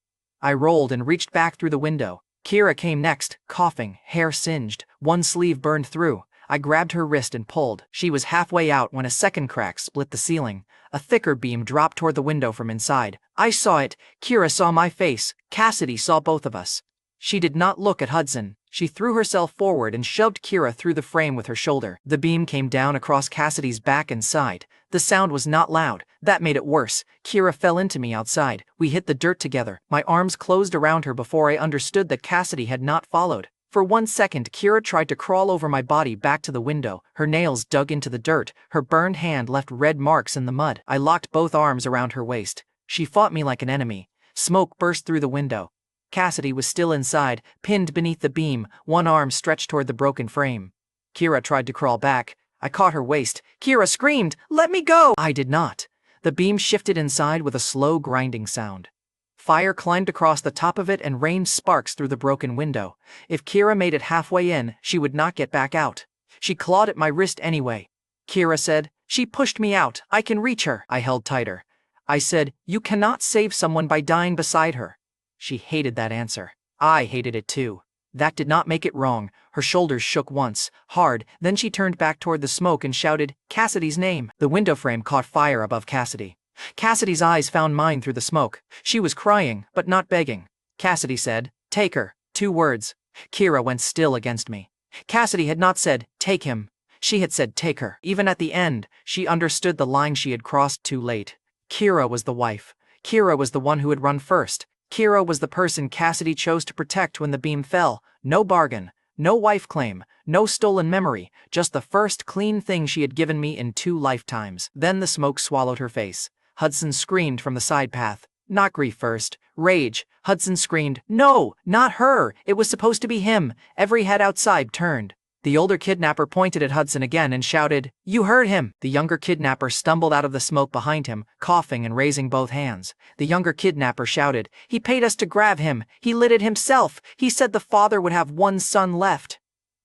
A: I rolled and reached back through the window. Keira came next, coughing, hair singed, one sleeve burned through. I grabbed her wrist and pulled. She was halfway out when a second crack split the ceiling. A thicker beam dropped toward the window from inside. I saw it. Keira saw my face. Cassidy saw both of us. She did not look at Hudson. She threw herself forward and shoved Keira through the frame with her shoulder. The beam came down across Cassidy's back and side. The sound was not loud. That made it worse. Keira fell into me outside. We hit the dirt together. My arms closed around her before I understood that Cassidy had not followed. For 1 second, Keira tried to crawl over my body back to the window. Her nails dug into the dirt. Her burned hand left red marks in the mud. I locked both arms around her waist. She fought me like an enemy. Smoke burst through the window. Cassidy was still inside, pinned beneath the beam, one arm stretched toward the broken frame. Keira tried to crawl back. I caught her waist. Keira screamed, "Let me go!" I did not. The beam shifted inside with a slow grinding sound. Fire climbed across the top of it and rained sparks through the broken window. If Keira made it halfway in, she would not get back out. She clawed at my wrist anyway. Keira said, "She pushed me out. I can reach her." I held tighter. I said, "You cannot save someone by dying beside her." She hated that answer. I hated it too. That did not make it wrong. Her shoulders shook once, hard, then she turned back toward the smoke and shouted, "Cassidy's name." The window frame caught fire above Cassidy. Cassidy's eyes found mine through the smoke. She was crying, but not begging. Cassidy said, "Take her." 2 words. Keira went still against me. Cassidy had not said, "Take him." She had said, "Take her." Even at the end, she understood the line she had crossed too late. Keira was the wife. Keira was the one who had run first. Keira was the person Cassidy chose to protect when the beam fell. No bargain, no wife claim, no stolen memory, just the first clean thing she had given me in 2 lifetimes. Then the smoke swallowed her face. Hudson screamed from the side path. Not grief first, rage. Hudson screamed, "No, not her. It was supposed to be him." Every head outside turned. The older kidnapper pointed at Hudson again and shouted, "You heard him!" The younger kidnapper stumbled out of the smoke behind him, coughing and raising both hands. The younger kidnapper shouted, "He paid us to grab him. He lit it himself. He said the father would have 1 son left."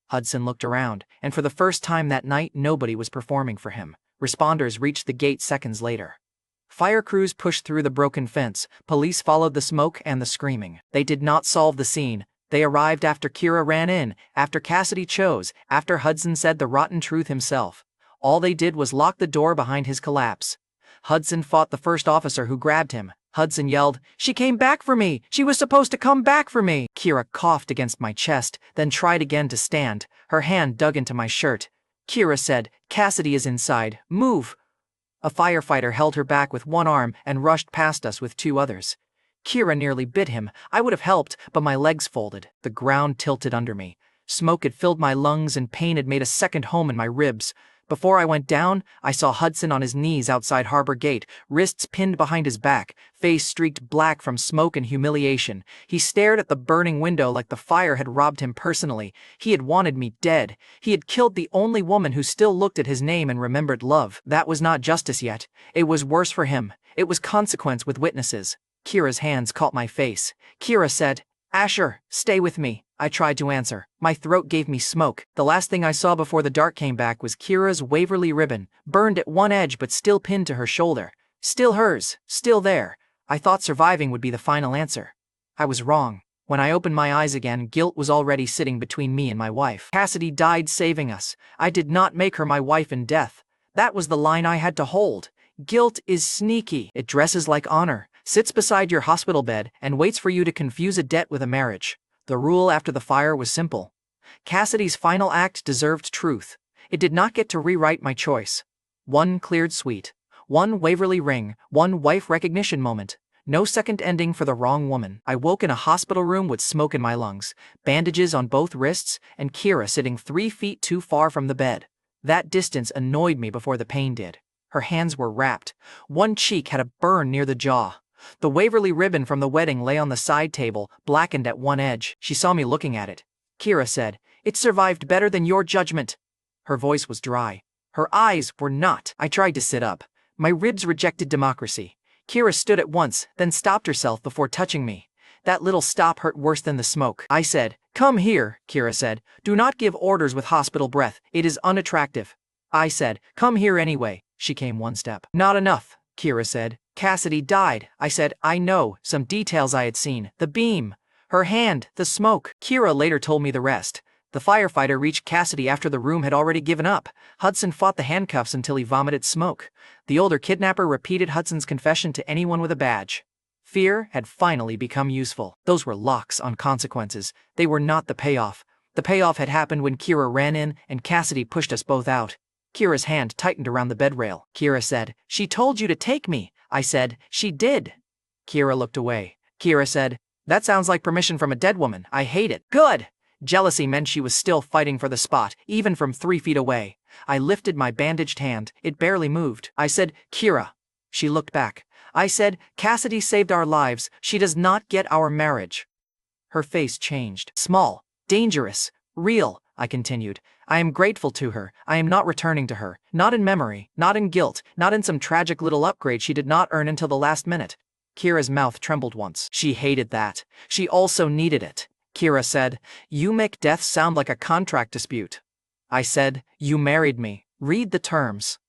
A: Hudson looked around, and for the first time that night nobody was performing for him. Responders reached the gate seconds later. Fire crews pushed through the broken fence, police followed the smoke and the screaming. They did not solve the scene. They arrived after Keira ran in, after Cassidy chose, after Hudson said the rotten truth himself. All they did was lock the door behind his collapse. Hudson fought the first officer who grabbed him. Hudson yelled, "She came back for me! She was supposed to come back for me!" Keira coughed against my chest, then tried again to stand. Her hand dug into my shirt. Keira said, "Cassidy is inside. Move!" A firefighter held her back with one arm and rushed past us with two others. Keira nearly bit him. I would have helped, but my legs folded. The ground tilted under me. Smoke had filled my lungs and pain had made a second home in my ribs. Before I went down, I saw Hudson on his knees outside Harbor Gate, wrists pinned behind his back, face streaked black from smoke and humiliation. He stared at the burning window like the fire had robbed him personally. He had wanted me dead. He had killed the only woman who still looked at his name and remembered love. That was not justice yet. It was worse for him. It was consequence with witnesses. Kira's hands caught my face. Keira said, "Asher, stay with me." I tried to answer. My throat gave me smoke. The last thing I saw before the dark came back was Kira's Waverly ribbon, burned at one edge but still pinned to her shoulder. Still hers, still there. I thought surviving would be the final answer. I was wrong. When I opened my eyes again, guilt was already sitting between me and my wife. Cassidy died saving us. I did not make her my wife in death. That was the line I had to hold. Guilt is sneaky. It dresses like honor, sits beside your hospital bed, and waits for you to confuse a debt with a marriage. The rule after the fire was simple. Cassidy's final act deserved truth. It did not get to rewrite my choice. One cleared suite. One Waverly ring. One wife recognition moment. No second ending for the wrong woman. I woke in a hospital room with smoke in my lungs, bandages on both wrists, and Keira sitting 3 feet too far from the bed. That distance annoyed me before the pain did. Her hands were wrapped. One cheek had a burn near the jaw. The Waverly ribbon from the wedding lay on the side table, blackened at one edge. She saw me looking at it. Keira said, "It survived better than your judgment." Her voice was dry. Her eyes were not. I tried to sit up. My ribs rejected democracy. Keira stood at once, then stopped herself before touching me. That little stop hurt worse than the smoke. I said, "Come here," Keira said. "Do not give orders with hospital breath. It is unattractive." I said, "Come here anyway." She came one step. "Not enough," Keira said. "Cassidy died." I said, "I know," some details I had seen. The beam, her hand, the smoke. Keira later told me the rest. The firefighter reached Cassidy after the room had already given up. Hudson fought the handcuffs until he vomited smoke. The older kidnapper repeated Hudson's confession to anyone with a badge. Fear had finally become useful. Those were locks on consequences. They were not the payoff. The payoff had happened when Keira ran in and Cassidy pushed us both out. Kira's hand tightened around the bed rail. Keira said, "She told you to take me." I said, "She did." Keira looked away. Keira said, "That sounds like permission from a dead woman. I hate it." Good! Jealousy meant she was still fighting for the spot, even from 3 feet away. I lifted my bandaged hand. It barely moved. I said, "Keira." She looked back. I said, "Cassidy saved our lives. She does not get our marriage." Her face changed. Small, dangerous, real, I continued. I am grateful to her. I am not returning to her. Not in memory, not in guilt, not in some tragic little upgrade she did not earn until the last minute. Keira's mouth trembled once. She hated that. She also needed it. Keira said, "You make death sound like a contract dispute." I said, "You married me. Read the terms."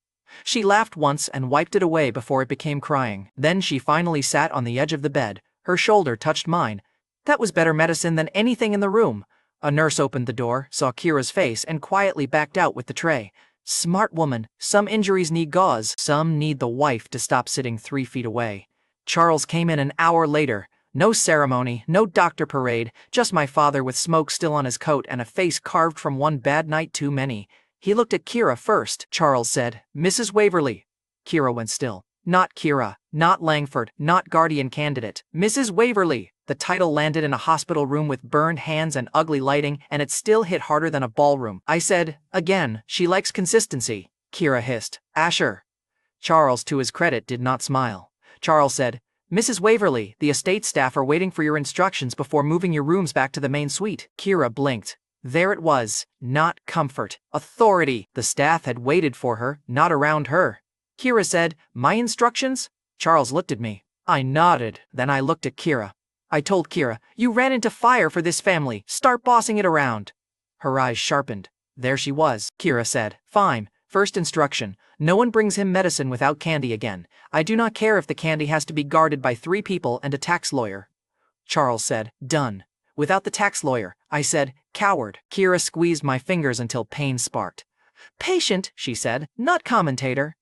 A: She laughed once and wiped it away before it became crying. Then she finally sat on the edge of the bed. Her shoulder touched mine. That was better medicine than anything in the room. A nurse opened the door, saw Kira's face, and quietly backed out with the tray. Smart woman. Some injuries need gauze. Some need the wife to stop sitting 3 feet away. Charles came in an hour later. No ceremony, no doctor parade, just my father with smoke still on his coat and a face carved from one bad night too many. He looked at Keira first. Charles said, "Mrs. Waverly." Keira went still. Not Keira, not Langford, not guardian candidate. Mrs. Waverly. The title landed in a hospital room with burned hands and ugly lighting, and it still hit harder than a ballroom. I said, "Again, she likes consistency." Keira hissed, "Asher." Charles, to his credit, did not smile. Charles said, "Mrs. Waverly, the estate staff are waiting for your instructions before moving your rooms back to the main suite." Keira blinked. There it was, not comfort, authority. The staff had waited for her, not around her. Keira said, "My instructions?" Charles looked at me. I nodded, then I looked at Keira. I told Keira, "You ran into fire for this family. Start bossing it around." Her eyes sharpened. There she was. Keira said, "Fine. First instruction. No one brings him medicine without candy again. I do not care if the candy has to be guarded by 3 people and a tax lawyer." Charles said, "Done." "Without the tax lawyer," I said. "Coward." Keira squeezed my fingers until pain sparked. "Patient," she said, "not commentator."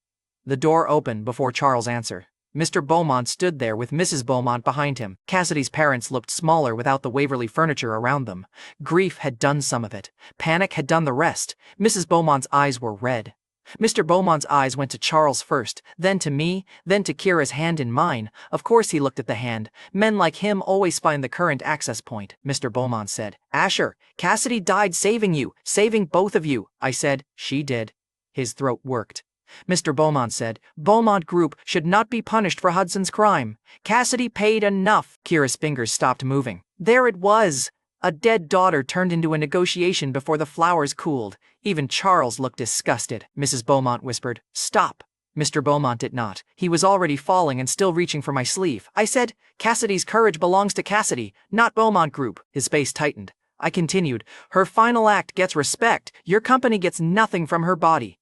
A: The door opened before Charles answered. Mr. Beaumont stood there with Mrs. Beaumont behind him. Cassidy's parents looked smaller without the Waverly furniture around them. Grief had done some of it. Panic had done the rest. Mrs. Beaumont's eyes were red. Mr. Beaumont's eyes went to Charles first, then to me, then to Keira's hand in mine. Of course he looked at the hand. Men like him always find the current access point. Mr. Beaumont said, "Asher, Cassidy died saving you, saving both of you." I said, "She did." His throat worked. Mr. Beaumont said, "Beaumont Group should not be punished for Hudson's crime. Cassidy paid enough." Keira's fingers stopped moving. There it was. A dead daughter turned into a negotiation before the flowers cooled. Even Charles looked disgusted. Mrs. Beaumont whispered, "Stop." Mr. Beaumont did not. He was already falling and still reaching for my sleeve. I said, "Cassidy's courage belongs to Cassidy, not Beaumont Group." His face tightened. I continued, "Her final act gets respect. Your company gets nothing from her body."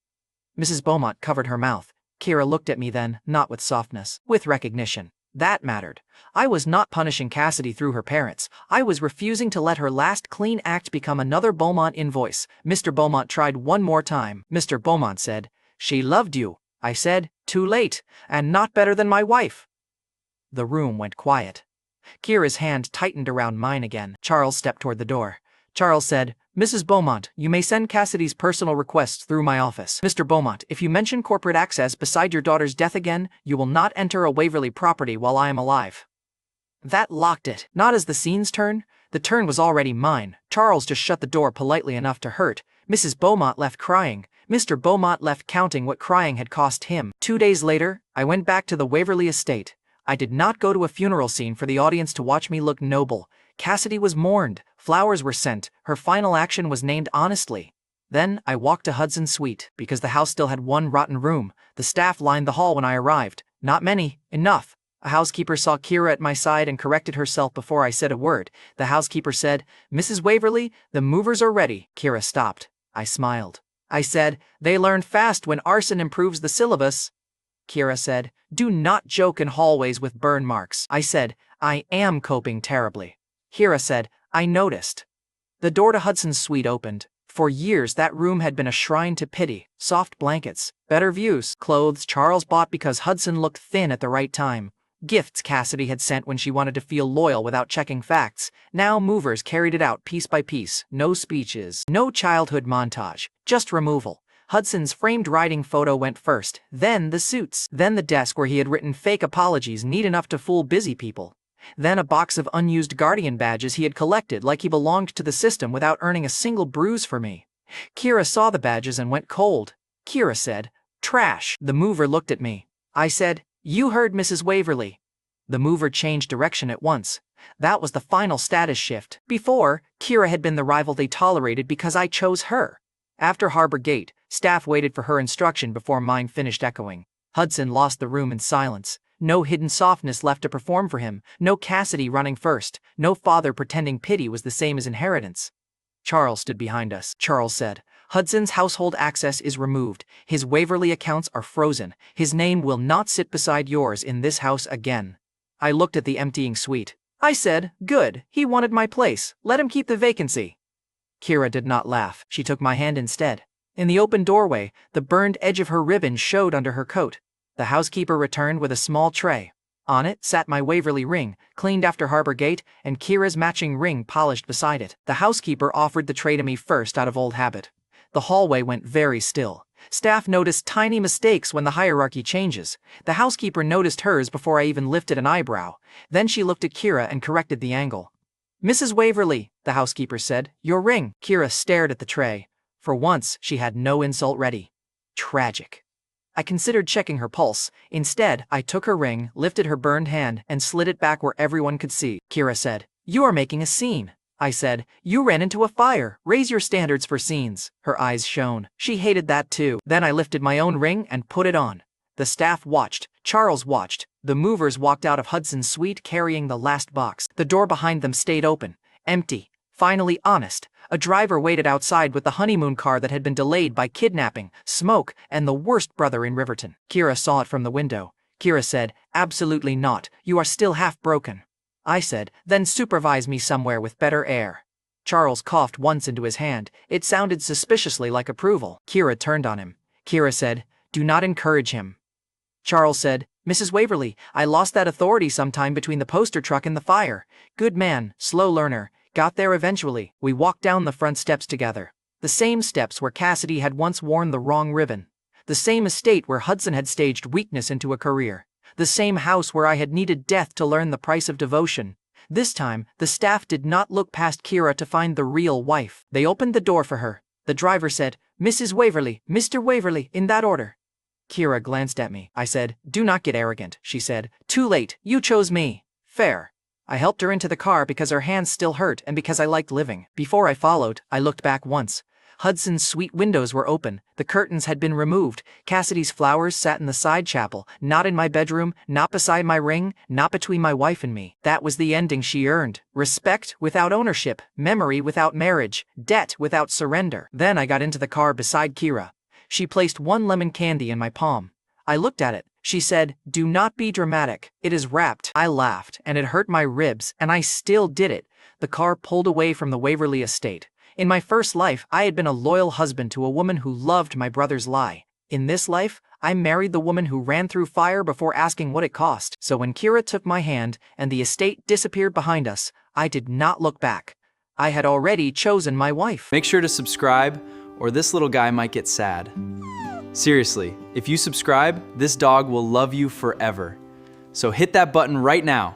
A: Mrs. Beaumont covered her mouth. Keira looked at me then, not with softness, with recognition. That mattered. I was not punishing Cassidy through her parents. I was refusing to let her last clean act become another Beaumont invoice. Mr. Beaumont tried one more time. Mr. Beaumont said, "She loved you." I said, "Too late, and not better than my wife." The room went quiet. Keira's hand tightened around mine again. Charles stepped toward the door. Charles said, "Mrs. Beaumont, you may send Cassidy's personal requests through my office. Mr. Beaumont, if you mention corporate access beside your daughter's death again, you will not enter a Waverly property while I am alive." That locked it. Not as the scene's turn. The turn was already mine. Charles just shut the door politely enough to hurt. Mrs. Beaumont left crying. Mr. Beaumont left counting what crying had cost him. 2 days later, I went back to the Waverly estate. I did not go to a funeral scene for the audience to watch me look noble. Cassidy was mourned. Flowers were sent. Her final action was named honestly. Then I walked to Hudson's suite, because the house still had one rotten room. The staff lined the hall when I arrived. Not many. Enough. A housekeeper saw Keira at my side and corrected herself before I said a word. The housekeeper said, "Mrs. Waverly, the movers are ready." Keira stopped. I smiled. I said, "They learn fast when arson improves the syllabus." Keira said, "Do not joke in hallways with burn marks." I said, "I am coping terribly." Keira said, "I noticed." The door to Hudson's suite opened. For years that room had been a shrine to pity. Soft blankets, better views, clothes Charles bought because Hudson looked thin at the right time. Gifts Cassidy had sent when she wanted to feel loyal without checking facts. Now movers carried it out piece by piece. No speeches, no childhood montage, just removal. Hudson's framed writing photo went first, then the suits, then the desk where he had written fake apologies neat enough to fool busy people. Then a box of unused Guardian badges he had collected like he belonged to the system without earning a single bruise for me. Keira saw the badges and went cold. Keira said, "Trash." The mover looked at me. I said, "You heard Mrs. Waverly." The mover changed direction at once. That was the final status shift. Before, Keira had been the rival they tolerated because I chose her. After Harbor Gate, staff waited for her instruction before mine finished echoing. Hudson lost the room in silence. No hidden softness left to perform for him, no Cassidy running first, no father pretending pity was the same as inheritance. Charles stood behind us. Charles said, "Hudson's household access is removed. His Waverly accounts are frozen. His name will not sit beside yours in this house again." I looked at the emptying suite. I said, "Good, he wanted my place. Let him keep the vacancy." Keira did not laugh. She took my hand instead. In the open doorway, the burned edge of her ribbon showed under her coat. The housekeeper returned with a small tray. On it sat my Waverly ring, cleaned after Harbor Gate, and Keira's matching ring polished beside it. The housekeeper offered the tray to me first out of old habit. The hallway went very still. Staff noticed tiny mistakes when the hierarchy changes. The housekeeper noticed hers before I even lifted an eyebrow. Then she looked at Keira and corrected the angle. "Mrs. Waverly," the housekeeper said, "your ring." Keira stared at the tray. For once, she had no insult ready. Tragic. I considered checking her pulse. Instead, I took her ring, lifted her burned hand, and slid it back where everyone could see. Keira said, "You are making a scene." I said, "You ran into a fire. Raise your standards for scenes." Her eyes shone. She hated that too. Then I lifted my own ring and put it on. The staff watched. Charles watched. The movers walked out of Hudson's suite carrying the last box. The door behind them stayed open. Empty. Finally honest. A driver waited outside with the honeymoon car that had been delayed by kidnapping, smoke, and the worst brother in Riverton. Keira saw it from the window. Keira said, "Absolutely not, you are still half broken." I said, "Then supervise me somewhere with better air." Charles coughed once into his hand. It sounded suspiciously like approval. Keira turned on him. Keira said, "Do not encourage him." Charles said, "Mrs. Waverly, I lost that authority sometime between the poster truck and the fire. Good man, slow learner. Got there eventually." We walked down the front steps together. The same steps where Cassidy had once worn the wrong ribbon. The same estate where Hudson had staged weakness into a career. The same house where I had needed death to learn the price of devotion. This time, the staff did not look past Keira to find the real wife. They opened the door for her. The driver said, "Mrs. Waverly, Mr. Waverly, in that order." Keira glanced at me. I said, "Do not get arrogant," she said. "Too late, you chose me. Fair." I helped her into the car because her hands still hurt and because I liked living. Before I followed, I looked back once. Hudson's suite windows were open, the curtains had been removed, Cassidy's flowers sat in the side chapel, not in my bedroom, not beside my ring, not between my wife and me. That was the ending she earned. Respect without ownership, memory without marriage, debt without surrender. Then I got into the car beside Keira. She placed one lemon candy in my palm. I looked at it. She said, "Do not be dramatic. It is wrapped." I laughed, and it hurt my ribs, and I still did it. The car pulled away from the Waverly estate. In my first life, I had been a loyal husband to a woman who loved my brother's lie. In this life, I married the woman who ran through fire before asking what it cost. So when Keira took my hand and the estate disappeared behind us, I did not look back. I had already chosen my wife.
B: Make sure to subscribe, or this little guy might get sad. Seriously, if you subscribe, this dog will love you forever. So hit that button right now.